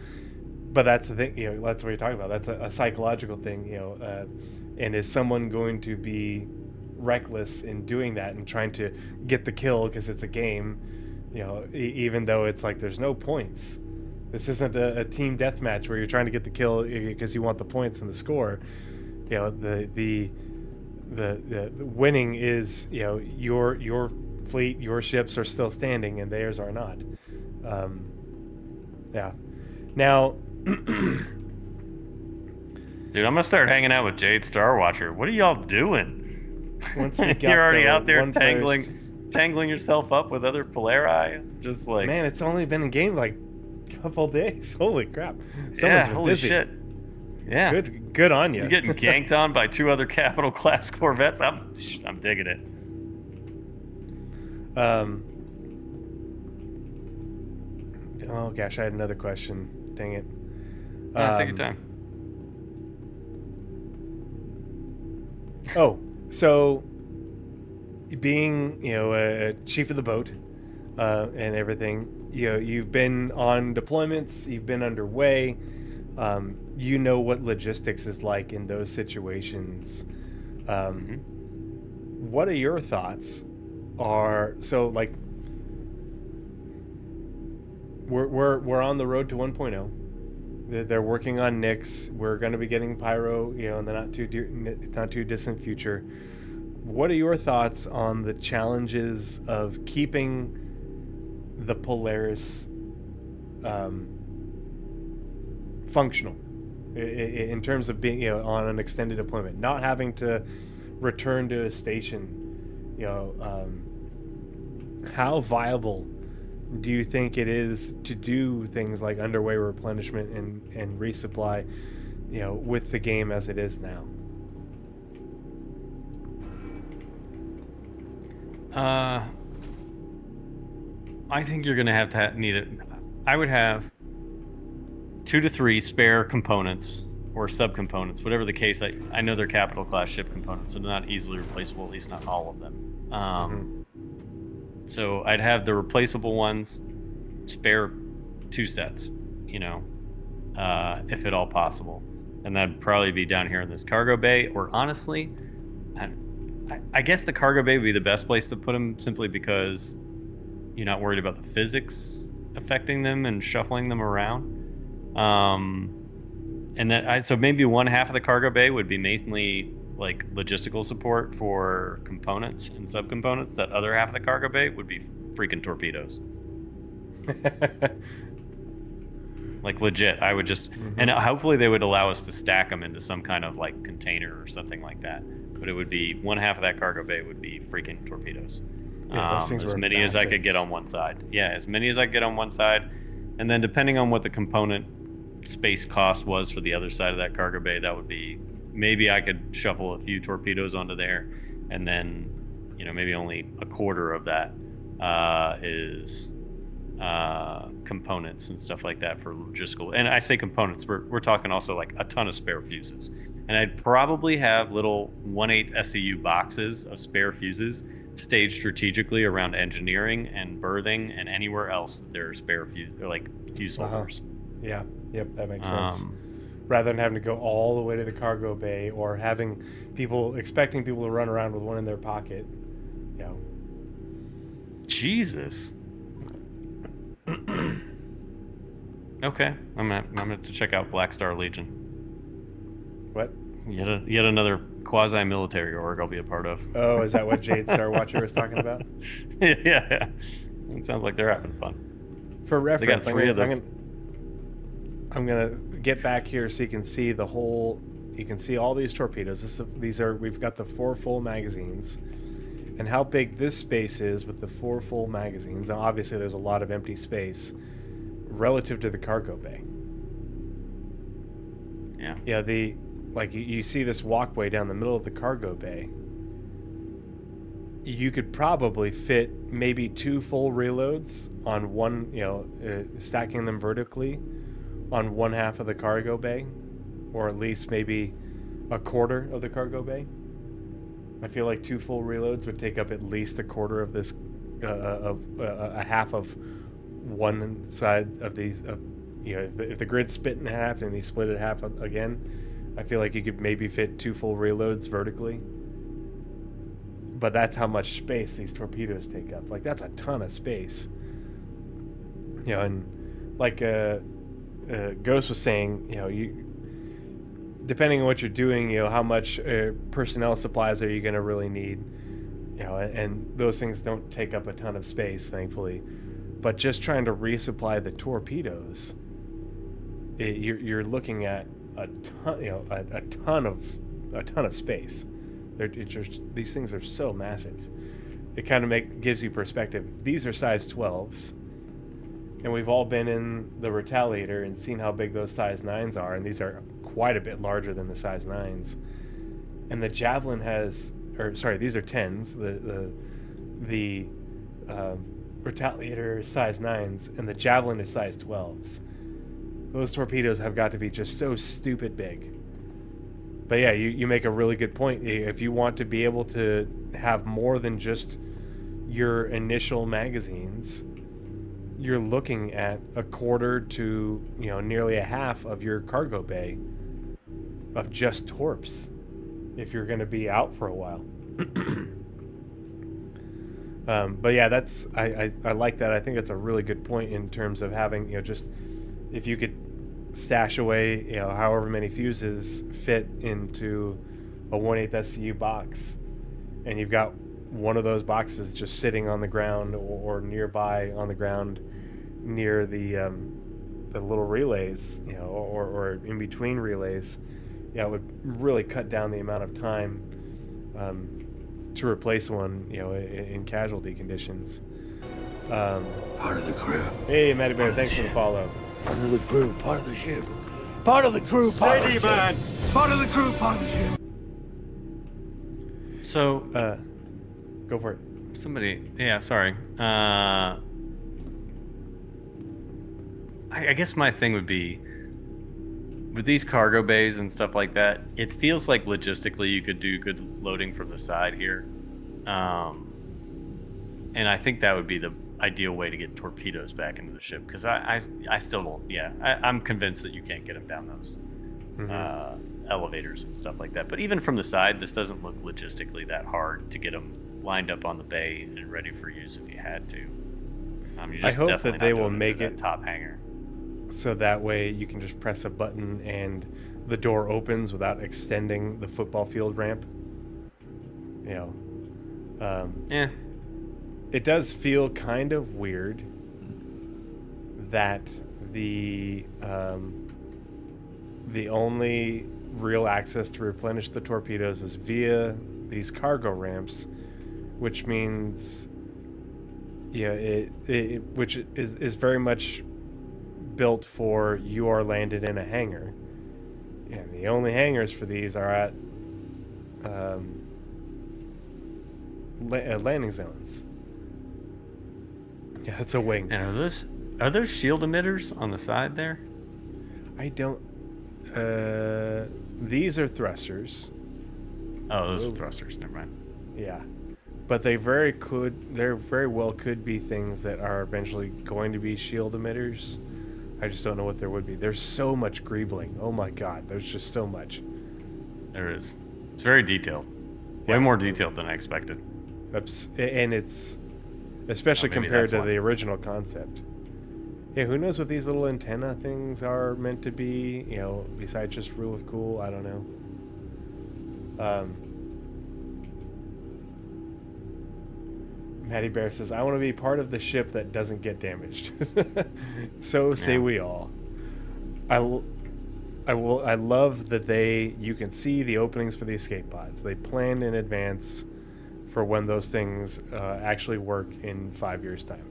But that's the thing, that's what you're talking about. That's a psychological thing, and is someone going to be reckless in doing that and trying to get the kill because it's a game, even though it's like there's no points. This isn't a team deathmatch where you're trying to get the kill because you want the points and the score. The winning is, your fleet, your ships are still standing and theirs are not. Now, dude, I'm gonna start hanging out with Jade Starwatcher. What are y'all doing? Once we got You're already out there tangling yourself up with other Polari. Just like, man, it's only been in game like a couple days. Holy crap! Someone's been busy. Shit. Yeah, good on you. You're getting ganked on by 2 other capital class corvettes. I'm digging it. Oh gosh, I had another question. Dang it. Take your time. Oh, so being a chief of the boat and everything, you've been on deployments, you've been underway. You know what logistics is like in those situations. What are your thoughts? We're on the road to 1.0. They're working on Nyx. We're going to be getting Pyro, in the not too distant future. What are your thoughts on the challenges of keeping the Polaris functional in terms of being on an extended deployment, not having to return to a station? How viable do you think it is to do things like underway replenishment and resupply, with the game as it is now? I think you're going to have to need it. I would have 2 to 3 spare components or subcomponents, whatever the case. I know they're capital class ship components, so they're not easily replaceable, at least not all of them. So I'd have the replaceable ones, spare 2 sets, if at all possible. And that'd probably be down here in this cargo bay, or honestly, I guess the cargo bay would be the best place to put them, simply because you're not worried about the physics affecting them and shuffling them around. So maybe one half of the cargo bay would be mainly like logistical support for components and subcomponents. That other half of the cargo bay would be freaking torpedoes. Like legit, I would just, and hopefully they would allow us to stack them into some kind of like container or something like that. But it would be one half of that cargo bay would be freaking torpedoes. Yeah, those things as were many massive. as I could get on one side. Yeah, as many as I could get on one side. And then depending on what the component space cost was for the other side of that cargo bay, that would be, maybe I could shuffle a few torpedoes onto there, and then, maybe only a quarter of that is components and stuff like that for logistical. And I say components, we're talking also like a ton of spare fuses. And I'd probably have little 1/8 SEU boxes of spare fuses staged strategically around engineering and berthing and anywhere else that there are spare fuse holders. Yeah. Yep, that makes sense. Rather than having to go all the way to the cargo bay or expecting people to run around with one in their pocket. Jesus. Okay, I'm gonna have to check out Black Star Legion. What? Yet another quasi-military org I'll be a part of. Oh, is that what Jade Star Watcher was talking about? Yeah. It sounds like they're having fun. For reference, they got 3 of them. I'm gonna get back here so you can see the whole. You can see all these torpedoes. We've got the 4 full magazines, and how big this space is with the 4 full magazines. Now, obviously, there's a lot of empty space relative to the cargo bay. Yeah. Yeah. You see this walkway down the middle of the cargo bay. You could probably fit maybe 2 full reloads on one. Stacking them vertically on one half of the cargo bay, or at least maybe a quarter of the cargo bay. I feel like 2 full reloads would take up at least a quarter of this, a half of one side of these. If the grid's split in half and they split it half again, I feel like you could maybe fit 2 full reloads vertically. But that's how much space these torpedoes take up. Like, that's a ton of space. And like Ghost was saying, depending on what you're doing, how much personnel supplies are you going to really need? And those things don't take up a ton of space, thankfully. But just trying to resupply the torpedoes, you're looking at a ton of space. These things are so massive. It kind of gives you perspective. These are size 12s. And we've all been in the Retaliator and seen how big those size 9s are, and these are quite a bit larger than the size 9s. And the Javelin these are 10s. The Retaliator is size 9s, and the Javelin is size 12s. Those torpedoes have got to be just so stupid big. But yeah, you make a really good point. If you want to be able to have more than just your initial magazines, you're looking at a quarter to nearly a half of your cargo bay of just torps if you're going to be out for a while. But yeah, I like that. I think that's a really good point in terms of having just if you could stash away however many fuses fit into a 1/8 SCU box, and you've got one of those boxes just sitting on the ground or nearby on the ground near the little relays, or in between relays, it would really cut down the amount of time to replace one, in casualty conditions. Part of the crew. Hey, Matty Bear, thanks for the follow. Part of the crew, part of the ship. Part of the crew, part of the ship. Man. Part of the crew, part of the ship. So, go for it. Sorry. I guess my thing would be, with these cargo bays and stuff like that, it feels like logistically you could do good loading from the side here. And I think that would be the ideal way to get torpedoes back into the ship, because I still don't. I'm convinced that you can't get them down those elevators and stuff like that. But even from the side, this doesn't look logistically that hard to get them lined up on the bay and ready for use if you had to. I hope that they will make it top hangar, so that way you can just press a button and the door opens without extending the football field ramp. It does feel kind of weird that the only real access to replenish the torpedoes is via these cargo ramps, which means which is very much built for you are landed in a hangar, and the only hangars for these are at landing zones. Yeah, it's a wing. And are those shield emitters on the side there? I don't. These are thrusters. Oh, those are thrusters. Never mind. Yeah, but they very well could be things that are eventually going to be shield emitters. I just don't know what there would be. There's so much greebling. Oh my god, there's just so much. There is. It's very detailed. Way more detailed than I expected. And it's especially compared to the original concept. Yeah, who knows what these little antenna things are meant to be, you know, besides just rule of cool, I don't know. Matty Bear says, I want to be part of the ship that doesn't get damaged. So say we all. I love that you can see the openings for the escape pods. They planned in advance for when those things actually work in 5 years' time.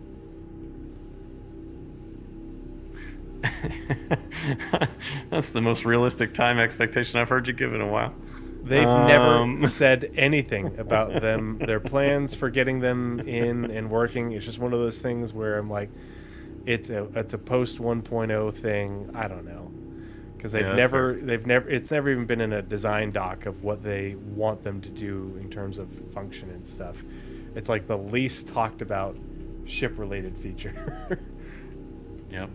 That's the most realistic time expectation I've heard you give in a while. They've never said anything about their plans for getting them in and working. It's just one of those things where I'm like, it's a post 1.0 thing. I don't know, because it's never even been in a design doc of what they want them to do in terms of function and stuff. It's like the least talked about ship related feature. Yep.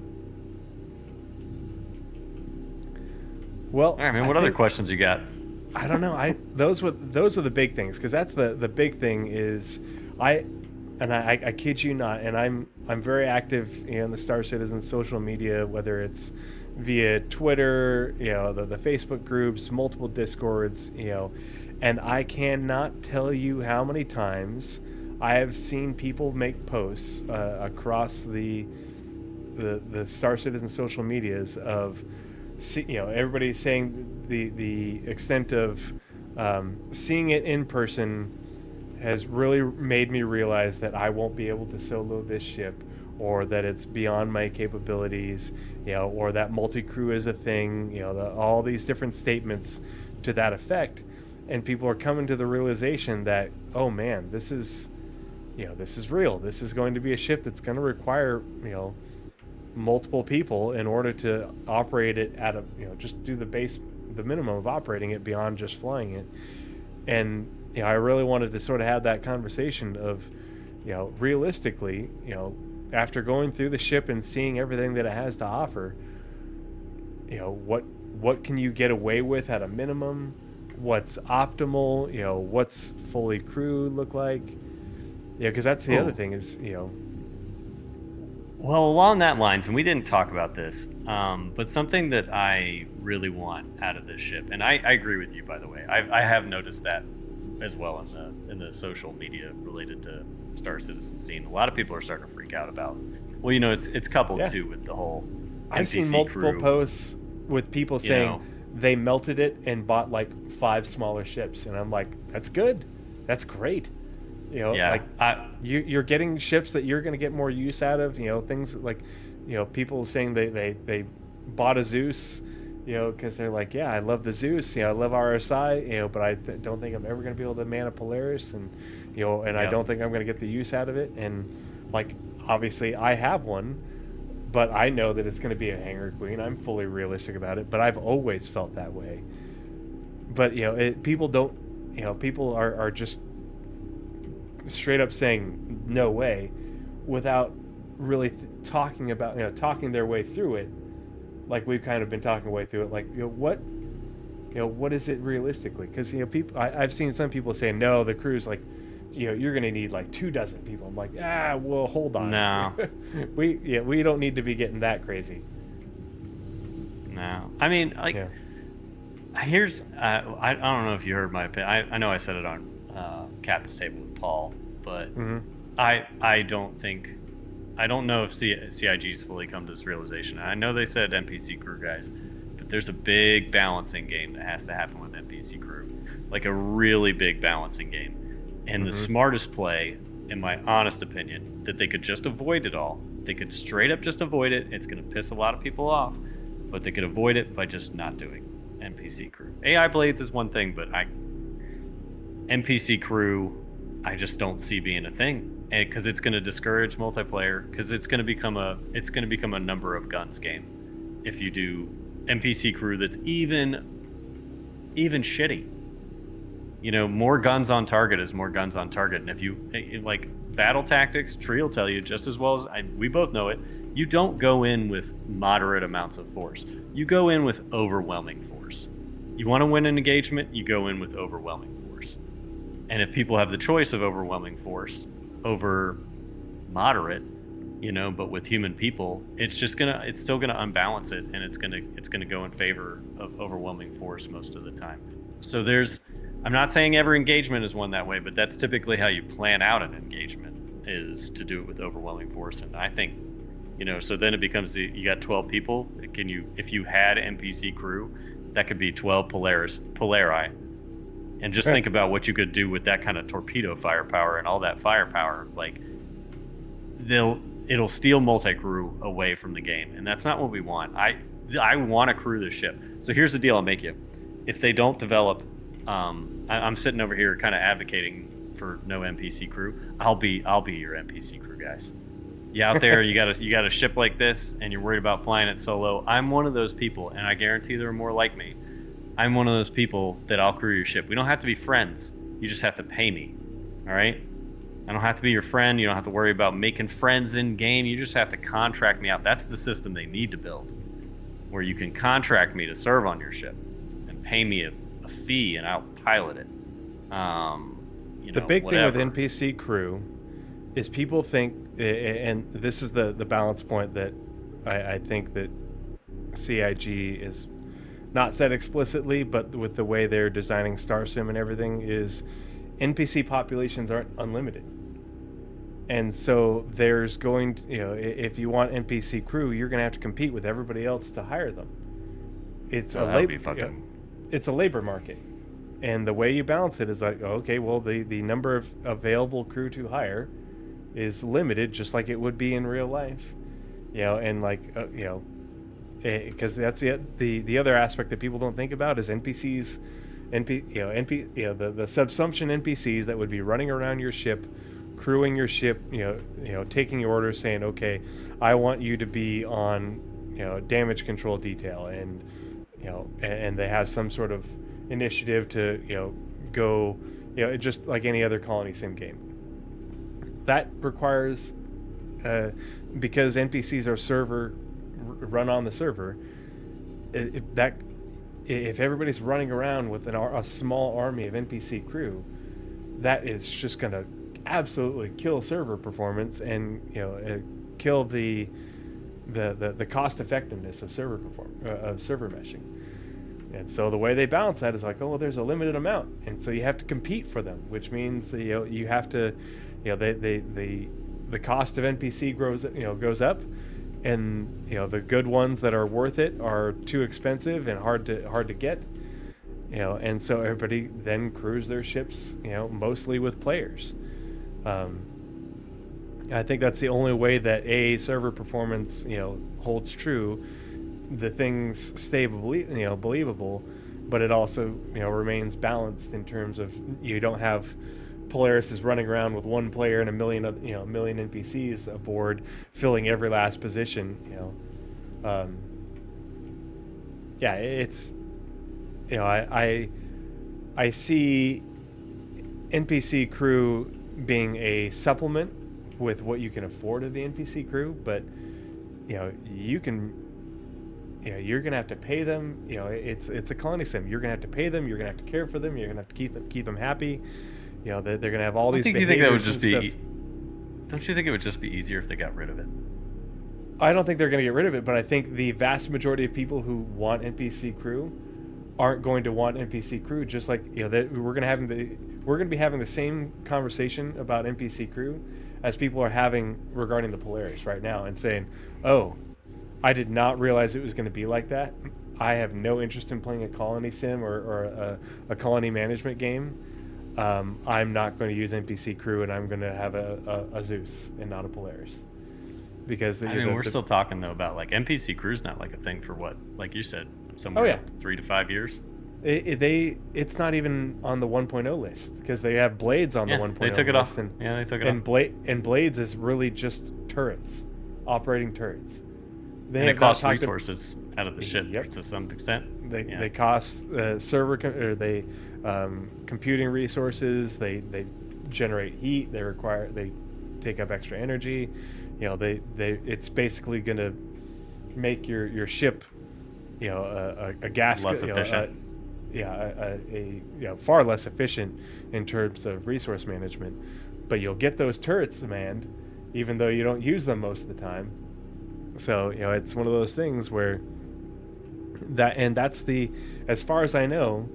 Well, all right, man. What other questions you got? I don't know. Those were the big things, because that's the big thing is I kid you not, and I'm very active in the Star Citizen social media, whether it's via Twitter, you know, the Facebook groups, multiple Discords, you know, and I cannot tell you how many times I have seen people make posts across the Star Citizen social medias of, you know, everybody saying the extent of seeing it in person has really made me realize that I won't be able to solo this ship, or that it's beyond my capabilities, you know, or that multi-crew is a thing, you know, all these different statements to that effect. And people are coming to the realization that, oh man, this is real. This is going to be a ship that's going to require, you know, multiple people in order to operate it at a, you know, just do the minimum of operating it beyond just flying it. And, you know, I really wanted to sort of have that conversation of, you know, realistically, you know, after going through the ship and seeing everything that it has to offer, you know, what can you get away with at a minimum? What's optimal? You know, what's fully crewed look like? Yeah, because that's the other thing is, you know. Well, along that lines, and we didn't talk about this, but something that I really want out of this ship, and I agree with you, by the way. I have noticed that as well in the social media related to Star Citizen scene. A lot of people are starting to freak out about. Well, you know, it's coupled too with the whole NPC I've seen multiple crew, posts with people saying they melted it and bought like 5 smaller ships, and I'm like, that's good, that's great. You know, like you're getting ships that you're going to get more use out of. You know, things like, you know, people saying they bought a Zeus, you know, because they're like, yeah, I love the Zeus, you know, I love RSI, you know, but I don't think I'm ever going to be able to man a Polaris, and you know, and I don't think I'm going to get the use out of it. And like, obviously, I have one, but I know that it's going to be a hangar queen. I'm fully realistic about it, but I've always felt that way. But you know, people don't, you know, people are just straight up saying no way without really talking about, you know, talking their way through it, like we've kind of been talking way through it, like, you know, what is it realistically? Because, you know, people, I've seen some people say, no, the crew's like, you know, you're gonna need like 24 people. I'm like, well, hold on. No. we don't need to be getting that crazy. No, I mean, like, here's I don't know if you heard my opinion. I know I said it on Captain's Table with Paul, but I don't know if CIG's fully come to this realization. I know they said NPC crew guys, but there's a big balancing game that has to happen with NPC crew, like a really big balancing game. And the smartest play, in my honest opinion, that they could just avoid it all, They could straight up just avoid it. It's going to piss a lot of people off, but they could avoid it by just not doing NPC crew. AI blades is one thing, but NPC crew, I just don't see being a thing, because it's going to discourage multiplayer, because it's going to become a number of guns game if you do NPC crew that's even shitty. You know, more guns on target is more guns on target, and if you like battle tactics, Tree will tell you just as well as we both know it. You don't go in with moderate amounts of force. You go in with overwhelming force. You want to win an engagement, you go in with overwhelming force. And if people have the choice of overwhelming force over moderate, you know, but with human people, it's still gonna unbalance it, and it's gonna go in favor of overwhelming force most of the time. So I'm not saying every engagement is one that way, but that's typically how you plan out an engagement, is to do it with overwhelming force. And I think, you know, so then it becomes you got 12 people. If you had NPC crew, that could be 12 Polari. And just think about what you could do with that kind of torpedo firepower and all that firepower. Like, it'll steal multi-crew away from the game, and that's not what we want. I want to crew the ship. So here's the deal I'll make you. If they don't develop, I'm sitting over here kind of advocating for no NPC crew. I'll be your NPC crew, guys. You out there, you got a ship like this, and you're worried about flying it solo. I'm one of those people, and I guarantee there are more like me. I'm one of those people that I'll crew your ship. We don't have to be friends. You just have to pay me. All right? I don't have to be your friend. You don't have to worry about making friends in game. You just have to contract me out. That's the system they need to build, where you can contract me to serve on your ship and pay me a fee, and I'll pilot it. The big thing with NPC crew is people think, and this is the balance point that I think that CIG is not said explicitly, but with the way they're designing Star Sim and everything, is NPC populations aren't unlimited. And so there's going to, you know, if you want NPC crew, you're going to have to compete with everybody else to hire them. It's it's a labor market. And the way you balance it is like, okay, well, the number of available crew to hire is limited, just like it would be in real life. You know, and like, you know, because that's the other aspect that people don't think about is NPCs, the subsumption NPCs that would be running around your ship, crewing your ship, taking your orders, saying, okay, I want you to be on, damage control detail, and and they have some sort of initiative to go, just like any other colony sim game. That requires, because NPCs are run on the server, if everybody's running around with a small army of NPC crew, that is just going to absolutely kill server performance and kill the cost effectiveness of server meshing. And so the way they balance that is like, oh, well, there's a limited amount, and so you have to compete for them, which means you have to, the cost of NPC goes up, and the good ones that are worth it are too expensive and hard to get, and so everybody then crews their ships, mostly with players. I think that's the only way that server performance holds true. The things stay believable, but it also remains balanced in terms of you don't have Polaris is running around with one player and a million NPCs aboard filling every last position. It's I see NPC crew being a supplement with what you can afford of the NPC crew, but you can. You're gonna have to pay them. It's a colony sim. You're gonna have to pay them. You're gonna have to care for them. You're gonna have to keep them happy. They're gonna have all these. Do you think that would just be? Don't you think it would just be easier if they got rid of it? I don't think they're gonna get rid of it, but I think the vast majority of people who want NPC crew aren't going to want NPC crew. Just like that we're gonna be having the same conversation about NPC crew as people are having regarding the Polaris right now, and saying, "Oh, I did not realize it was going to be like that. I have no interest in playing a colony sim or a colony management game. I'm not going to use NPC crew, and I'm going to have a Zeus and not a Polaris." because I mean, we're still talking though about like NPC crew's not like a thing for what, like you said, somewhere Oh, yeah. 3 to 5 years. It's not even on the 1.0 list because they have Blades on the 1.0 they took it list. off. Yeah, they took it and off. And Blades is really just turrets, operating turrets. They And have it not costs talked resources out of the ship Yep. to some extent. They cost computing resources. They generate heat. They take up extra energy. It's basically going to make your ship, a gas Less efficient. Far less efficient in terms of resource management. But you'll get those turrets manned, even though you don't use them most of the time. So it's one of those things where that's as far as I know,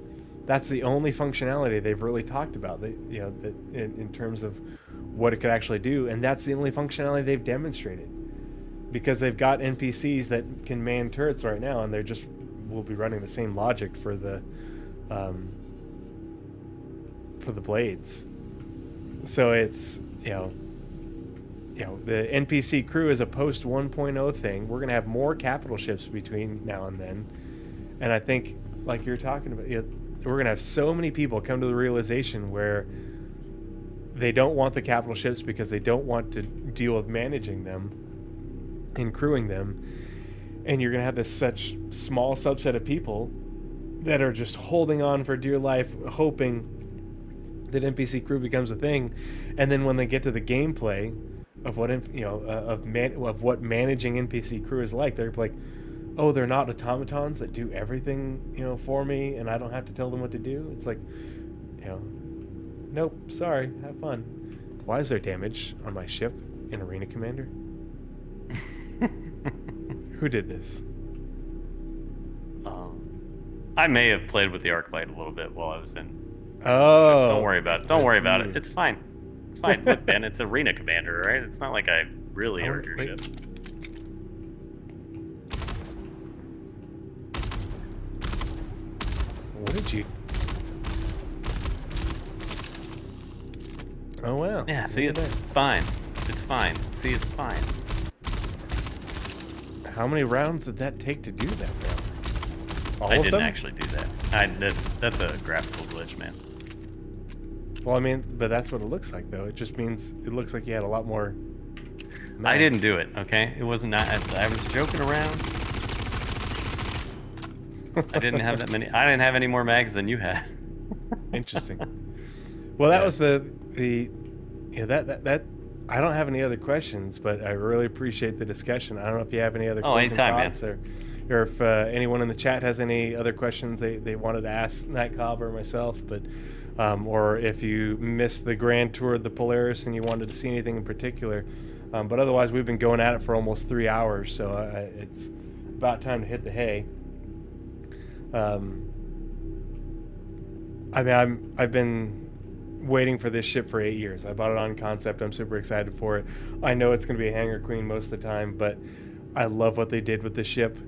that's the only functionality they've really talked about. In terms of what it could actually do, and that's the only functionality they've demonstrated, because they've got NPCs that can man turrets right now, and will be running the same logic for the Blades. So it's the NPC crew is a post 1.0 thing. We're going to have more capital ships between now and then. And I think, like you're talking about, we're going to have so many people come to the realization where they don't want the capital ships because they don't want to deal with managing them and crewing them. And you're going to have this such small subset of people that are just holding on for dear life, hoping that NPC crew becomes a thing. And then when they get to the gameplay of what what managing NPC crew is like, they're like, oh, they're not automatons that do everything for me, and I don't have to tell them what to do. It's like, nope, sorry, have fun. Why is there damage on my ship in Arena Commander? Who did this? I may have played with the Arclight a little bit while I was in. Oh, So don't worry about it. Don't worry about it. It's fine. It's fine. Look, Ben, it's Arena Commander, right? It's not like I really hurt your ship. What did you? Oh wow. Yeah, see, it's fine. It's fine. See, it's fine. How many rounds did that take to do that, though? I didn't actually do that. That's a graphical glitch, man. Well, I mean, but that's what it looks like, though. It just means it looks like you had a lot more. I didn't do it. Okay, it wasn't. I was joking around. I didn't have that many. I didn't have any more mags than you had. Interesting. Well, that was that. I don't have any other questions, but I really appreciate the discussion. I don't know if you have any other closing thoughts, or if anyone in the chat has any other questions they wanted to ask Night Cobb or myself, but or if you missed the grand tour of the Polaris and you wanted to see anything in particular. But otherwise, we've been going at it for almost 3 hours, so it's about time to hit the hay. I've been waiting for this ship for 8 years. I bought it on concept. I'm super excited for it. I know it's going to be a hangar queen most of the time, but I love what they did with the ship.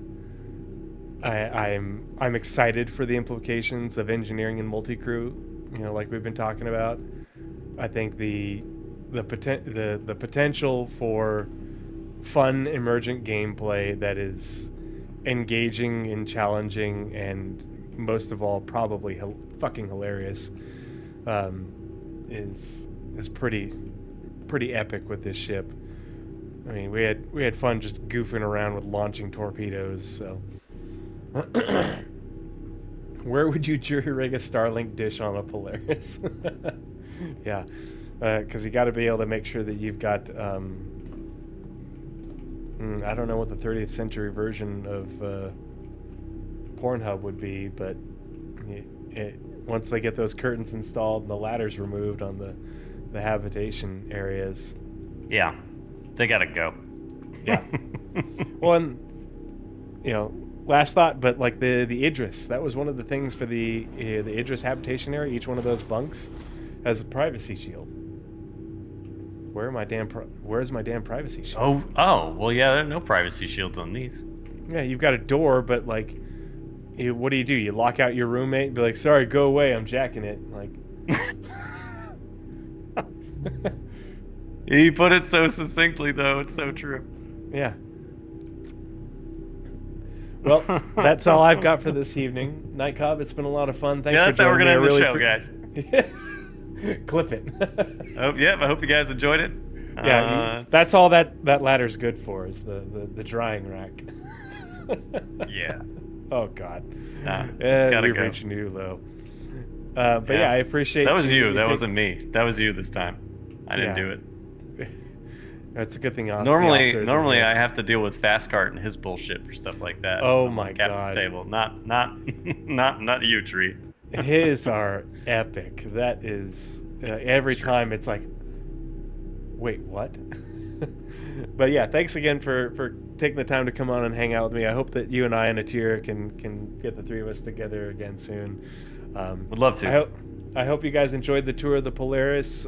I'm excited for the implications of engineering and multi-crew, like we've been talking about. I think the potential for fun emergent gameplay that is engaging and challenging, and most of all probably fucking hilarious, is pretty epic with this ship. I mean, we had fun just goofing around with launching torpedoes. So where would you jury rig a Starlink dish on a Polaris? Yeah, because you got to be able to make sure that you've got I don't know what the 30th century version of Pornhub would be, but once they get those curtains installed and the ladders removed on the habitation areas, yeah, they gotta go. Yeah. Well, and last thought, but like the Idris, that was one of the things for the Idris habitation area. Each one of those bunks has a privacy shield. Where's my damn privacy shield? Oh, well, yeah, there are no privacy shields on these. Yeah, you've got a door, but like, what do? You lock out your roommate and be like, sorry, go away, I'm jacking it. Like, you put it so succinctly, though. It's so true. Yeah. Well, that's all I've got for this evening. Night Cobb, it's been a lot of fun. Thanks Yeah, for that's how we're joining gonna me. end the show, guys. Clip it. I hope you guys enjoyed it. Yeah, that's all that ladder's good for, is the drying rack. Yeah. Oh God. Nah, it's gotta you're go. reaching too low. But yeah, I appreciate that was you. That take- wasn't me. That was you this time. I didn't Yeah. do it. That's a good thing. Normally I have to deal with Fast Cart and his bullshit for stuff like that. Oh I'm my Captain God. Stable. Not you, Tree. His are epic. That is every It's true. time it's like, wait, what? But yeah, thanks again for taking the time to come on and hang out with me. I hope that you and I and Atira can get the three of us together again soon. Would love to. I hope you guys enjoyed the tour of the Polaris.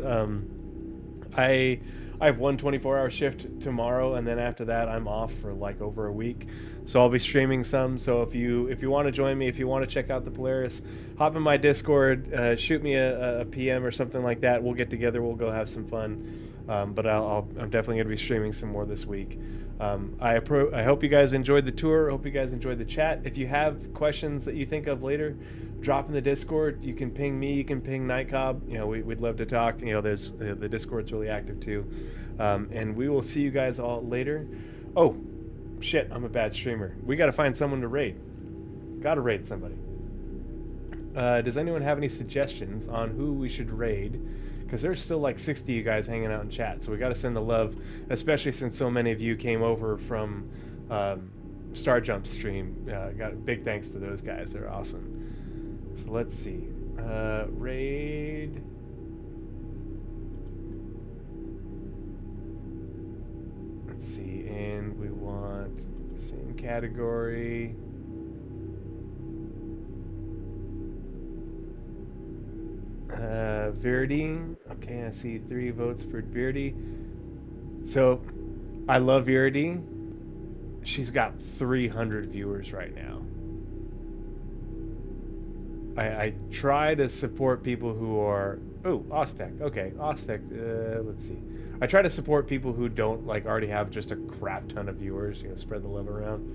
I have one 24-hour shift tomorrow, and then after that I'm off for like over a week. So I'll be streaming some. So if you want to join me, if you want to check out the Polaris, hop in my Discord, shoot me a PM or something like that. We'll get together. We'll go have some fun. But I'm definitely going to be streaming some more this week. I hope you guys enjoyed the tour. I hope you guys enjoyed the chat. If you have questions that you think of later, drop in the Discord. You can ping me. You can ping Night Cobb. We'd love to talk. There's the Discord's really active too. And we will see you guys all later. Oh, shit! I'm a bad streamer. We got to find someone to raid. Got to raid somebody. Does anyone have any suggestions on who we should raid? Because there's still like 60 of you guys hanging out in chat, so we got to send the love, especially since so many of you came over from Star Jump stream. Got a big thanks to those guys. They're awesome. So let's see. Raid. Let's see, and we want same category. Verdi. Okay, I see 3 votes for Verdi. So, I love Verdi. She's got 300 viewers right now. I try to support people who are... Oh, Oztec. Okay, Oztec. Let's see. I try to support people who don't already have just a crap ton of viewers. Spread the love around.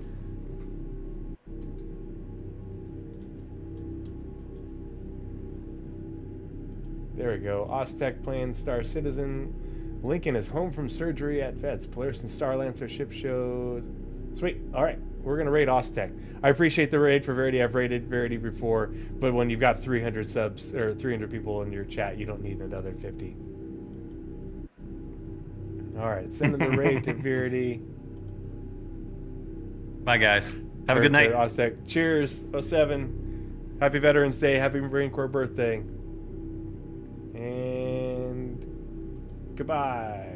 There we go. Oztec playing Star Citizen. Lincoln is home from surgery at Vets. Polaris and Star Lancer ship shows. Sweet. All right. We're going to raid Oztec. I appreciate the raid for Verity. I've raided Verity before, but when you've got 300 subs or 300 people in your chat, you don't need another 50. All right. Sending the raid to Verity. Bye, guys. Have a good night. Oztec. Cheers. 07. Happy Veterans Day. Happy Marine Corps birthday. And goodbye.